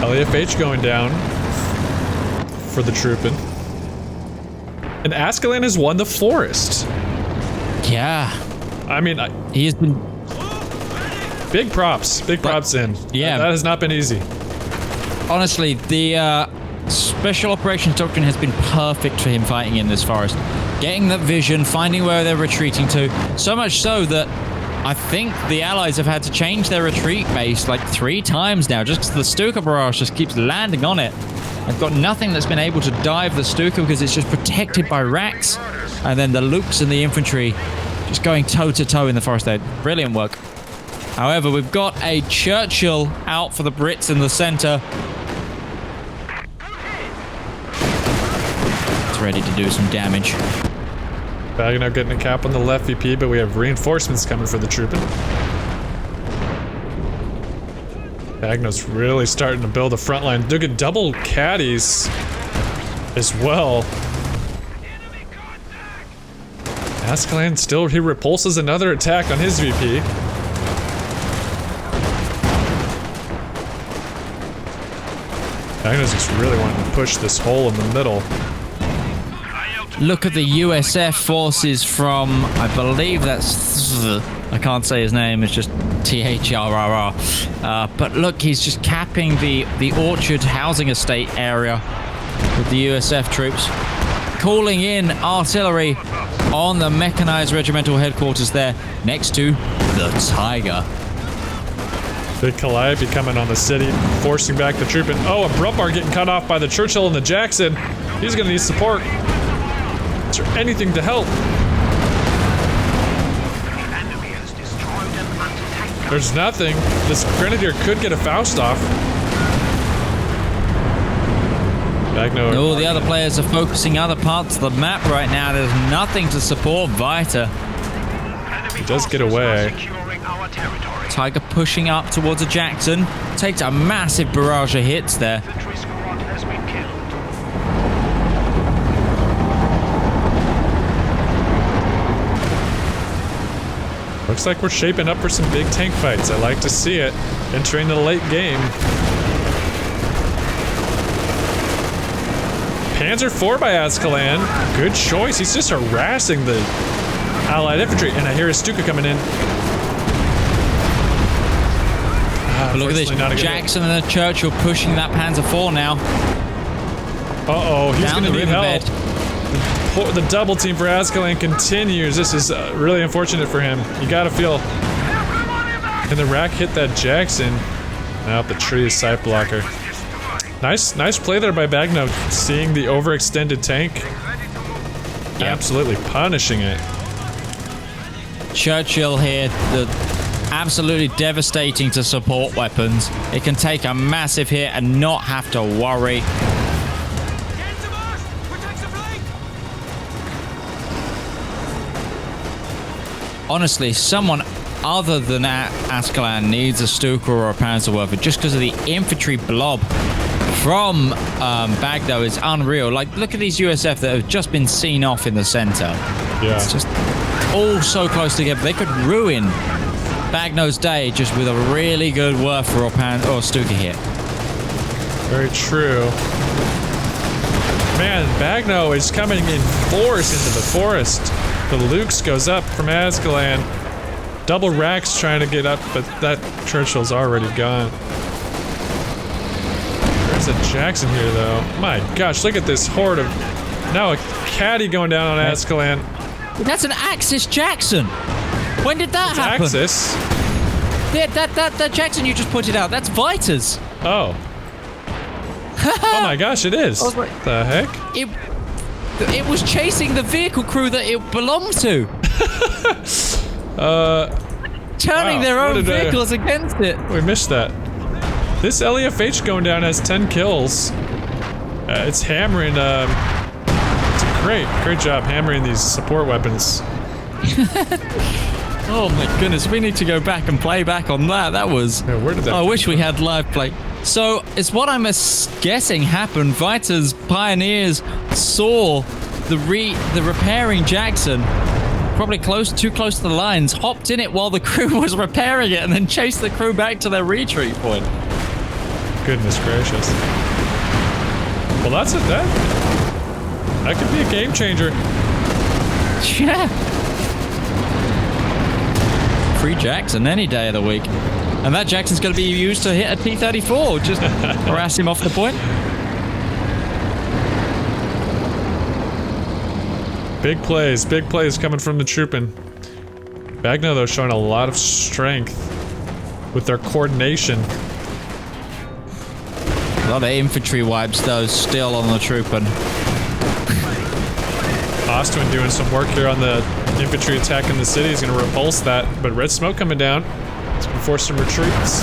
LEFH going down for the Truppen. And Ascalon has won the forest. Yeah. I mean, He has been... big props in. Yeah. That has not been easy. Honestly, the Special Operations Doctrine has been perfect for him fighting in this forest. Getting that vision, finding where they're retreating to. So much so that I think the Allies have had to change their retreat base like 3 times now, just because the Stuka barrage just keeps landing on it. They've got nothing that's been able to dive the Stuka because it's just protected by racks. And then the Lukes and the infantry just going toe-to-toe in the forest there. Brilliant work. However, we've got a Churchill out for the Brits in the center. It's ready to do some damage. BaGGno getting a cap on the left VP, but we have reinforcements coming for the Truppen. BaGGno's really starting to build a front line. Look at double caddies as well. Ascalon still, he repulses another attack on his VP. BaGGno's just really wanting to push this hole in the middle. Look at the USF forces from, I believe that's, I can't say his name, it's just THRRR. But look, he's just capping the Orchard housing estate area with the USF troops. Calling in artillery on the mechanized regimental headquarters there next to the Tiger. Big Calliope coming on the city, forcing back the Truppen. Oh, a Brumbar getting cut off by the Churchill and the Jackson. He's gonna need support. Is there anything to help? The enemy has destroyed an anti-tank. There's nothing. This Grenadier could get a Faust off. BaGGno. Oh, the other players are focusing other parts of the map right now. There's nothing to support Vita. He does get away. Securing our territory. Tiger pushing up towards a Jackson. Takes a massive barrage of hits there. Infantry squad has been killed. Looks like we're shaping up for some big tank fights. I like to see it entering the late game. Panzer IV by Ascalon. Good choice. He's just harassing the Allied infantry. And I hear a Stuka coming in. Look at this. Jackson and the Churchill pushing that Panzer IV now. Uh-oh, he's Down going to the need help. riverbed. The double team for Ascalon continues. This is really unfortunate for him. You got to feel. And the rack hit that Jackson. Now the tree is sight blocker. Nice play there by BaGGno, seeing the overextended tank. Yep. Absolutely punishing it. Churchill here, absolutely devastating to support weapons. It can take a massive hit and not have to worry. Honestly, someone other than Ascalon needs a Stuka or a Panzerwerfer just because of the infantry blob from BaGGno is unreal. Like, look at these USF that have just been seen off in the center. Yeah. It's just all so close together. They could ruin BaGGno's day just with a really good Werfer or Stuka hit. Very true. Man, BaGGno is coming in force into the forest. The Lukes goes up from Ascalon. Double racks trying to get up, but that Churchill's already gone. There's a Jackson here, though. My gosh, look at this horde of... Now a caddy going down on Ascalon. That's an Axis Jackson. When did that happen? Axis? Yeah, that Jackson you just pointed out, that's Vita's. Oh. Oh my gosh, it is. was like- The heck? It was chasing the vehicle crew that it belonged to. Turning Wow, their what own did I- vehicles against it. We missed that. This LEFH going down has 10 kills. It's hammering, it's a great job hammering these support weapons. Oh my goodness, we need to go back and play back on that. That was... Yeah, where did that I come wish we had live play. So, it's what I'm guessing happened. Vita's pioneers saw the repairing Jackson, probably too close to the lines, hopped in it while the crew was repairing it, and then chased the crew back to their retreat point. Goodness gracious. Well, that's it. That could be a game changer. Yeah. Free Jackson any day of the week. And that Jackson's going to be used to hit a T-34. Just harass him off the point. Big plays coming from the Truppen. BaGGno, though, showing a lot of strength with their coordination. A lot of infantry wipes, though, still on the Truppen. Ostwin doing some work here on the infantry attack in the city. He's going to repulse that, but red smoke coming down. It's going to force some retreats.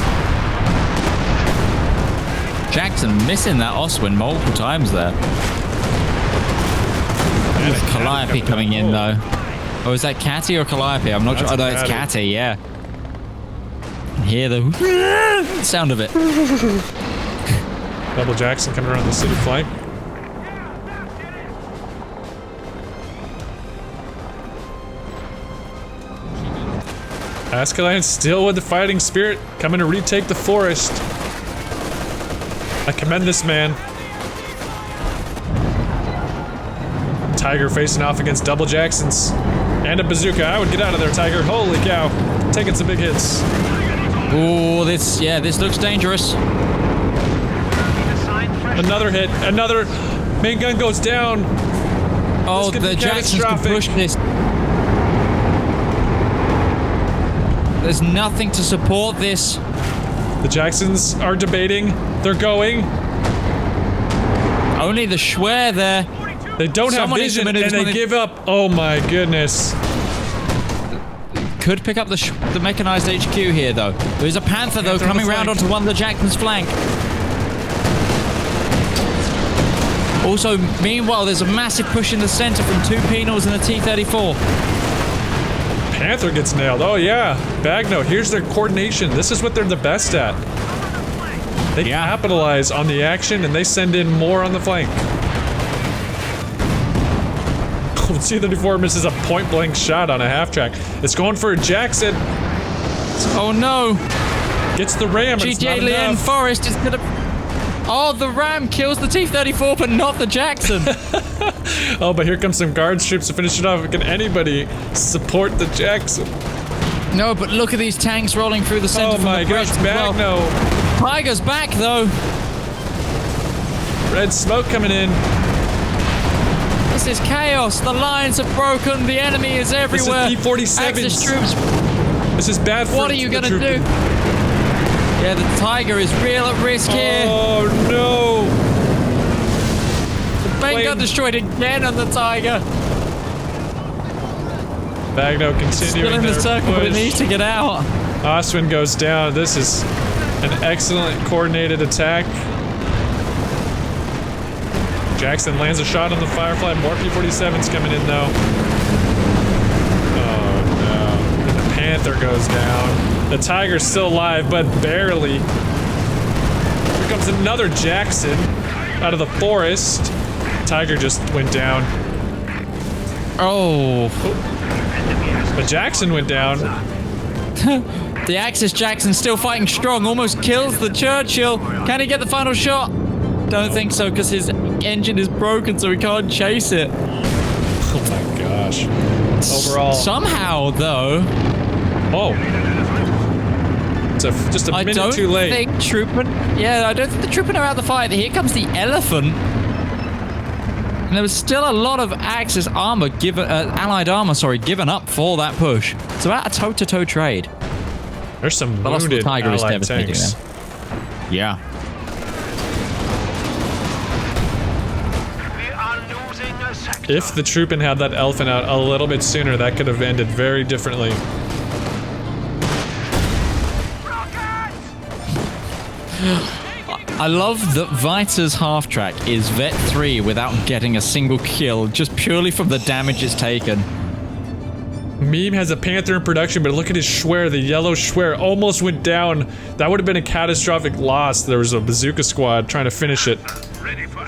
Jackson missing that Ostwin multiple times there. And With Calliope coming in, though. Oh, is that Catty or Calliope? I'm not sure. Oh, no, it's Catty, yeah. And hear the sound of it. Double Jackson coming around the city flank. Ascalon still with the fighting spirit, coming to retake the forest. I commend this man. Tiger facing off against double Jacksons. And a bazooka. I would get out of there, Tiger. Holy cow. Taking some big hits. Oh, this looks dangerous. Another hit. Another main gun goes down. Oh, the Jacksons can push this. There's nothing to support this. The Jacksons are debating. They're going. Only the Schwer there. They don't have vision and they give up. Oh my goodness. Could pick up the mechanized HQ here though. There's a Panther though coming round onto one of the Jacksons' flank. Also, meanwhile, there's a massive push in the center from 2 Penals and a T-34. Panther gets nailed. Oh yeah. BaGGno, here's their coordination. This is what they're the best at. They capitalize on the action and they send in more on the flank. T-34 misses a point-blank shot on a half-track. It's going for a Jackson. Oh no! Gets the ram. GJ Leanne Forrest is gonna... Oh, the ram kills the T-34, but not the Jackson. Oh, but here comes some guards troops to finish it off. Can anybody support the Jackson? No, but look at these tanks rolling through the center from the bridge. Oh my gosh, BaGGno. Tiger's back though. Red smoke coming in. This is chaos. The lines are broken. The enemy is everywhere. This is P-47s. Axis troops. This is bad for What are you gonna do? Yeah, the Tiger is real at risk here. Oh no! The plane got destroyed again on the Tiger. BaGGno continuing Still in the circle, but it needs to get out. Oswin goes down. This is an excellent coordinated attack. Jackson lands a shot on the Firefly. More P-47s coming in though. Oh no. And the Panther goes down. The Tiger's still alive, but barely. Here comes another Jackson out of the forest. Tiger just went down. Oh. But Jackson went down. The Axis Jackson still fighting strong. Almost kills the Churchill. Can he get the final shot? Don't think so, because his engine is broken, so he can't chase it. Oh my gosh. Overall. Somehow, though. Oh. It's just a minute too late. I don't think the Truppen are out of the fight. Here comes the Elephant. And there was still a lot of Axis armor Allied armor, given up for that push. It's about a toe-to-toe trade. There's some the wounded Tiger is Allied devastating tanks. there. Yeah. If the Truppen had that Elephant out a little bit sooner, that could have ended very differently. I love that Vita's half-track is Vet 3 without getting a single kill, just purely from the damage it's taken. Meme has a Panther in production, but look at his Schwer. The yellow Schwer almost went down. That would have been a catastrophic loss. There was a bazooka squad trying to finish it.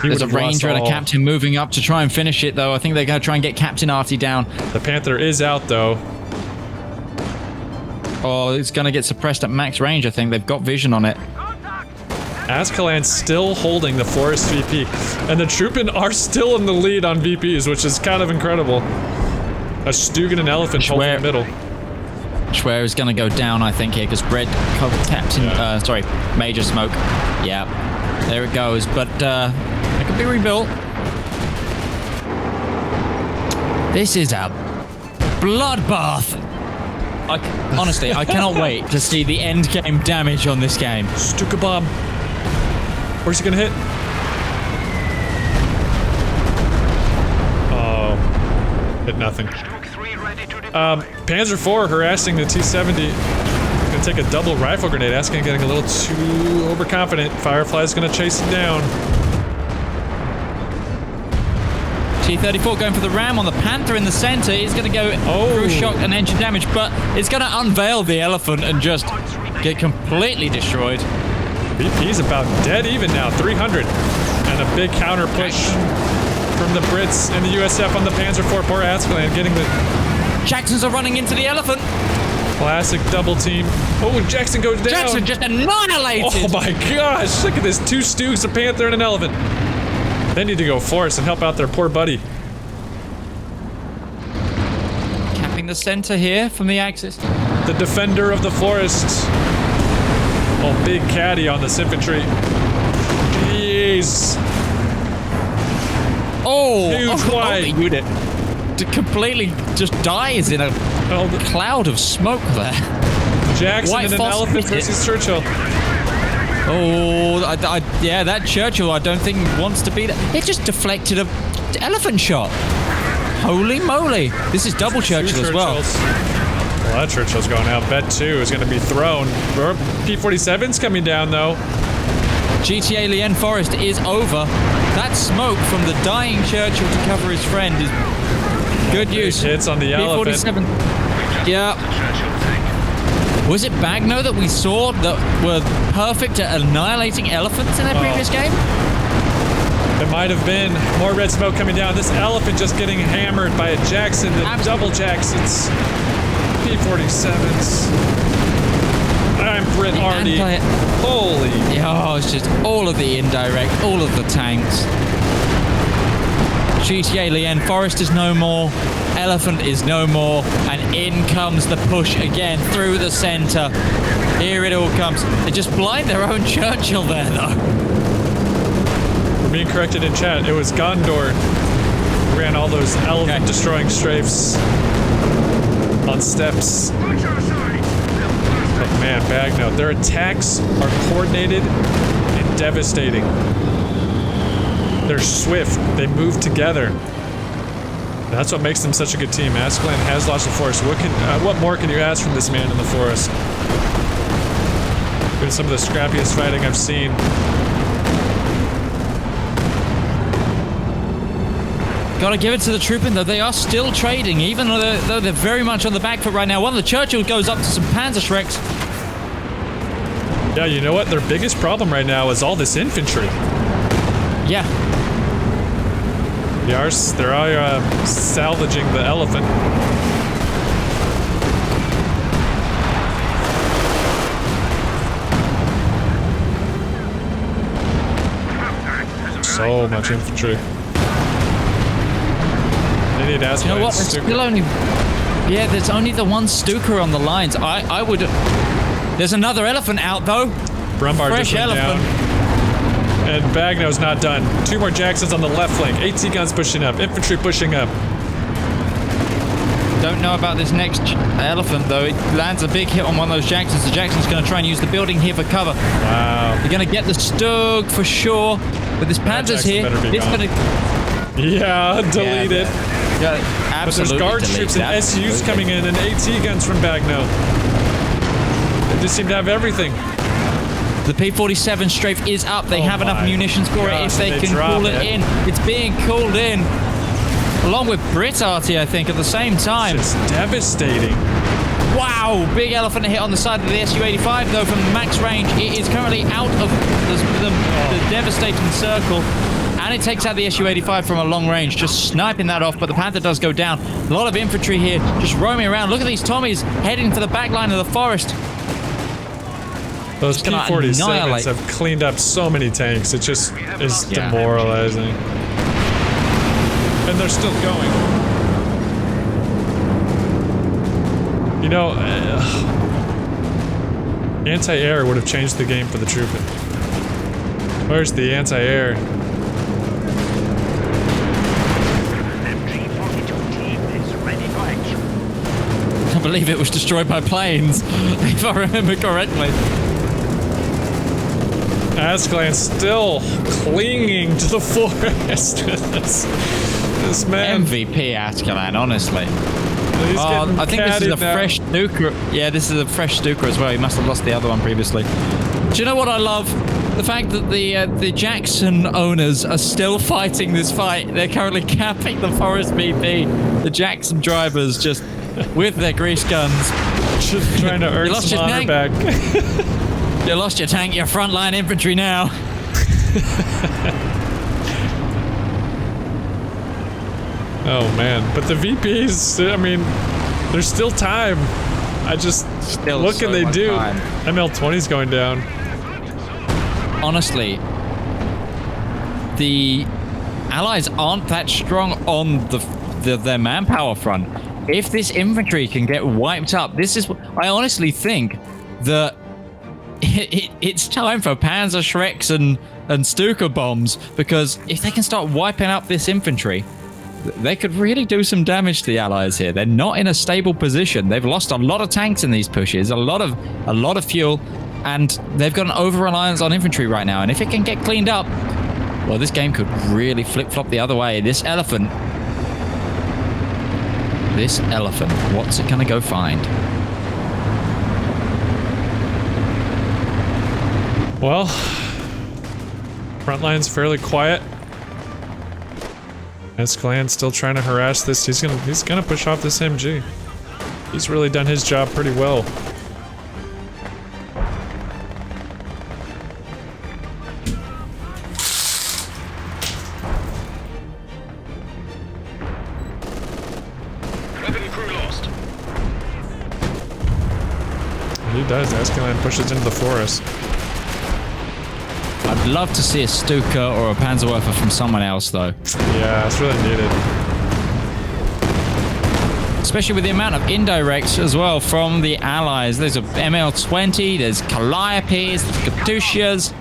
There's a Ranger and a Captain moving up to try and finish it, though. I think they're going to try and get Captain Artie down. The Panther is out, though. Oh, it's going to get suppressed at max range, I think. They've got vision on it. Ascalon's still holding the Forest VP. And the Truppen are still in the lead on VPs, which is kind of incredible. A Stug and an Elephant holding the middle. Schwer is going to go down, I think, here, because Red Captain... Major Smoke. Yeah. There it goes, but it could be rebuilt. This is a bloodbath. Honestly, I cannot wait to see the end game damage on this game. Stuka bomb. Where's he gonna hit? Oh, hit nothing. Panzer IV harassing the T-70. Gonna take a double rifle grenade. Asking getting a little too overconfident. Firefly's gonna chase it down. T-34 going for the ram on the Panther in the center. He's gonna go through shock and engine damage, but it's gonna unveil the Elephant and just get completely destroyed. VP's about dead even now. 300. And a big counter push from the Brits and the USF on the Panzer IV. Poor Ascalon getting the... Jacksons are running into the Elephant. Classic double team. Oh, Jackson goes down. Jackson just annihilated. Oh my gosh, look at this. 2 Stooks, a panther, and an elephant. They need to go forest and help out their poor buddy. Capping the center here from the Axis. The defender of the forest. Oh, big caddy on this infantry. Jeez. Huge wide. The unit completely just dies in a cloud of smoke there. Jackson White and an Foss elephant hit it. versus Churchill. Oh, yeah, that Churchill I don't think wants to be there. It just deflected a elephant shot. Holy moly. This is double Churchill as well. Well, that Churchill's going out. Bet 2 is going to be thrown. P-47's coming down, though. GTA Lien Forest is over. That smoke from the dying Churchill to cover his friend is good use. Hits on the elephant. P-47. Yeah. Was it BaGGno that we saw that were perfect at annihilating elephants in their previous game? It might have been. More red smoke coming down. This elephant just getting hammered by a Jackson. The double Jacksons. P-47s. I'm Brit Hardy. Holy. Oh, it's just all of the indirect, all of the tanks. GTA Lien Forest is no more. Elephant is no more. And in comes the push again through the center. Here it all comes. They just blind their own Churchill there, though. We're being corrected in chat. It was Gondor who ran all those elephant destroying strafes on steps. But man, BaGGno, their attacks are coordinated and devastating. They're swift. They move together. That's what makes them such a good team. Asclan has lost the forest. What more can you ask from this man in the forest? Been some of the scrappiest fighting I've seen. Gotta give it to the Truppen, though. They are still trading, even though they're very much on the back foot right now. One of the Churchill goes up to some Panzerschrecks. Yeah, you know what? Their biggest problem right now is all this infantry. Yeah. They're salvaging the elephant. So much infantry. They need Asclan. You know what? There's still only... Yeah, there's only the one Stuka on the lines. I would... There's another elephant out, though. Brumbar Fresh just went elephant. down. And BaGGno's not done. 2 more Jacksons on the left flank. AT guns pushing up. Infantry pushing up. Don't know about this next elephant, though. It lands a big hit on one of those Jacksons. The Jackson's going to try and use the building here for cover. Wow. They're going to get the Stug for sure. But this Panzer's here. It's going to... Yeah, delete it. Yeah, But there's guard troops and SUs coming in and AT guns from BaGGno. They just seem to have everything. The P-47 strafe is up. They have enough munitions for it if they can call it in. It's being called in. Along with Brit Arty, I think, at the same time. It's devastating. Wow! Big elephant hit on the side of the Su-85, though, from max range. It is currently out of the devastating circle. And it takes out the Su-85 from a long range, just sniping that off, but the Panther does go down. A lot of infantry here, just roaming around. Look at these Tommies heading for the back line of the forest. Those P-47s have cleaned up so many tanks. It just is demoralizing. And they're still going. You know, anti-air would have changed the game for the Truppen. Where's the anti-air? I believe it was destroyed by planes, if I remember correctly. Asclan still clinging to the forest. this man. MVP Asclan, honestly. I think this is a fresh Stuka. Yeah, this is a fresh Stuka as well. He must have lost the other one previously. Do you know what I love? The fact that the Jackson owners are still fighting this fight. They're currently capping the forest BP. The Jackson drivers just with their grease guns. Just trying to earn some honor back. You lost your tank, your frontline infantry now. Oh man, but the VPs, I mean, there's still time. I just... Still what can so they much do? time. ML20's going down. Honestly, the Allies aren't that strong on their manpower front. If this infantry can get wiped up, this is... I honestly think that it's time for Panzer Shreks and Stuka bombs, because if they can start wiping up this infantry, they could really do some damage to the Allies here. They're not in a stable position. They've lost a lot of tanks in these pushes, a lot of fuel, and they've got an over-reliance on infantry right now. And if it can get cleaned up, well, this game could really flip-flop the other way. This elephant, what's it gonna go find? Well, front line's fairly quiet. Escalant's still trying to harass this. He's gonna push off this MG. He's really done his job pretty well. Weapon crew lost. He does. Escalant pushes into the forest. I'd love to see a Stuka or a Panzerwerfer from someone else, though. Yeah, it's really needed. Especially with the amount of indirects as well from the Allies. There's a ML20, there's Calliopes, there's Katyushas.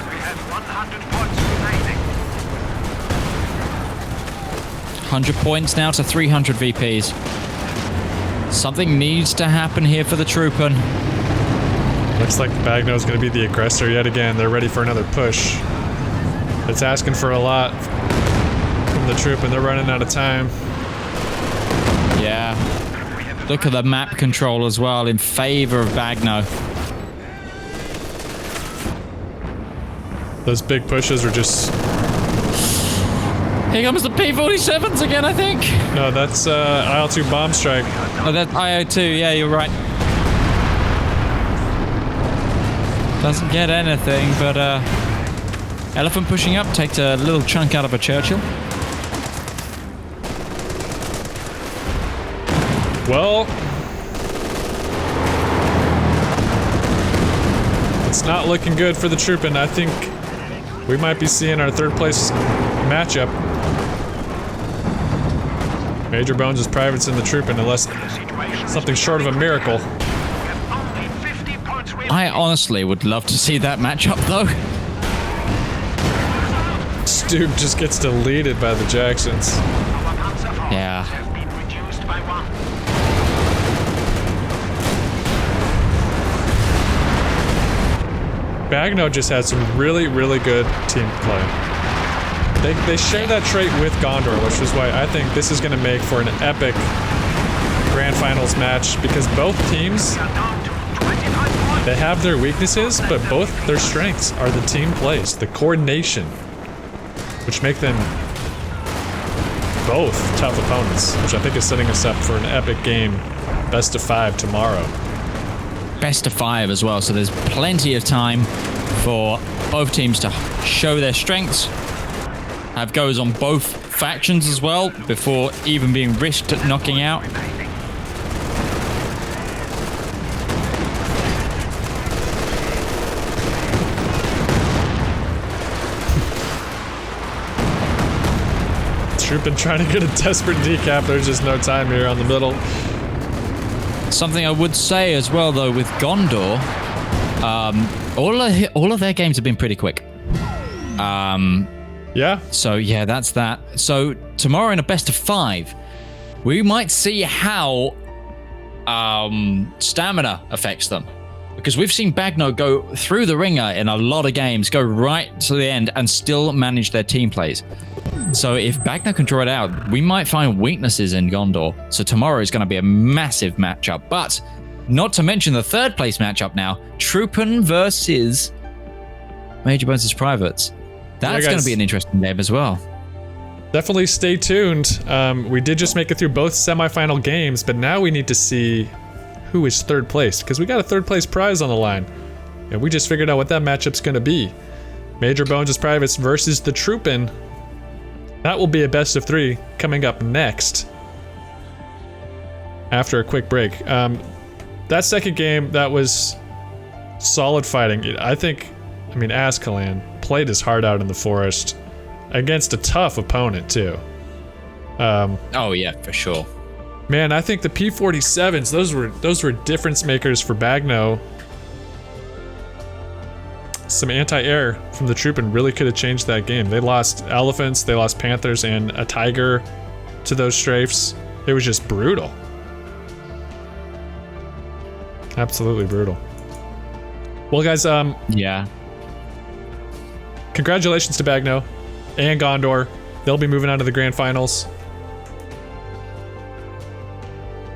We have 100 points remaining. 100 points now to 300 VPs. Something needs to happen here for the Truppen. Looks like BaGGno is going to be the aggressor yet again. They're ready for another push. It's asking for a lot from the troop, and they're running out of time. Yeah. Look at the map control as well in favor of BaGGno. Those big pushes are just... Here comes the P-47s again, I think. No, that's IL-2 bomb strike. Oh, that's IO2. Yeah, you're right. Doesn't get anything, but Elephant pushing up takes a little chunk out of a Churchill. Well, it's not looking good for the Truppen. I think we might be seeing our third place matchup. Major Bones' privates in the Truppen, unless something short of a miracle. We have only 50 points remaining. I honestly would love to see that matchup, though. Stu just gets deleted by the Jacksons. Our Panzer forces Yeah. have been reduced by 1. BaGGno just had some really, really good team play. They share that trait with Gondor, which is why I think this is going to make for an epic Grand Finals match, because both teams, We are down to 25 points. they have their weaknesses, but both their strengths are the team plays, the coordination, which make them both tough opponents, which I think is setting us up for an epic game, best of 5 tomorrow. Best of 5 as well, so there's plenty of time for both teams to show their strengths. Have goes on both factions as well before even being risked at knocking out. Truppen trying to get a desperate decap. There's just no time here on the middle. Something I would say as well, though, with Gondor, all of their games have been pretty quick. Yeah, So yeah, that's that. So tomorrow in a best of 5, we might see how stamina affects them, because we've seen BaGGno go through the ringer in a lot of games, go right to the end, and still manage their team plays. So if BaGGno can draw it out, we might find weaknesses in Gondor. So tomorrow is going to be a massive matchup. But not to mention the third place matchup now, Truppen versus Major Bones' Privates. That's going to be an interesting game as well. definitely stay tuned. We did just make it through both semifinal games, but now we need to see who is third place, because we got a third place prize on the line. And we just figured out what that matchup's going to be. Major Bones' Privates versus the Truppen. That will be a best of 3 coming up next. After a quick break. That second game, that was solid fighting. I mean, Azkalan played his heart out in the forest against a tough opponent, too. Oh, yeah, for sure. Man, I think the P-47s, those were difference makers for BaGGno. Some anti-air from the Truppen really could have changed that game. They lost elephants, they lost panthers, and a tiger to those strafes. It was just brutal. Absolutely brutal. Well, guys, Yeah. congratulations to BaGGno and Gondor. They'll be moving on to the grand finals.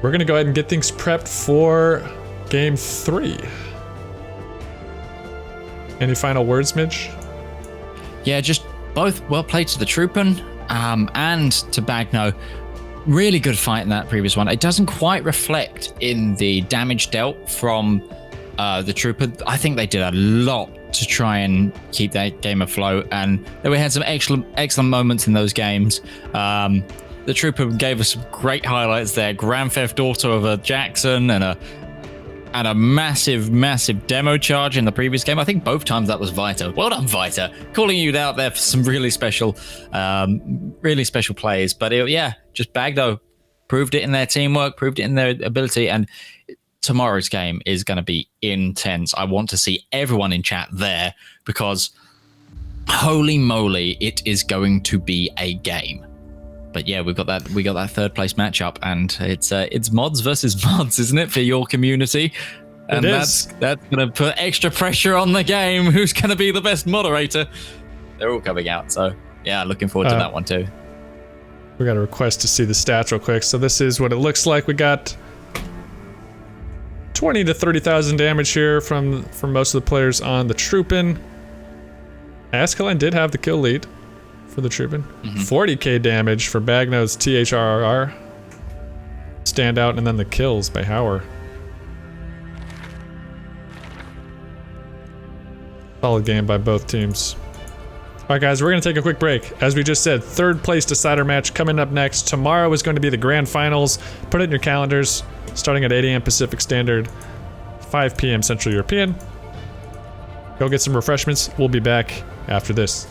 We're gonna go ahead and get things prepped for game 3. Any final words, Midge? Yeah, just both well played to the Truppen and to BaGGno. Really good fight in that previous one. It doesn't quite reflect in the damage dealt from the Truppen. I think they did a lot to try and keep that game afloat, and we had some excellent moments in those games. The Truppen gave us some great highlights there. Grand Theft Auto of a Jackson and a massive demo charge in the previous game. I think both times that was Vita. Well done, Vita. Calling you out there for some really special plays. But just BaGGno proved it in their teamwork, proved it in their ability, and tomorrow's game is going to be intense. I want to see everyone in chat there because holy moly, it is going to be a game. But yeah, we got that third place matchup, and it's mods versus mods, isn't it, for your community? And that's gonna put extra pressure on the game. Who's gonna be the best moderator? They're all coming out, so yeah, looking forward to that one too. We got a request to see the stats real quick. So this is what it looks like. We got 20 to 30,000 damage here from most of the players on the Truppen. Azkalan did have the kill lead for the Truppen. 40k damage for BaGGno's THRR. Standout, and then the kills by Hauer. Solid game by both teams. Alright guys, we're going to take a quick break. As we just said, third place decider match coming up next. Tomorrow is going to be the grand finals. Put it in your calendars. Starting at 8 a.m. Pacific Standard, 5 p.m. Central European. Go get some refreshments. We'll be back after this.